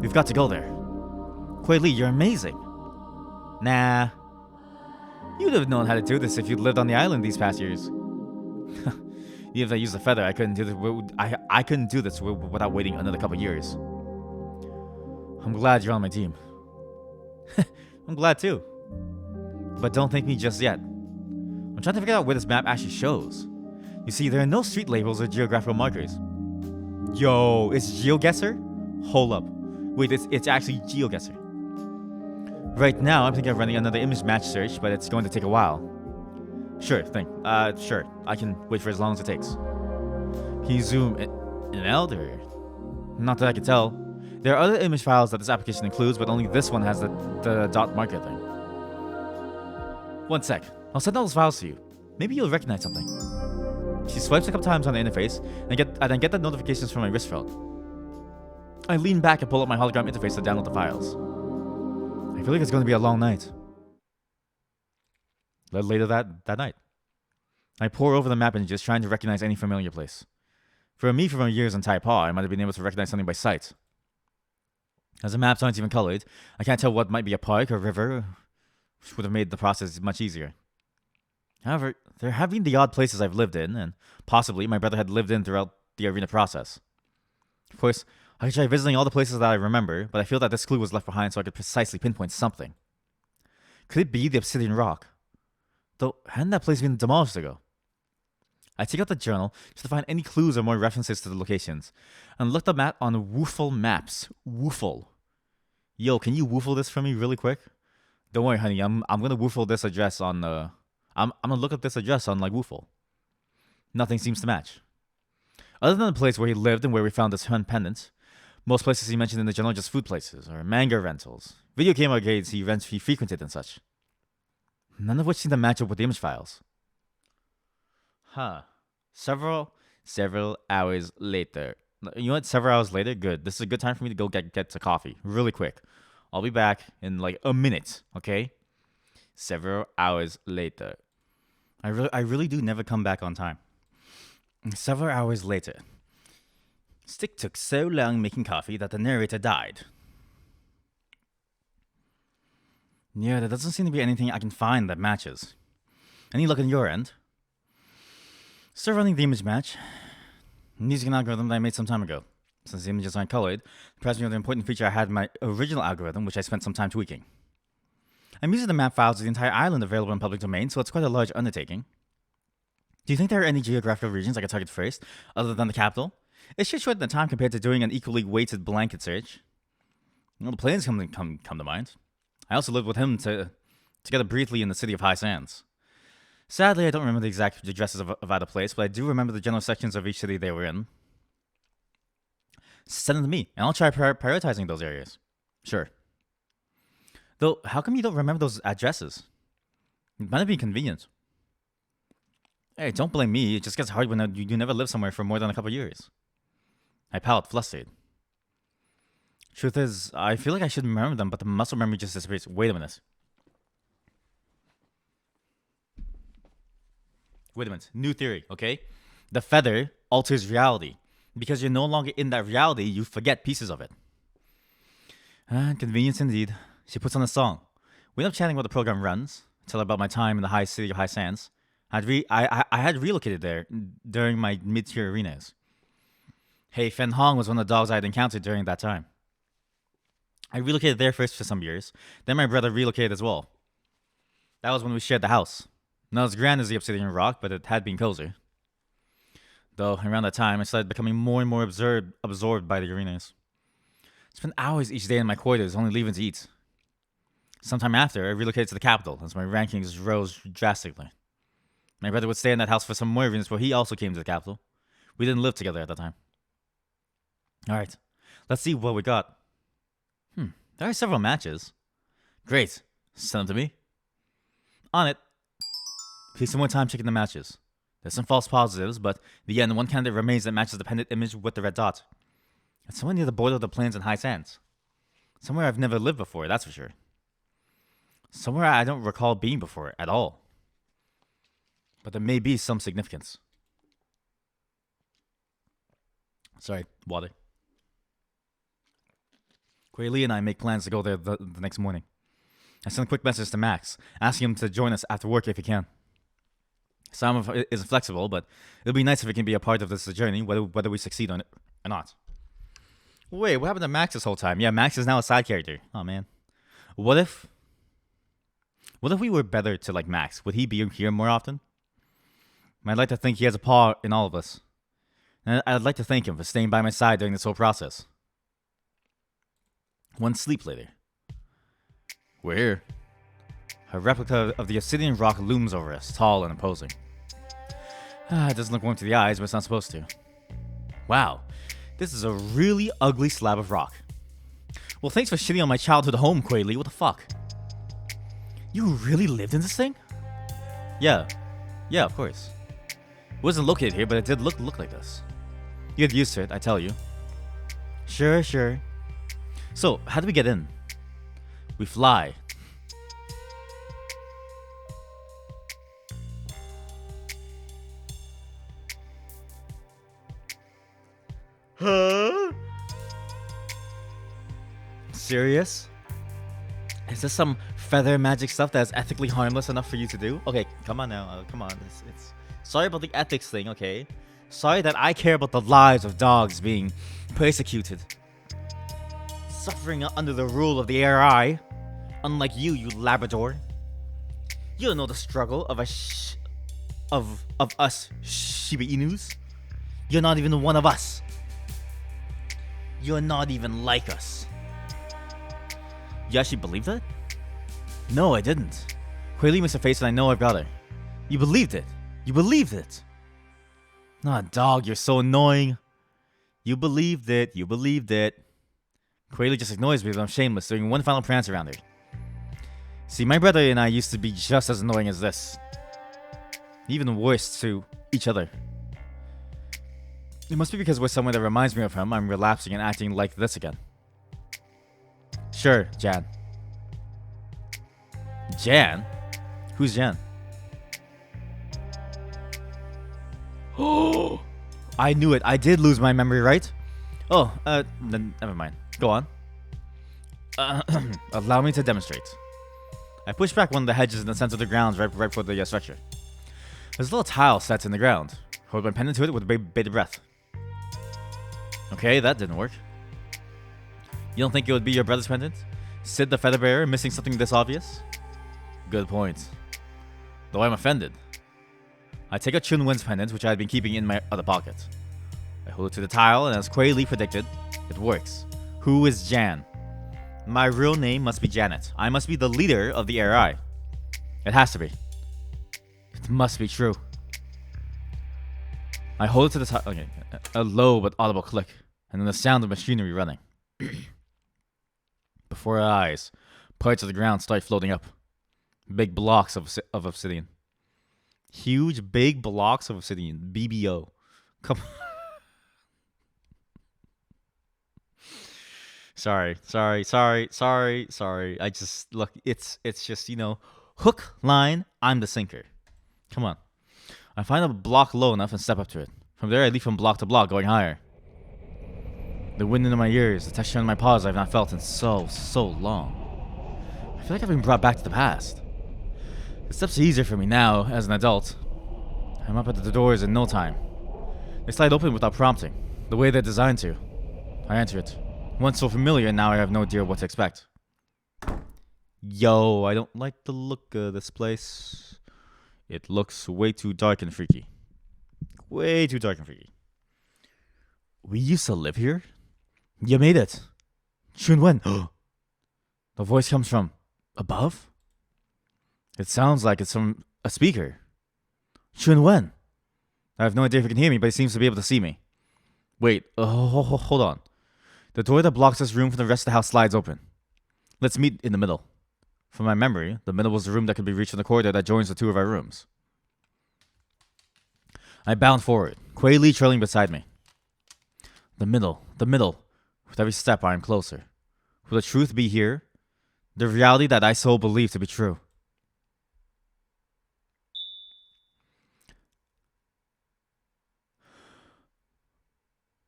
We've got to go there. Kuei Li, you're amazing. Nah. You'd have known how to do this if you'd lived on the island these past years. Even if I used the feather, I couldn't do this. I couldn't do this without waiting another couple years. I'm glad you're on my team. I'm glad too. But don't thank me just yet. I'm trying to figure out where this map actually shows. You see, there are no street labels or geographical markers. Yo, it's GeoGuessr? Hold up. Wait, it's actually GeoGuessr. Right now, I'm thinking of running another image match search, but it's going to take a while. Sure thing. Sure. I can wait for as long as it takes. Can you zoom in out or? Not that I can tell. There are other image files that this application includes, but only this one has the dot marker thing. One sec. I'll send all those files to you. Maybe you'll recognize something. She swipes a couple times on the interface, and then get the notifications from my wrist phone. I lean back and pull up my hologram interface to download the files. I feel like it's going to be a long night. Later that night, I pore over the map and just trying to recognize any familiar place. For me, from my years in Taipa, I might have been able to recognize something by sight. As the maps aren't even colored, I can't tell what might be a park or river, which would have made the process much easier. However, there have been the odd places I've lived in, and possibly my brother had lived in throughout the arena process. Of course, I could try visiting all the places that I remember, but I feel that this clue was left behind so I could precisely pinpoint something. Could it be the Obsidian Rock? Though, hadn't that place been demolished ago? I take out the journal just to find any clues or more references to the locations, and looked up on Woofle Maps. Woofle. Yo, can you woofle this for me really quick? Don't worry, honey. I'm gonna woofle this address on I'm gonna look up this address on like Woofle. Nothing seems to match. Other than the place where he lived and where we found this hun pendant, Most places he mentioned in the journal are just food places or manga rentals, video game arcades he frequented and such. None of which seem to match up with the image files. Huh. Several hours later. You know what? Several hours later? Good. This is a good time for me to go get to coffee. Really quick. I'll be back in like a minute, okay? Several hours later. I really do never come back on time. Several hours later. Stick took so long making coffee that the narrator died. Yeah, there doesn't seem to be anything I can find that matches. Any luck on your end? Still running the image match. I'm using an algorithm that I made some time ago. Since the images aren't colored, it provides me with an important feature I had in my original algorithm, which I spent some time tweaking. I'm using the map files of the entire island available in public domain, so it's quite a large undertaking. Do you think there are any geographical regions I could target first, other than the capital? It's just short in the time compared to doing an equally weighted blanket search. Well, the plains come to mind. I also lived with him together briefly in the city of High Sands. Sadly, I don't remember the exact addresses of either place, but I do remember the general sections of each city they were in. Send them to me, and I'll try prioritizing those areas. Sure. Though, how come you don't remember those addresses? It might be convenient. Hey, don't blame me. It just gets hard when you never live somewhere for more than a couple years. I palate flustered. Truth is, I feel like I should remember them, but the muscle memory just disappears. Wait a minute. New theory, okay? The feather alters reality. Because you're no longer in that reality, you forget pieces of it. Convenience indeed. She puts on a song. We end up chatting while the program runs. Tell her about my time in the high city of High Sands. I had relocated there during my mid-tier arenas. Hey, Fen Hong was one of the dogs I had encountered during that time. I relocated there first for some years. Then my brother relocated as well. That was when we shared the house. Not as grand as the Obsidian Rock, but it had been cozy. Though, around that time, I started becoming more and more absorbed by the arenas. I spent hours each day in my quarters, only leaving to eat. Sometime after, I relocated to the capital, as my rankings rose drastically. My brother would stay in that house for some more reasons, but he also came to the capital. We didn't live together at that time. Alright, let's see what we got. There are several matches. Great. Send them to me. On it. Please some more time checking the matches. There's some false positives, but in the end, one candidate remains that matches the pendant image with the red dot. It's somewhere near the border of the plains and High Sands. Somewhere I've never lived before, that's for sure. Somewhere I don't recall being before at all. But there may be some significance. Sorry, water. Quay Lee and I make plans to go there the next morning. I send a quick message to Max, asking him to join us after work if he can. Sam is flexible, but it'll be nice if he can be a part of this journey, whether we succeed on it or not. Wait, what happened to Max this whole time? Yeah, Max is now a side character. Oh, man. What if we were better to like Max? Would he be here more often? I'd like to think he has a paw in all of us. And I'd like to thank him for staying by my side during this whole process. One sleep later. We're here. A replica of the Obsidian Rock looms over us, tall and imposing. It doesn't look warm to the eyes, but it's not supposed to. Wow, this is a really ugly slab of rock. Well, thanks for shitting on my childhood home, Quay Lee. What the fuck? You really lived in this thing? Yeah, of course. It wasn't located here, but it did look like this. You get used to it, I tell you. Sure. So, how do we get in? We fly. Huh? Serious? Is this some feather magic stuff that's ethically harmless enough for you to do? Okay, come on now. Come on. It's sorry about the ethics thing, okay? Sorry that I care about the lives of dogs being persecuted. Suffering under the rule of the ARI. Unlike you Labrador. You don't know the struggle of us Shiba Inus. You're not even one of us. You're not even like us. You actually believe that? No, I didn't. Quay Lee makes a face and I know I've got her. You believed it. You believed it. Nah, dog, you're so annoying. You believed it. You believed it. Quayle just ignores me because I'm shameless, doing one final prance around her. See, my brother and I used to be just as annoying as this. Even worse to each other. It must be because we're someone that reminds me of him, I'm relapsing and acting like this again. Sure, Jan. Jan? Who's Jan? Oh, I knew it. I did lose my memory, right? Oh, then never mind. Go on. Allow me to demonstrate. I push back one of the hedges in the center of the grounds right for the structure. There's a little tile set in the ground. Hold my pendant to it with a bated breath. Okay, that didn't work. You don't think it would be your brother's pendant? Sid the feather bearer missing something this obvious? Good point. Though I'm offended. I take out Chunwen's pendant, which I had been keeping in my other pocket. I hold it to the tile, and as Quayle predicted, it works. Who is Jan? My real name must be Janet. I must be the leader of the ARI. It has to be. It must be true. I hold it to the tile. Okay. A low but audible click, and then the sound of machinery running. Before our eyes, parts of the ground start floating up. Big blocks of obsidian. Huge, big blocks of obsidian. BBO. Come on. Sorry. I just, look, it's just, hook, line, I'm the sinker. Come on. I find a block low enough and step up to it. From there, I leap from block to block, going higher. The wind in my ears, the texture on my paws I've not felt in so long. I feel like I've been brought back to the past. The steps are easier for me now, as an adult. I'm up at the doors in no time. They slide open without prompting, the way they're designed to. I enter it. Once so familiar, now I have no idea what to expect. Yo, I don't like the look of this place. It looks way too dark and freaky. Way too dark and freaky. We used to live here? You made it. Chunwen. The voice comes from above? It sounds like it's from a speaker. Chunwen. I have no idea if he can hear me, but he seems to be able to see me. Wait, hold on. The door that blocks this room from the rest of the house slides open. Let's meet in the middle. From my memory, the middle was the room that could be reached from the corridor that joins the two of our rooms. I bound forward, Quayle trailing beside me. The middle. With every step I am closer. Will the truth be here? The reality that I so believe to be true.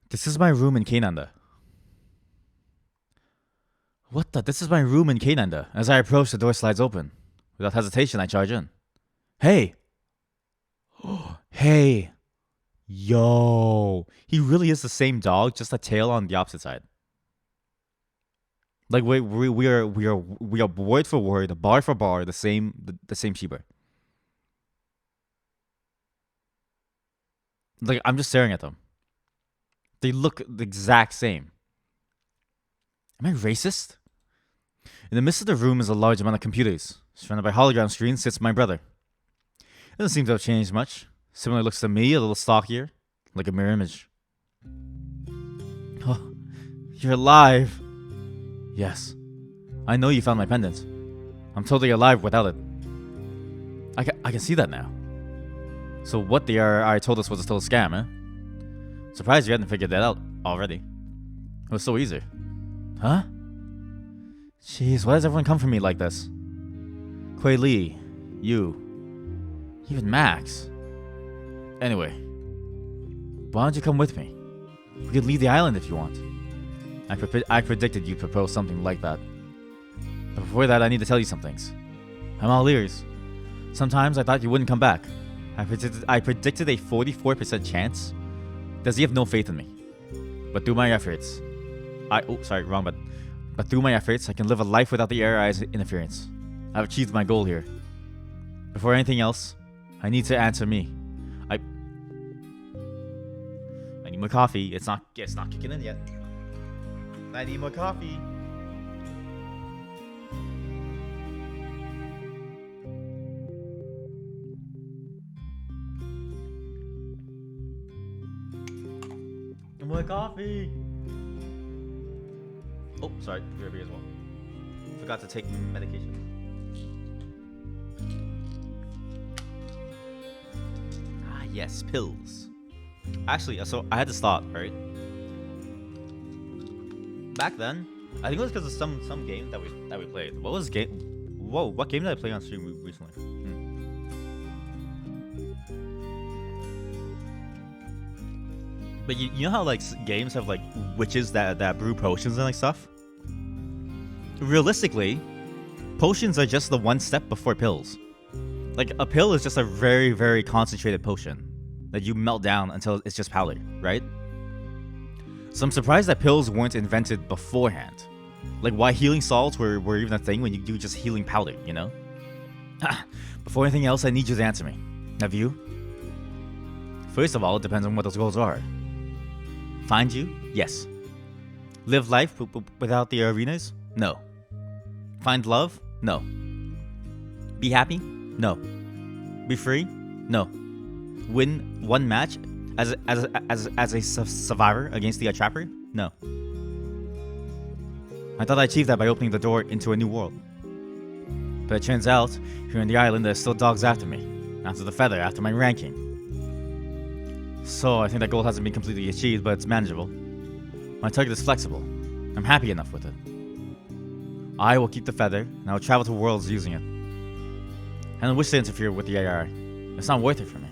This is my room in Kananda. What the? This is my room in Kananda. As I approach, the door slides open. Without hesitation, I charge in. Hey! Hey! Yo! He really is the same dog, just a tail on the opposite side. Like we are word for word, bar for bar, the same Shiba. Like, I'm just staring at them. They look the exact same. Am I racist? In the midst of the room is a large amount of computers. Surrounded by hologram screens sits my brother. It doesn't seem to have changed much. Similar looks to me, a little stockier, like a mirror image. Oh, you're alive. Yes. I know you found my pendant. I'm totally alive without it. I can see that now. So what the RI told us was still a scam, eh? Surprised you hadn't figured that out already. It was so easy. Huh? Jeez, why does everyone come for me like this? Quayle, you, even Max. Anyway, why don't you come with me? We could leave the island if you want. I predicted you'd propose something like that. But before that, I need to tell you some things. I'm all ears. Sometimes I thought you wouldn't come back. I predicted a 44% chance. Does he have no faith in me? But through my efforts, but through my efforts, I can live a life without the AI's interference. I've achieved my goal here. Before anything else, I need to answer me. I need more coffee. It's not kicking in yet. I need more coffee. More coffee. Oh, sorry, BRB as well. Forgot to take medication. Ah, yes, pills. Actually, so I had to stop, right? Back then, I think it was because of some game that we played. What was game? Whoa, what game did I play on stream recently? But you know how like games have like witches that brew potions and like stuff? Realistically, potions are just the one step before pills. Like a pill is just a very, very concentrated potion that you melt down until it's just powder, right? So I'm surprised that pills weren't invented beforehand. Like why healing salts were even a thing when you do just healing powder, you know? Before anything else, I need you to answer me. Have you? First of all, it depends on what those goals are. Find you? Yes. Live life without the arenas? No. Find love? No. Be happy? No. Be free? No. Win one match as a survivor against the trapper? No. I thought I achieved that by opening the door into a new world. But it turns out, here on the island, there's still dogs after me. After the feather, after my ranking. So I think that goal hasn't been completely achieved, but it's manageable. My target is flexible. I'm happy enough with it. I will keep the feather, and I will travel to worlds using it. I don't wish to interfere with the ARI. It's not worth it for me.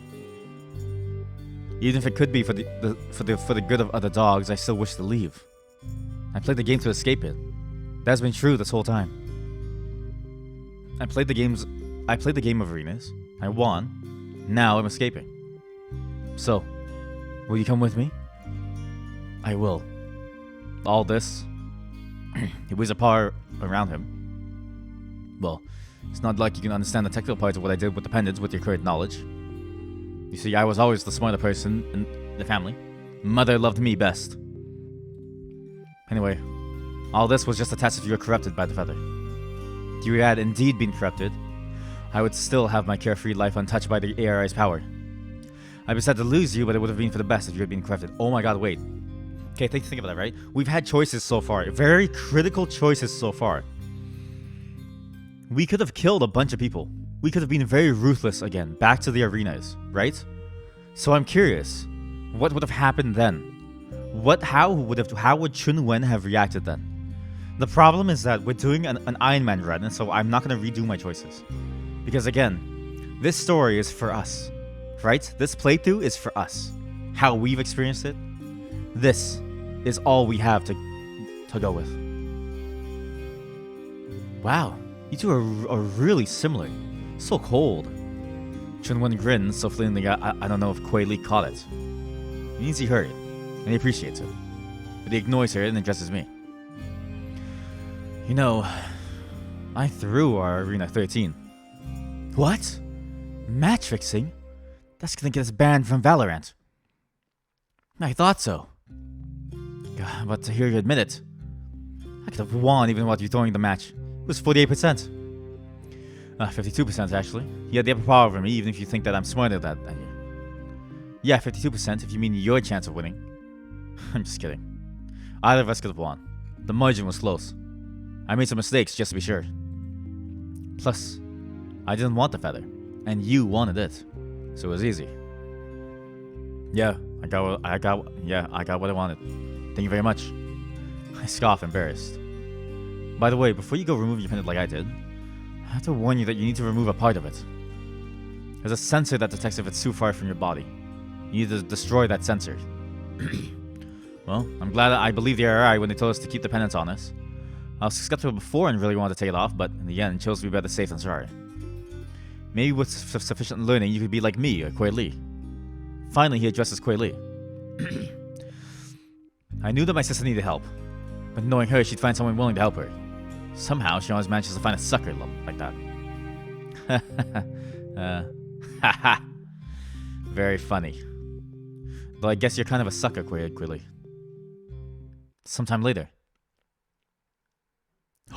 Even if it could be for the good of other dogs, I still wish to leave. I played the game to escape it. That's been true this whole time. I played the game of arenas. I won. Now I'm escaping. So, will you come with me? I will. All this. He weighs a paw around him. Well, it's not like you can understand the technical parts of what I did with the pendants with your current knowledge. You see, I was always the smarter person in the family. Mother loved me best. Anyway, all this was just a test if you were corrupted by the feather. If you had indeed been corrupted, I would still have my carefree life untouched by the ARI's power. I'd be sad to lose you, but it would have been for the best if you had been corrupted. Oh my god, wait. Okay, think about that, right? We've had choices so far. Very critical choices so far. We could have killed a bunch of people. We could have been very ruthless again, back to the arenas, right? So I'm curious, what would have happened then? How would Chun Wen have reacted then? The problem is that we're doing an Iron Man run, and so I'm not going to redo my choices. Because again, this story is for us, right? This playthrough is for us. How we've experienced it, this is all we have to go with. Wow, you two are really similar. So cold. Chun Wen grins so fleetingly I don't know if Kuei Li caught it. It means he heard it, and he appreciates it. But he ignores her and addresses me. You know, I threw our Arena 13. What? Match fixing? That's gonna get us banned from Valorant. I thought so. But to hear you admit it, I could have won even without you throwing the match. It was 48%. 52% actually. You had the upper power over me, even if you think that I'm smarter than you. Yeah, 52% if you mean your chance of winning. I'm just kidding. Either of us could have won. The margin was close. I made some mistakes just to be sure. Plus, I didn't want the feather, and you wanted it, so it was easy. Yeah, I got what I wanted. Thank you very much. I scoff, embarrassed. By the way, before you go remove your pendant like I did, I have to warn you that you need to remove a part of it. There's a sensor that detects if it's too far from your body. You need to destroy that sensor. Well, I'm glad that I believed the RI when they told us to keep the pendants on us. I was skeptical before and really wanted to take it off, but in the end, chose to be better safe than sorry. Maybe with sufficient learning, you could be like me or Kuei Li. Finally, he addresses Kuei Li. I knew that my sister needed help, but knowing her, she'd find someone willing to help her. Somehow, she always manages to find a sucker like that. Haha. Very funny. Though I guess you're kind of a sucker, Kuei Li. Sometime later.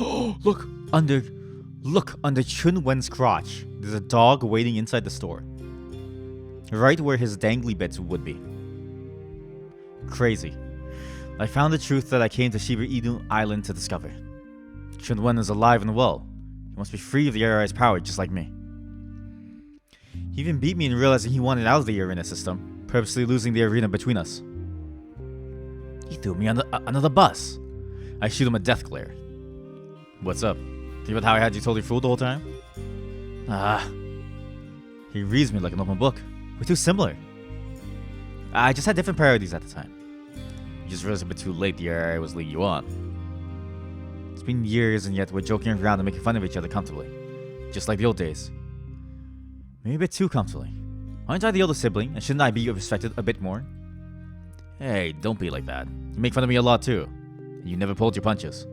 Oh, look under Chun Wen's crotch. There's a dog waiting inside the store. Right where his dangly bits would be. Crazy. I found the truth that I came to Shiba Inu Island to discover. Chunwen is alive and well. He must be free of the ARI's power just like me. He even beat me in realizing he wanted out of the arena system, purposely losing the arena between us. He threw me under the bus. I shoot him a death glare. What's up? Think about how I had you totally fooled the whole time? He reads me like an open book. We're too similar. I just had different priorities at the time. You just realized a bit too late the ARI was leading you on. It's been years and yet we're joking around and making fun of each other comfortably. Just like the old days. Maybe a bit too comfortably. Aren't I the older sibling, and shouldn't I be respected a bit more? Hey, don't be like that. You make fun of me a lot too. You never pulled your punches.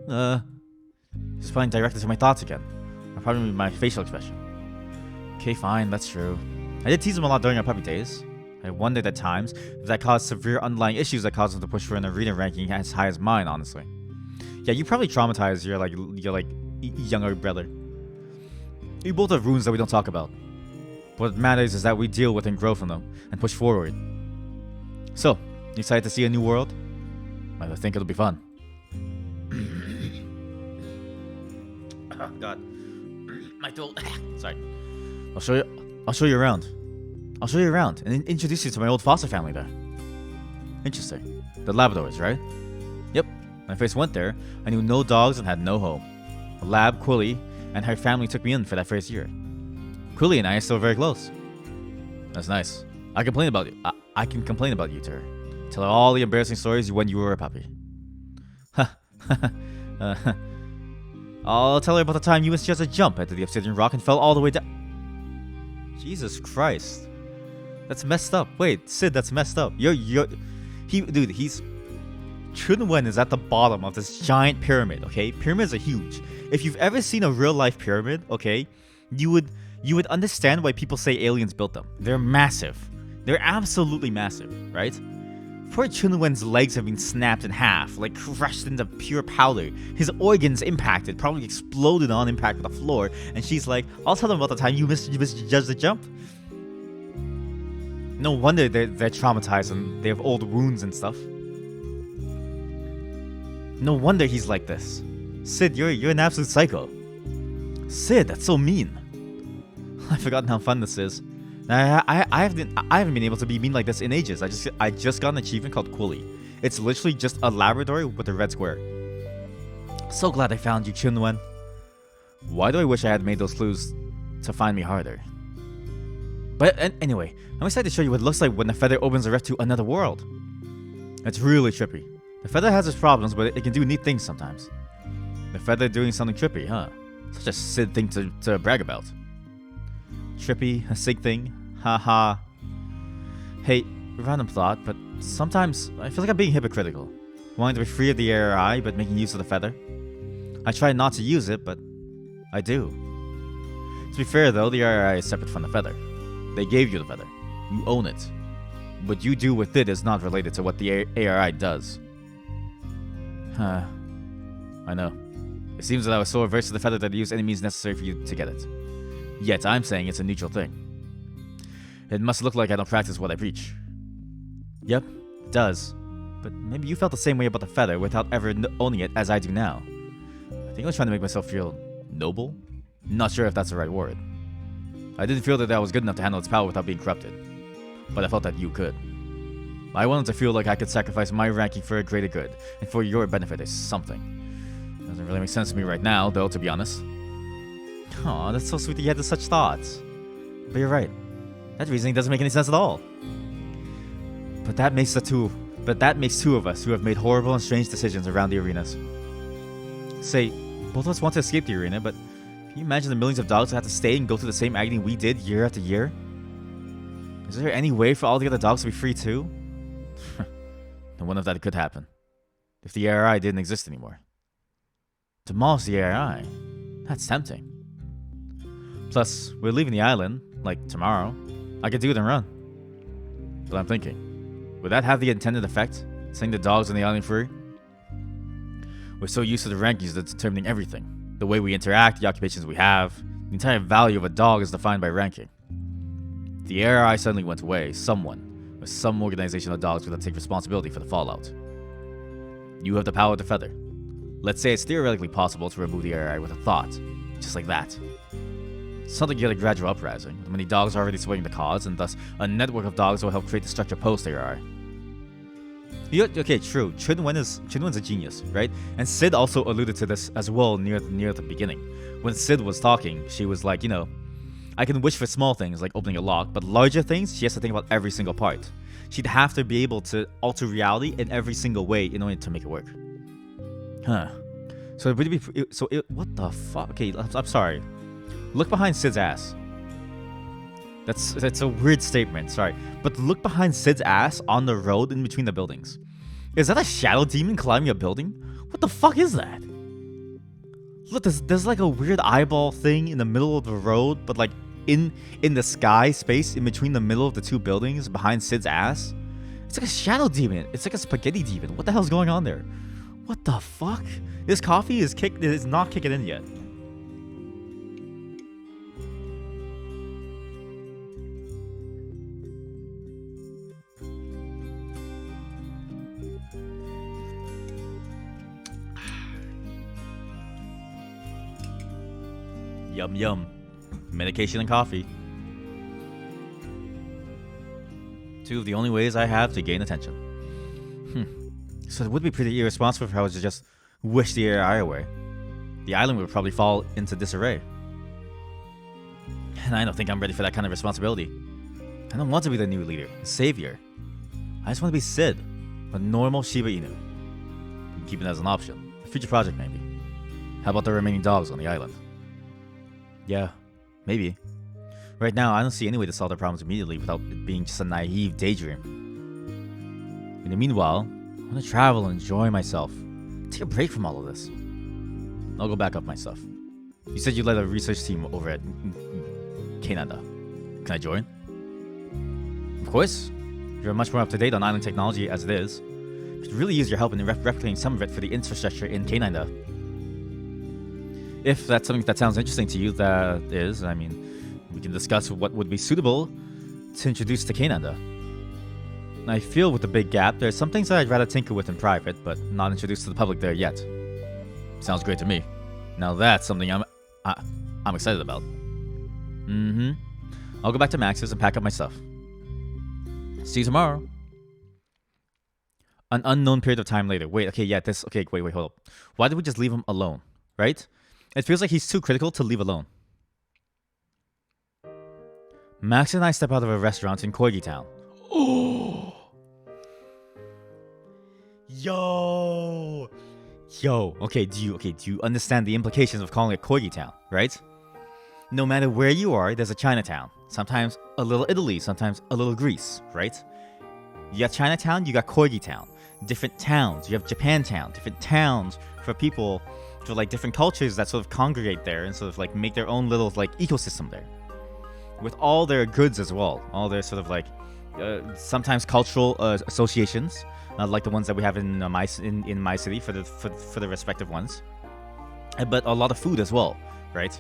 Just fine directed to my thoughts again. Or probably my facial expression. Okay, fine, that's true. I did tease him a lot during our puppy days. I wondered at times if that caused severe underlying issues that caused him to push for an arena ranking as high as mine, honestly. Yeah, you probably traumatized your younger brother. We both have wounds that we don't talk about. What matters is that we deal with and grow from them, and push forward. So, you excited to see a new world? I think it'll be fun. Oh god. My throat. Sorry. I'll show you around. I'll show you around and introduce you to my old foster family there. Interesting. The Labradors, right? Yep. When I first went there, I knew no dogs and had no home. A lab, Quilly, and her family took me in for that first year. Quilly and I are still very close. That's nice. I can complain about you. I can complain about you to her. Tell her all the embarrassing stories when you were a puppy. I'll tell her about the time you missed just a jump into the obsidian rock and fell all the way down. Jesus Christ. That's messed up. Wait, Sid, that's messed up. Dude, he's... Chunwen is at the bottom of this giant pyramid, okay? Pyramids are huge. If you've ever seen a real-life pyramid, okay, you would understand why people say aliens built them. They're massive. They're absolutely massive, right? Poor Chunwen's legs have been snapped in half, like crushed into pure powder. His organs impacted, probably exploded on impact with the floor, and she's like, I'll tell them about the time you misjudged the jump. No wonder they're traumatized and they have old wounds and stuff. No wonder he's like this. Sid, you're an absolute psycho. Sid, that's so mean. I've forgotten how fun this is. I haven't been able to be mean like this in ages. I just got an achievement called Quilly. It's literally just a Labrador with a red square. So glad I found you, Chunwen. Why do I wish I had made those clues to find me harder? But anyway, I'm excited to show you what it looks like when the feather opens a rift to another world. It's really trippy. The feather has its problems, but it can do neat things sometimes. The feather doing something trippy, huh? Such a Sid thing to brag about. Trippy, a sick thing, haha. Hey, random thought, but sometimes I feel like I'm being hypocritical. Wanting to be free of the ARI, but making use of the feather. I try not to use it, but I do. To be fair though, the ARI is separate from the feather. They gave you the feather. You own it. What you do with it is not related to what the ARI does. I know. It seems that I was so averse to the feather that I used any means necessary for you to get it. Yet I'm saying it's a neutral thing. It must look like I don't practice what I preach. Yep, it does. But maybe you felt the same way about the feather without ever owning it as I do now. I think I was trying to make myself feel noble? Not sure if that's the right word. I didn't feel that I was good enough to handle its power without being corrupted. But I felt that you could. I wanted to feel like I could sacrifice my ranking for a greater good, and for your benefit or something. Doesn't really make sense to me right now, though, to be honest. Aw, that's so sweet that you had such thoughts. But you're right. That reasoning doesn't make any sense at all. But that makes two of us who have made horrible and strange decisions around the arenas. Say, both of us want to escape the arena, but can you imagine the millions of dogs that have to stay and go through the same agony we did year after year? Is there any way for all the other dogs to be free too? No wonder if that could happen. If the ARI didn't exist anymore. Demolish the ARI? That's tempting. Plus, we're leaving the island, like tomorrow. I could do it and run. But I'm thinking, would that have the intended effect? Setting the dogs on the island free? We're so used to the rankings that's determining everything. The way we interact, the occupations we have. The entire value of a dog is defined by ranking. If the ARI suddenly went away, someone, or some organization of dogs would have to take responsibility for the fallout. You have the power to feather. Let's say it's theoretically possible to remove the AI with a thought. Just like that. Something to get a gradual uprising. With many dogs already swaying the cause, and thus a network of dogs will help create the structure post-AI. Okay, true. Chinwen's a genius, right? And Sid also alluded to this as well near the beginning. When Sid was talking, she was like, I can wish for small things like opening a lock, but larger things, she has to think about every single part. She'd have to be able to alter reality in every single way in order to make it work. Huh. So it would be what the fuck? Okay, I'm sorry. Look behind Sid's ass. That's a weird statement, sorry. But look behind Sid's ass on the road in between the buildings. Is that a shadow demon climbing a building? What the fuck is that? Look, there's like a weird eyeball thing in the middle of the road, but like in the sky space in between the middle of the two buildings behind Sid's ass. It's like a shadow demon. It's like a spaghetti demon. What the hell's going on there? What the fuck? This coffee is not kicking in yet. Yum yum. Medication and coffee. Two of the only ways I have to gain attention. So it would be pretty irresponsible if I was to just wish the AI away. The island would probably fall into disarray. And I don't think I'm ready for that kind of responsibility. I don't want to be the new leader, the savior. I just want to be Sid, a normal Shiba Inu. Keep it as an option. A future project, maybe. How about the remaining dogs on the island? Yeah, maybe. Right now, I don't see any way to solve their problems immediately without it being just a naive daydream. In the meanwhile, I want to travel and enjoy myself. Take a break from all of this. I'll go back up my stuff. You said you led a research team over at Canada. Can I join? Of course. You're much more up to date on island technology as it is. You could really use your help in replicating some of it for the infrastructure in Canada. If that's something that sounds interesting to you, that is, I mean, we can discuss what would be suitable to introduce to Canada. I feel with the big gap, there's some things that I'd rather tinker with in private, but not introduced to the public there yet. Sounds great to me. Now that's something I'm excited about. I'll go back to Max's and pack up my stuff. See you tomorrow. An unknown period of time later. Wait, okay, yeah, wait, hold up. Why did we just leave him alone, right? It feels like he's too critical to leave alone. Max and I step out of a restaurant in Corgi Town. Oh! Yo! Okay, do you understand the implications of calling it Corgi Town, right? No matter where you are, there's a Chinatown. Sometimes a little Italy, sometimes a little Greece, right? You got Chinatown, you got Corgi Town. Different towns. You have Japantown. Different towns for people, for like different cultures that sort of congregate there and sort of like make their own little like ecosystem there. With all their goods as well. All their sort of like sometimes cultural associations, like the ones that we have in my city for the respective ones. But a lot of food as well, right?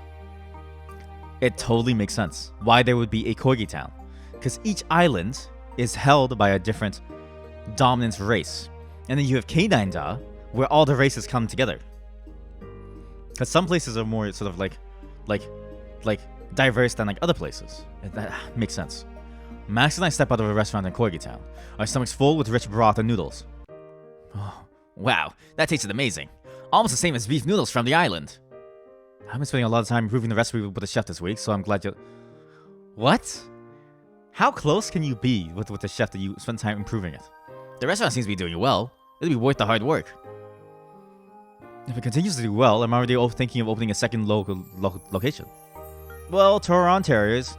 It totally makes sense why there would be a Corgi Town, because each island is held by a different dominant race, and then you have Canada, where all the races come together. Because some places are more sort of like diverse than like other places. That makes sense. Max and I step out of a restaurant in Corgi Town, our stomachs full with rich broth and noodles. Oh, wow, that tasted amazing. Almost the same as beef noodles from the island. I've been spending a lot of time improving the recipe with the chef this week, so I'm glad you... What? How close can you be with the chef that you spend time improving it? The restaurant seems to be doing well. It'll be worth the hard work. If it continues to do well, I'm already thinking of opening a second location. Well, Toronto Terriers.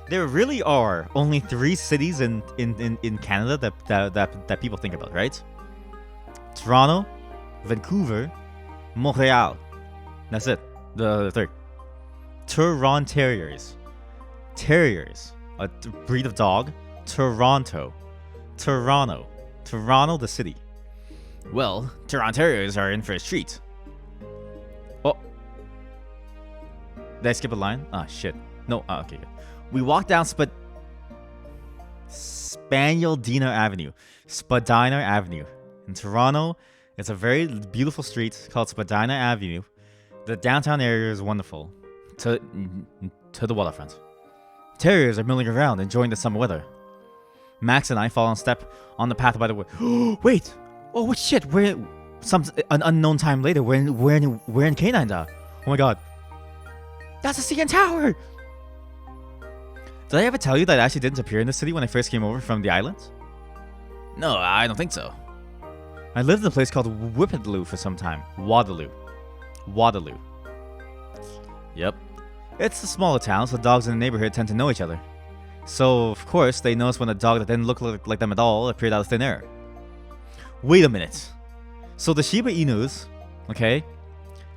There really are only 3 cities in Canada that people think about, right? Toronto, Vancouver, Montreal. That's it. The third. Toronto Terriers. Terriers. A breed of dog. Toronto. Toronto, the city. Well, Toronto Terriers are in for a treat. Oh. Did I skip a line? Ah, shit. No, okay, good. We walked down Spaniel Avenue. Spadina Avenue. In Toronto, it's a very beautiful street called Spadina Avenue. The downtown area is wonderful. To the waterfront. Terriers are milling around, enjoying the summer weather. Max and I fall on step on the path by the way. Wait! Oh, shit! We're an unknown time later. We're in Canada. Oh my god. That's a CN Tower! Did I ever tell you that I actually didn't appear in the city when I first came over from the island? No, I don't think so. I lived in a place called Whippedloo for some time. Waterloo. Yep. It's a smaller town, so dogs in the neighborhood tend to know each other. So, of course, they noticed when a dog that didn't look like them at all appeared out of thin air. Wait a minute. So the Shiba Inus, okay,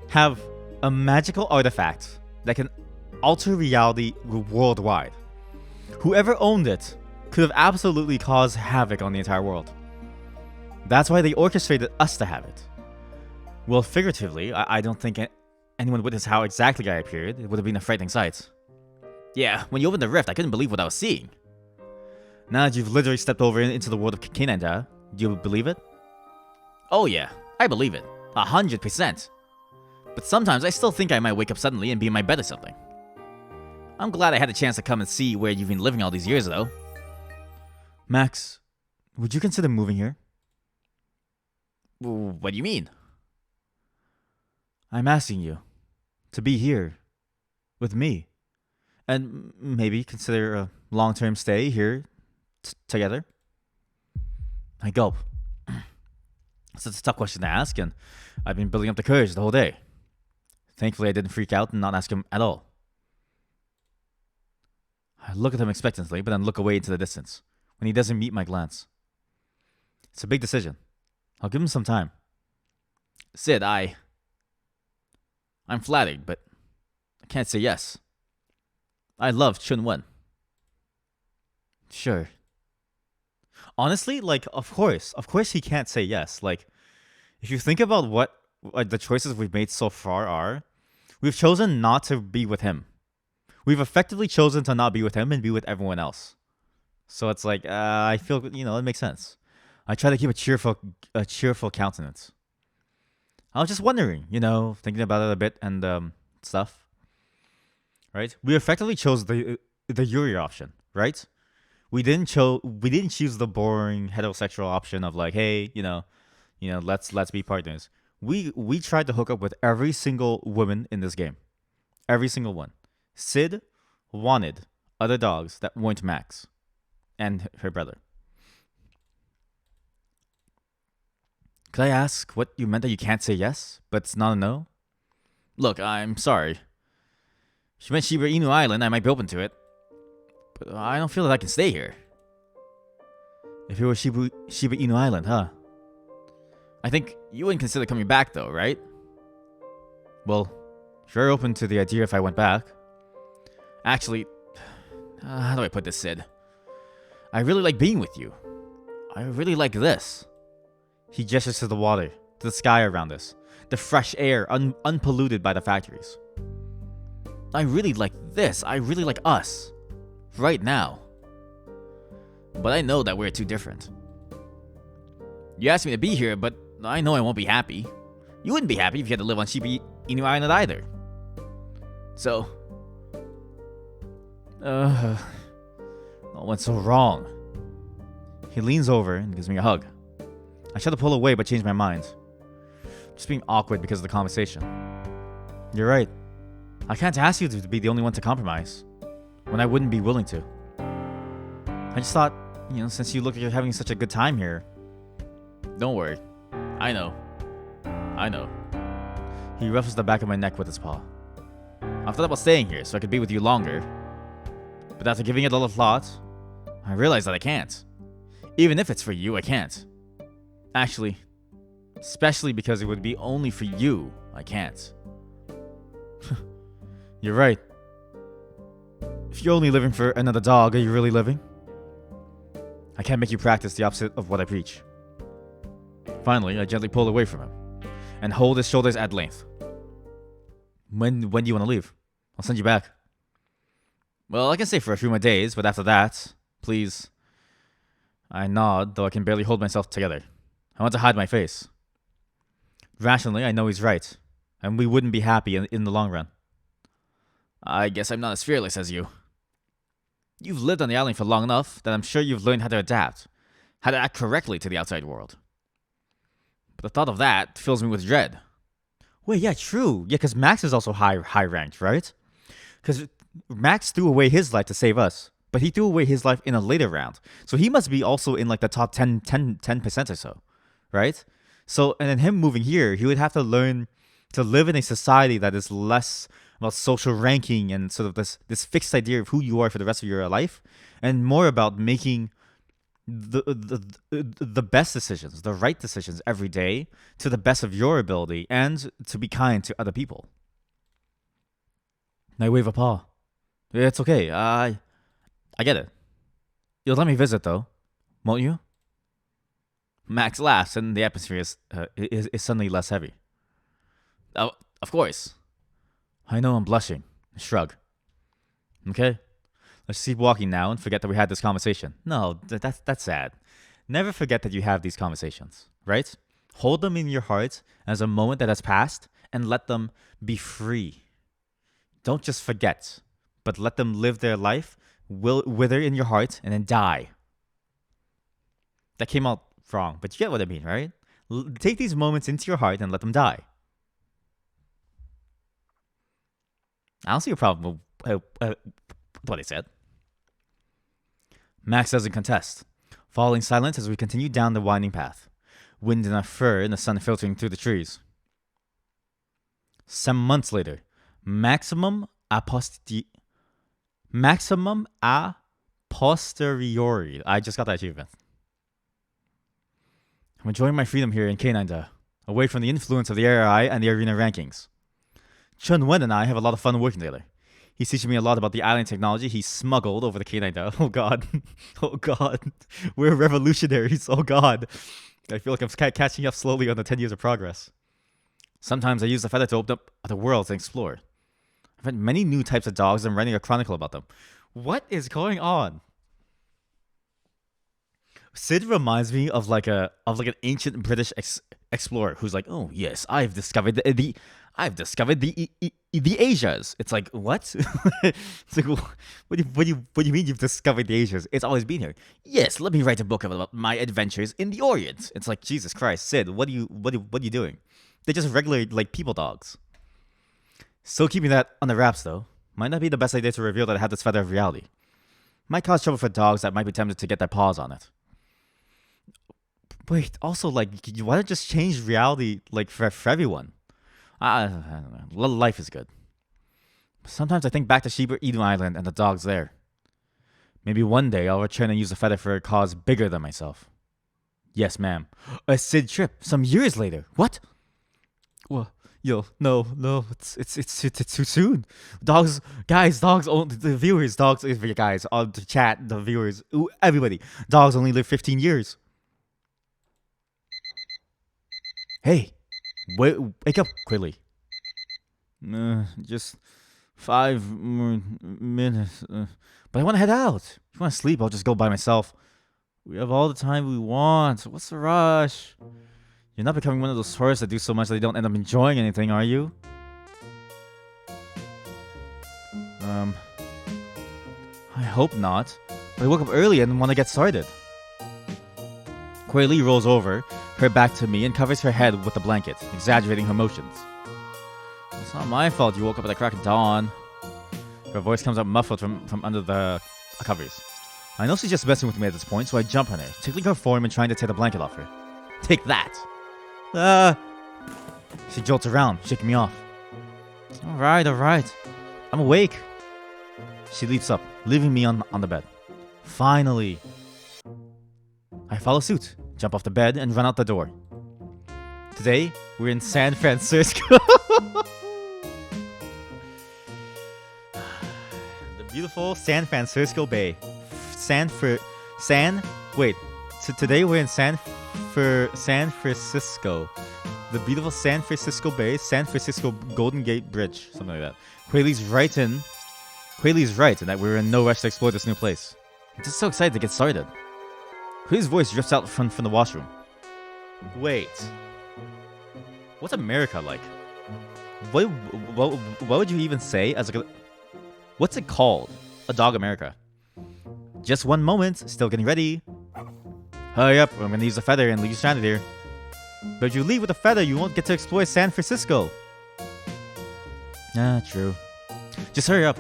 have a magical artifact that can alter reality worldwide. Whoever owned it could have absolutely caused havoc on the entire world. That's why they orchestrated us to have it. Well, figuratively, I don't think anyone witnessed how exactly I appeared. It would have been a frightening sight. Yeah, when you opened the rift, I couldn't believe what I was seeing. Now that you've literally stepped over into the world of Canada, do you believe it? Oh yeah, I believe it. 100%. But sometimes I still think I might wake up suddenly and be in my bed or something. I'm glad I had a chance to come and see where you've been living all these years, though. Max, would you consider moving here? What do you mean? I'm asking you to be here with me and maybe consider a long-term stay here together. I gulp. It's a tough question to ask, and I've been building up the courage the whole day. Thankfully, I didn't freak out and not ask him at all. I look at him expectantly, but then look away into the distance when he doesn't meet my glance. It's a big decision. I'll give him some time. Sid, I'm flattered, but I can't say yes. I love Chun-Wen. Sure. Honestly, like, of course he can't say yes. Like, if you think about what the choices we've made so far are, we've chosen not to be with him. We've effectively chosen to not be with him and be with everyone else. So it's like, I feel, it makes sense. I try to keep a cheerful countenance. I was just wondering, thinking about it a bit and stuff. Right? We effectively chose the Yuri option, right? We didn't choose the boring heterosexual option of like, hey, let's be partners. We tried to hook up with every single woman in this game. Every single one. Sid wanted other dogs that weren't Max and her brother. Could I ask what you meant that you can't say yes, but it's not a no? Look, I'm sorry. If you meant Shiba Inu Island, I might be open to it. But I don't feel that I can stay here. If it was Shiba Inu Island, huh? I think you wouldn't consider coming back though, right? Well, very open to the idea if I went back. Actually, how do I put this, Sid? I really like being with you. I really like this. He gestures to the water, to the sky around us, the fresh air, unpolluted by the factories. I really like this. I really like us. Right now. But I know that we're too different. You asked me to be here, but I know I won't be happy. You wouldn't be happy if you had to live on Shiba Inu Island either. So... what went so wrong? He leans over and gives me a hug. I try to pull away but change my mind. Just being awkward because of the conversation. You're right. I can't ask you to be the only one to compromise when I wouldn't be willing to. I just thought, since you look like you're having such a good time here. Don't worry. I know. He ruffles the back of my neck with his paw. I've thought about staying here so I could be with you longer. But after giving it a little thought, I realize that I can't. Even if it's for you, I can't. Actually, especially because it would be only for you, I can't. You're right. If you're only living for another dog, are you really living? I can't make you practice the opposite of what I preach. Finally, I gently pull away from him and hold his shoulders at length. When do you want to leave? I'll send you back. Well, I can stay for a few more days, but after that, please. I nod, though I can barely hold myself together. I want to hide my face. Rationally, I know he's right, and we wouldn't be happy in the long run. I guess I'm not as fearless as you. You've lived on the island for long enough that I'm sure you've learned how to adapt, how to act correctly to the outside world. But the thought of that fills me with dread. Wait, yeah, true. Yeah, because Max is also high ranked, right? Because Max threw away his life to save us, but he threw away his life in a later round. So he must be also in like the top 10% or so, right? So, and then him moving here, he would have to learn to live in a society that is less about social ranking and sort of this fixed idea of who you are for the rest of your life, and more about making the best decisions, the right decisions every day to the best of your ability, and to be kind to other people. I wave a paw. It's okay. I get it. You'll let me visit though, won't you? Max laughs, and the atmosphere is suddenly less heavy. Oh, of course. I know I'm blushing. Shrug. Okay? Let's keep walking now and forget that we had this conversation. No, that's sad. Never forget that you have these conversations, right? Hold them in your heart as a moment that has passed and let them be free. Don't just forget, but let them live their life, wither in your heart, and then die. That came out wrong, but you get what I mean, right? Take these moments into your heart and let them die. I don't see a problem with what I said. Max doesn't contest, falling silent as we continue down the winding path, wind in our fur and the sun filtering through the trees. Some months later, maximum a posteriori. I just got that achievement. I'm enjoying my freedom here in Canada, away from the influence of the ARI and the arena rankings. Chun Wen and I have a lot of fun working together. He's teaching me a lot about the island technology he smuggled over the Canada. Oh god. Oh god. We're revolutionaries. Oh god. I feel like I'm catching up slowly on the 10 years of progress. Sometimes I use the feather to open up other worlds and explore. I've met many new types of dogs and writing a chronicle about them. What is going on? Sid reminds me of like an ancient British explorer who's like, oh yes, I've discovered the Asias. It's like, what? It's like, what do you mean you've discovered the Asias? It's always been here. Yes, let me write a book about my adventures in the Orient. It's like, Jesus Christ, Sid, what are you doing? They're just regular like people dogs. Still keeping that on the wraps though. Might not be the best idea to reveal that I have this feather of reality. Might cause trouble for dogs that might be tempted to get their paws on it. Wait, also, like, why not just change reality, like, for everyone? I don't know. Life is good. Sometimes I think back to Shiba Island and the dogs there. Maybe one day I'll return and use the feather for a cause bigger than myself. Yes, ma'am. A Sid trip, some years later. What? Well, no, it's too soon. Dogs, the viewers, guys, all the chat, the viewers, everybody. Dogs only live 15 years. Hey, wake up quickly. Just 5 more minutes. But I want to head out. If you want to sleep, I'll just go by myself. We have all the time we want. What's the rush? You're not becoming one of those tourists that do so much that they don't end up enjoying anything, are you? I hope not. But I woke up early and want to get started. Kuei Li rolls over, her back to me, and covers her head with a blanket, exaggerating her motions. It's not my fault you woke up at the crack of dawn. Her voice comes up muffled from under the covers. I know she's just messing with me at this point, so I jump on her, tickling her form and trying to tear the blanket off her. Take that! She jolts around, shaking me off. Alright. I'm awake. She leaps up, leaving me on the bed. Finally. I follow suit, jump off the bed, and run out the door. Today, we're in San Francisco. The beautiful San Francisco Bay. Today we're in San Francisco. the beautiful San Francisco Bay, San Francisco Golden Gate Bridge, something like that. Quaylee's right in that we're in no rush to explore this new place. I'm just so excited to get started. Quaylee's voice drifts out from the washroom. Wait. What's America like? What would you even say as like a... What's it called? A dog America. Just one moment, still getting ready. Hurry up, I'm gonna use the feather and leave you stranded here. But if you leave with a feather, you won't get to explore San Francisco. Ah, true. Just hurry up.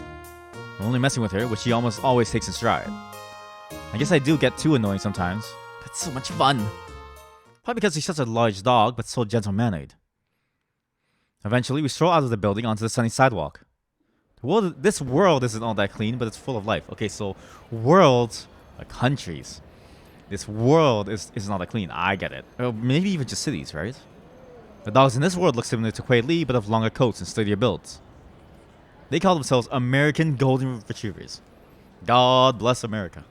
I'm only messing with her, which she almost always takes in stride. I guess I do get too annoying sometimes, but it's so much fun. Probably because she's such a large dog, but so gentle-mannered. Eventually, we stroll out of the building onto the sunny sidewalk. This world isn't all that clean, but it's full of life. Okay, so worlds are countries. This world is not that clean. I get it. Or maybe even just cities, right? The dogs in this world look similar to Quaylee, but have longer coats and sturdier builds. They call themselves American Golden Retrievers. God bless America.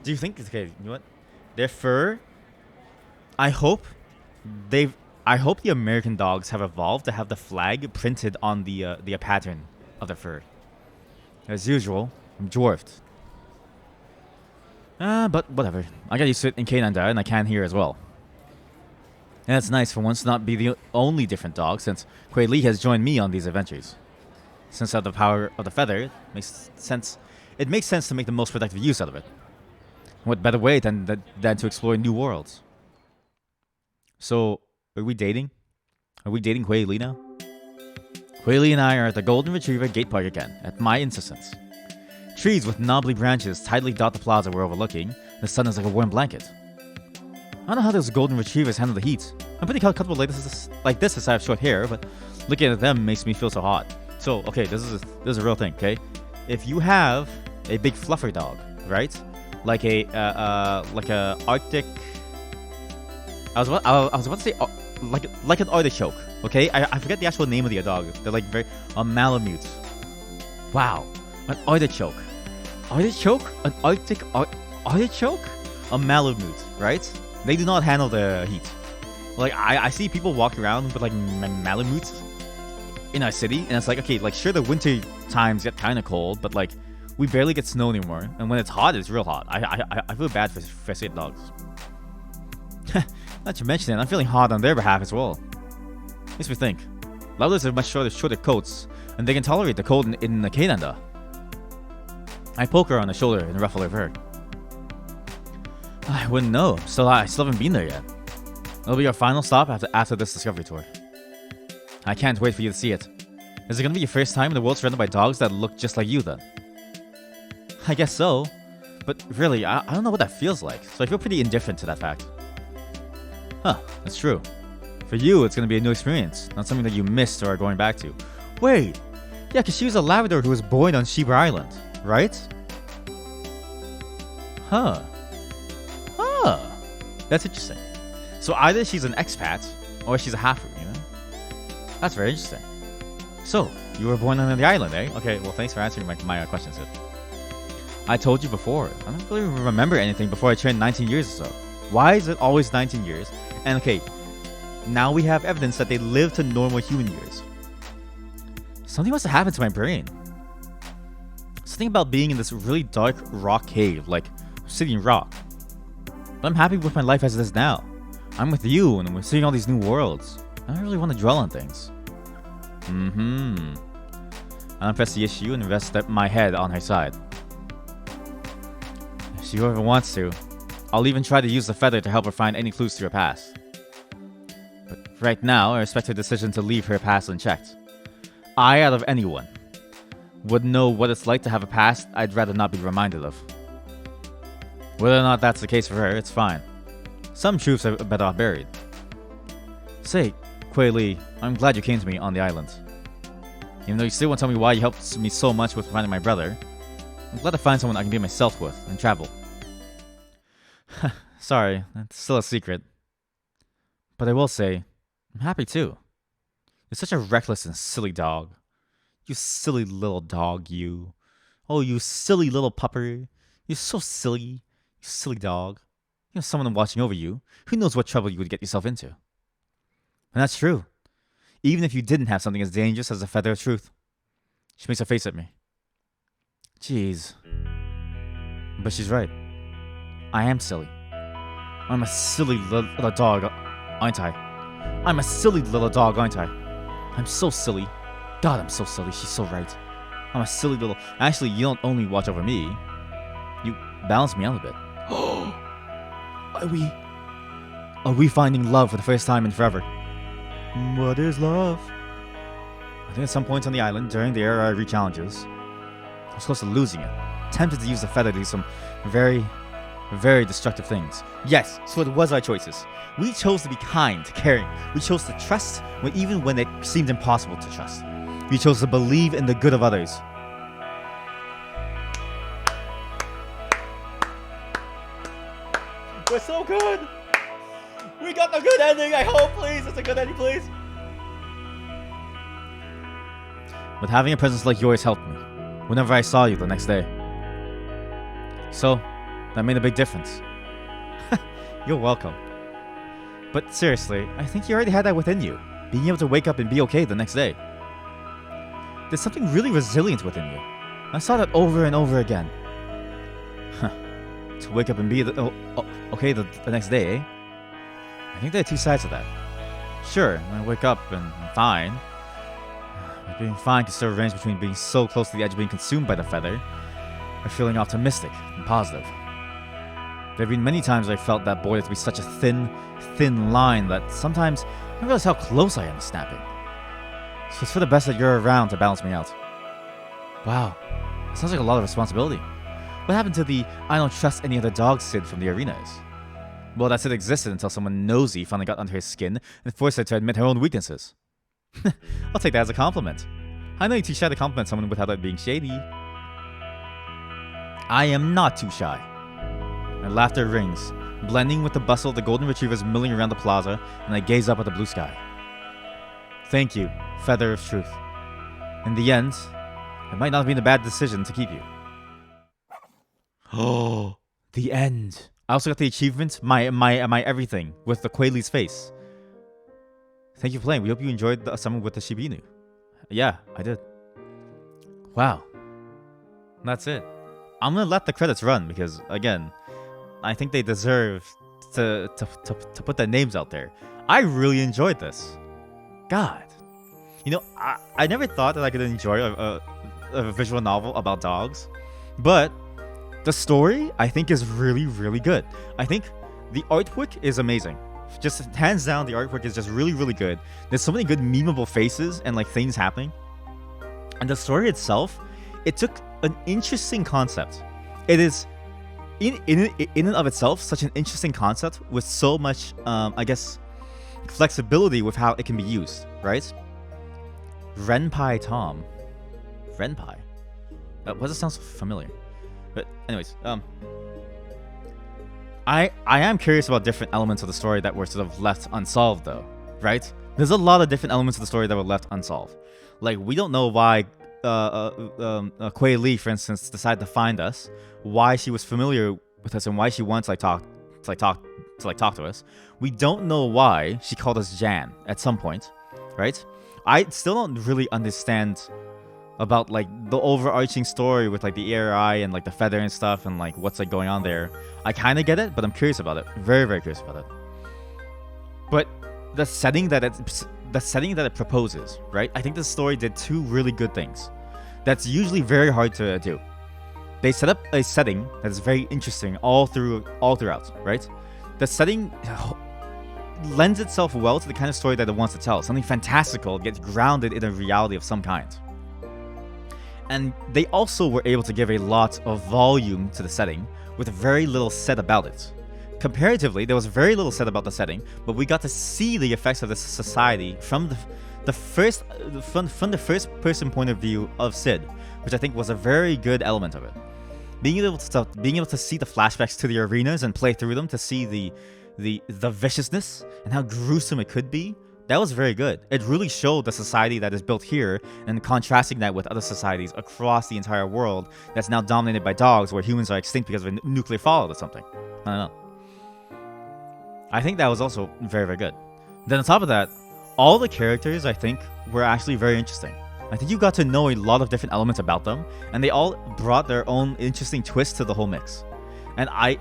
Do you think... Okay, you know what? Their fur... I hope the American dogs have evolved to have the flag printed on the pattern of their fur. As usual, I'm dwarfed. But whatever. I got used to it in Canada, and I can here as well. And it's nice for once to not be the only different dog, since Quaylee has joined me on these adventures. Since I have the power of the feather, it makes sense to make the most productive use out of it. What better way than to explore new worlds? So, are we dating? Are we dating Quaylee now? Quaylee and I are at the Golden Retriever Gate Park again, at my insistence. Trees with knobbly branches tightly dot the plaza we're overlooking. The sun is like a warm blanket. I don't know how those Golden Retrievers handle the heat. I'm pretty comfortable like this as I have short hair, but looking at them makes me feel so hot. So, okay, this is a real thing, okay? If you have a big fluffer dog, right? Like a Arctic... I was about to say like an artichoke, okay? I forget the actual name of the dog. They're like very... A Malamute. Wow. An artichoke. Artichoke? An Arctic artichoke? A Malamute, right? They do not handle the heat. Like, I see people walk around with like Malamutes in our city, and it's like, okay, like sure the winter times get kind of cold, but like we barely get snow anymore, and when it's hot, it's real hot. I feel bad for state dogs. Not to mention it, I'm feeling hot on their behalf as well. Makes me think. Louders have much shorter coats, and they can tolerate the cold in Canada. I poke her on the shoulder and ruffle her fur. I wouldn't know. I still haven't been there yet. It'll be our final stop after this discovery tour. I can't wait for you to see it. Is it gonna be your first time in the world surrounded by dogs that look just like you then? I guess so. But really, I don't know what that feels like, so I feel pretty indifferent to that fact. Huh, that's true. For you, it's gonna be a new experience, not something that you missed or are going back to. Wait! Yeah, because she was a Labrador who was born on Shiba Island, right? Huh. That's interesting. So either she's an expat, or she's a half-root, you know? That's very interesting. So, you were born on the island, eh? Okay, well, thanks for answering my questions here. I told you before, I don't really remember anything before I turned 19 years or so. Why is it always 19 years? And okay, now we have evidence that they live to normal human years. Something must have happened to my brain. Something about being in this really dark rock cave, like sitting rock. But I'm happy with my life as it is now. I'm with you, and we're seeing all these new worlds. I don't really want to dwell on things. I'll press the issue and rest my head on her side. If she ever wants to, I'll even try to use the feather to help her find any clues to her past. But right now, I respect her decision to leave her past unchecked. I, out of anyone, would know what it's like to have a past I'd rather not be reminded of. Whether or not that's the case for her, it's fine. Some truths are better off buried. Say, Quaylee, I'm glad you came to me on the island. Even though you still won't tell me why you helped me so much with finding my brother, I'm glad to find someone I can be myself with and travel. Sorry, it's still a secret. But I will say, I'm happy too. You're such a reckless and silly dog. You silly little dog, you. Oh, you silly little pupper. You're so silly. You silly dog. You have someone watching over you. Who knows what trouble you would get yourself into? And that's true. Even if you didn't have something as dangerous as a feather of truth. She makes a face at me. Jeez. But she's right. I am silly. I'm a silly little dog, aren't I? I'm a silly little dog, aren't I? I'm so silly. God, I'm so silly. She's so right. I'm a silly little... Actually, you don't only watch over me. You balance me out a bit. Are we finding love for the first time in forever? What is love? I think at some points on the island, during the ARI challenges, I was close to losing it. Tempted to use the feather to do some very, very destructive things. Yes, so it was our choices. We chose to be kind, caring. We chose to trust even when it seemed impossible to trust. We chose to believe in the good of others. We're so good! We got the good ending, I hope, please! It's a good ending, please! But having a presence like yours helped me whenever I saw you the next day. So, that made a big difference. You're welcome. But seriously, I think you already had that within you. Being able to wake up and be okay the next day. There's something really resilient within you. I saw that over and over again. To wake up and be okay the next day, eh? I think there are two sides to that. Sure, I wake up and I'm fine. But being fine can still range between being so close to the edge of being consumed by the feather, or feeling optimistic and positive. There have been many times I felt that void to be such a thin line that sometimes I realize how close I am to snapping. So it's for the best that you're around to balance me out. Wow, that sounds like a lot of responsibility. What happened to the I don't trust any other dog Sid from the arenas? Well, that Sid existed until someone nosy finally got under his skin and forced her to admit her own weaknesses. I'll take that as a compliment. I know you're too shy to compliment someone without it being shady. I am not too shy. My laughter rings, blending with the bustle of the golden retrievers milling around the plaza, and I gaze up at the blue sky. Thank you, Feather of Truth. In the end, it might not have been a bad decision to keep you. Oh, the end. I also got the achievement, my everything, with the Quailey's face. Thank you for playing. We hope you enjoyed the summon with the Shiba. Yeah, I did. Wow. That's it. I'm gonna let the credits run because, again, I think they deserve to put their names out there. I really enjoyed this. God. You know, I never thought that I could enjoy a visual novel about dogs, but the story, I think, is really, really good. I think the artwork is amazing. Just hands down, the artwork is just really, really good. There's so many good memeable faces and like things happening. And the story itself, it took an interesting concept. It is, in and of itself, such an interesting concept with so much, I guess, flexibility with how it can be used, right? Renpai Tom. Renpai? Why does it sound so familiar? But anyways, I am curious about different elements of the story that were sort of left unsolved, though, right? There's a lot of different elements of the story that were left unsolved. Like, we don't know why Quay Lee, for instance, decided to find us, why she was familiar with us, and why she wanted to talk to us. We don't know why she called us Jan at some point, right? I still don't really understand about like the overarching story with like the ARI and like the feather and stuff and like what's like going on there. I kind of get it, but I'm curious about it. Very, very curious about it. But the setting that it proposes, right? I think the story did two really good things. That's usually very hard to do. They set up a setting that is very interesting all throughout, right? The setting lends itself well to the kind of story that it wants to tell. Something fantastical gets grounded in a reality of some kind. And they also were able to give a lot of volume to the setting with very little said about it. Comparatively, there was very little said about the setting, but we got to see the effects of this society from the first person point of view of Sid, which I think was a very good element of it. Being able to see the flashbacks to the arenas and play through them to see the viciousness and how gruesome it could be, that was very good. It really showed the society that is built here and contrasting that with other societies across the entire world that's now dominated by dogs, where humans are extinct because of a nuclear fallout or something. I don't know. I think that was also very, very good. Then on top of that, all the characters, I think, were actually very interesting. I think you got to know a lot of different elements about them, and they all brought their own interesting twist to the whole mix. And I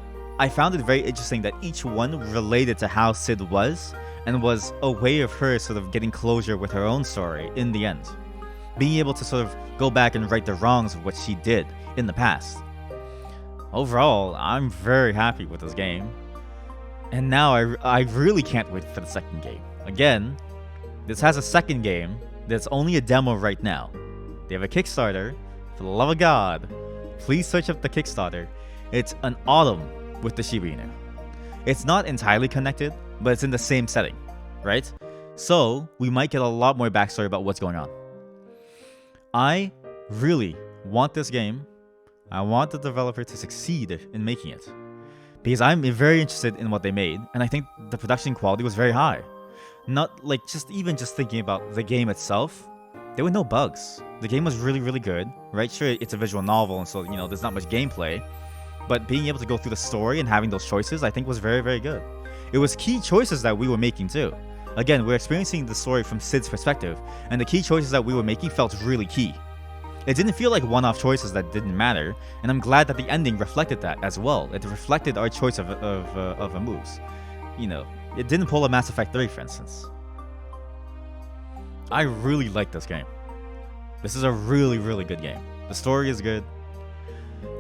found it very interesting that each one related to how Sid was, and was a way of her sort of getting closure with her own story in the end. Being able to sort of go back and right the wrongs of what she did in the past. Overall, I'm very happy with this game. And now I really can't wait for the second game. Again, this has a second game that's only a demo right now. They have a Kickstarter. For the love of God, please search up the Kickstarter. It's an autumn with the Shiba Inu. It's not entirely connected, but it's in the same setting, right? So we might get a lot more backstory about what's going on. I really want this game. I want the developer to succeed in making it, because I'm very interested in what they made, and I think the production quality was very high. Not like just thinking about the game itself, there were no bugs. The game was really, really good, right? Sure, it's a visual novel, and so, you know, there's not much gameplay, but being able to go through the story and having those choices, I think was very, very good. It was key choices that we were making too. Again, we're experiencing the story from Sid's perspective, and the key choices that we were making felt really key. It didn't feel like one-off choices that didn't matter, and I'm glad that the ending reflected that as well. It reflected our choice of moves. You know, it didn't pull a Mass Effect 3, for instance. I really like this game. This is a really, really good game. The story is good.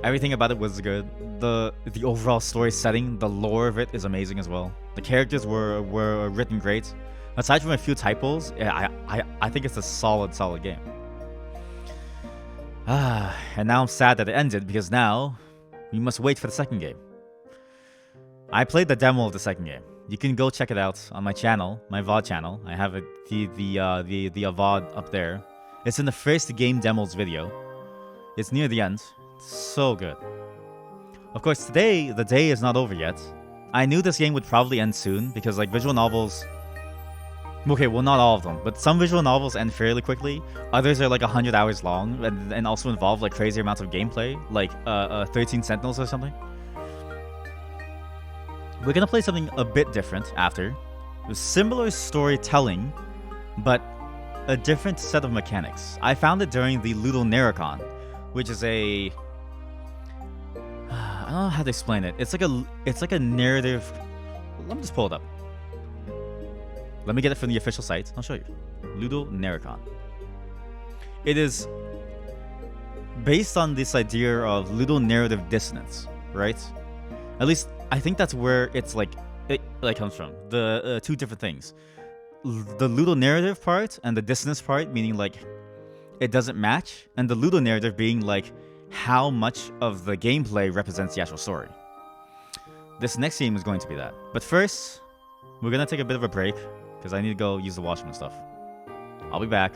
Everything about it was good. The overall story setting, the lore of it is amazing as well. The characters were written great. Aside from a few typos, I think it's a solid game. And now I'm sad that it ended, because now we must wait for the second game. I played the demo of the second game. You can go check it out on my channel, my VOD channel. I have the VOD up there. It's in the first game demos video. It's near the end. It's so good. Of course, today the day is not over yet. I knew this game would probably end soon, because like visual novels. Okay, well, not all of them, but some visual novels end fairly quickly. Others are like 100 hours long, and also involve like crazy amounts of gameplay, like 13 Sentinels or something. We're gonna play something a bit different after. Similar storytelling, but a different set of mechanics. I found it during the Ludo Narracon, which is a... I don't know how to explain it. It's like a narrative... Let me just pull it up. Let me get it from the official site. I'll show you. Ludo Narracon. It is based on this idea of Ludo narrative dissonance, right? At least I think that's where it comes from. The two different things. The Ludo narrative part and the dissonance part, meaning like it doesn't match, and the Ludo narrative being like how much of the gameplay represents the actual story. This next game is going to be that. But first, we're gonna take a bit of a break, because I need to go use the washroom and stuff. I'll be back.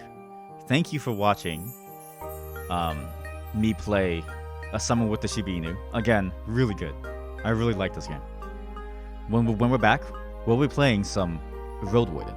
Thank you for watching me play A Summer with the Shiba Inu. Again, really good. I really like this game. When we're back, we'll be playing some Road Warden.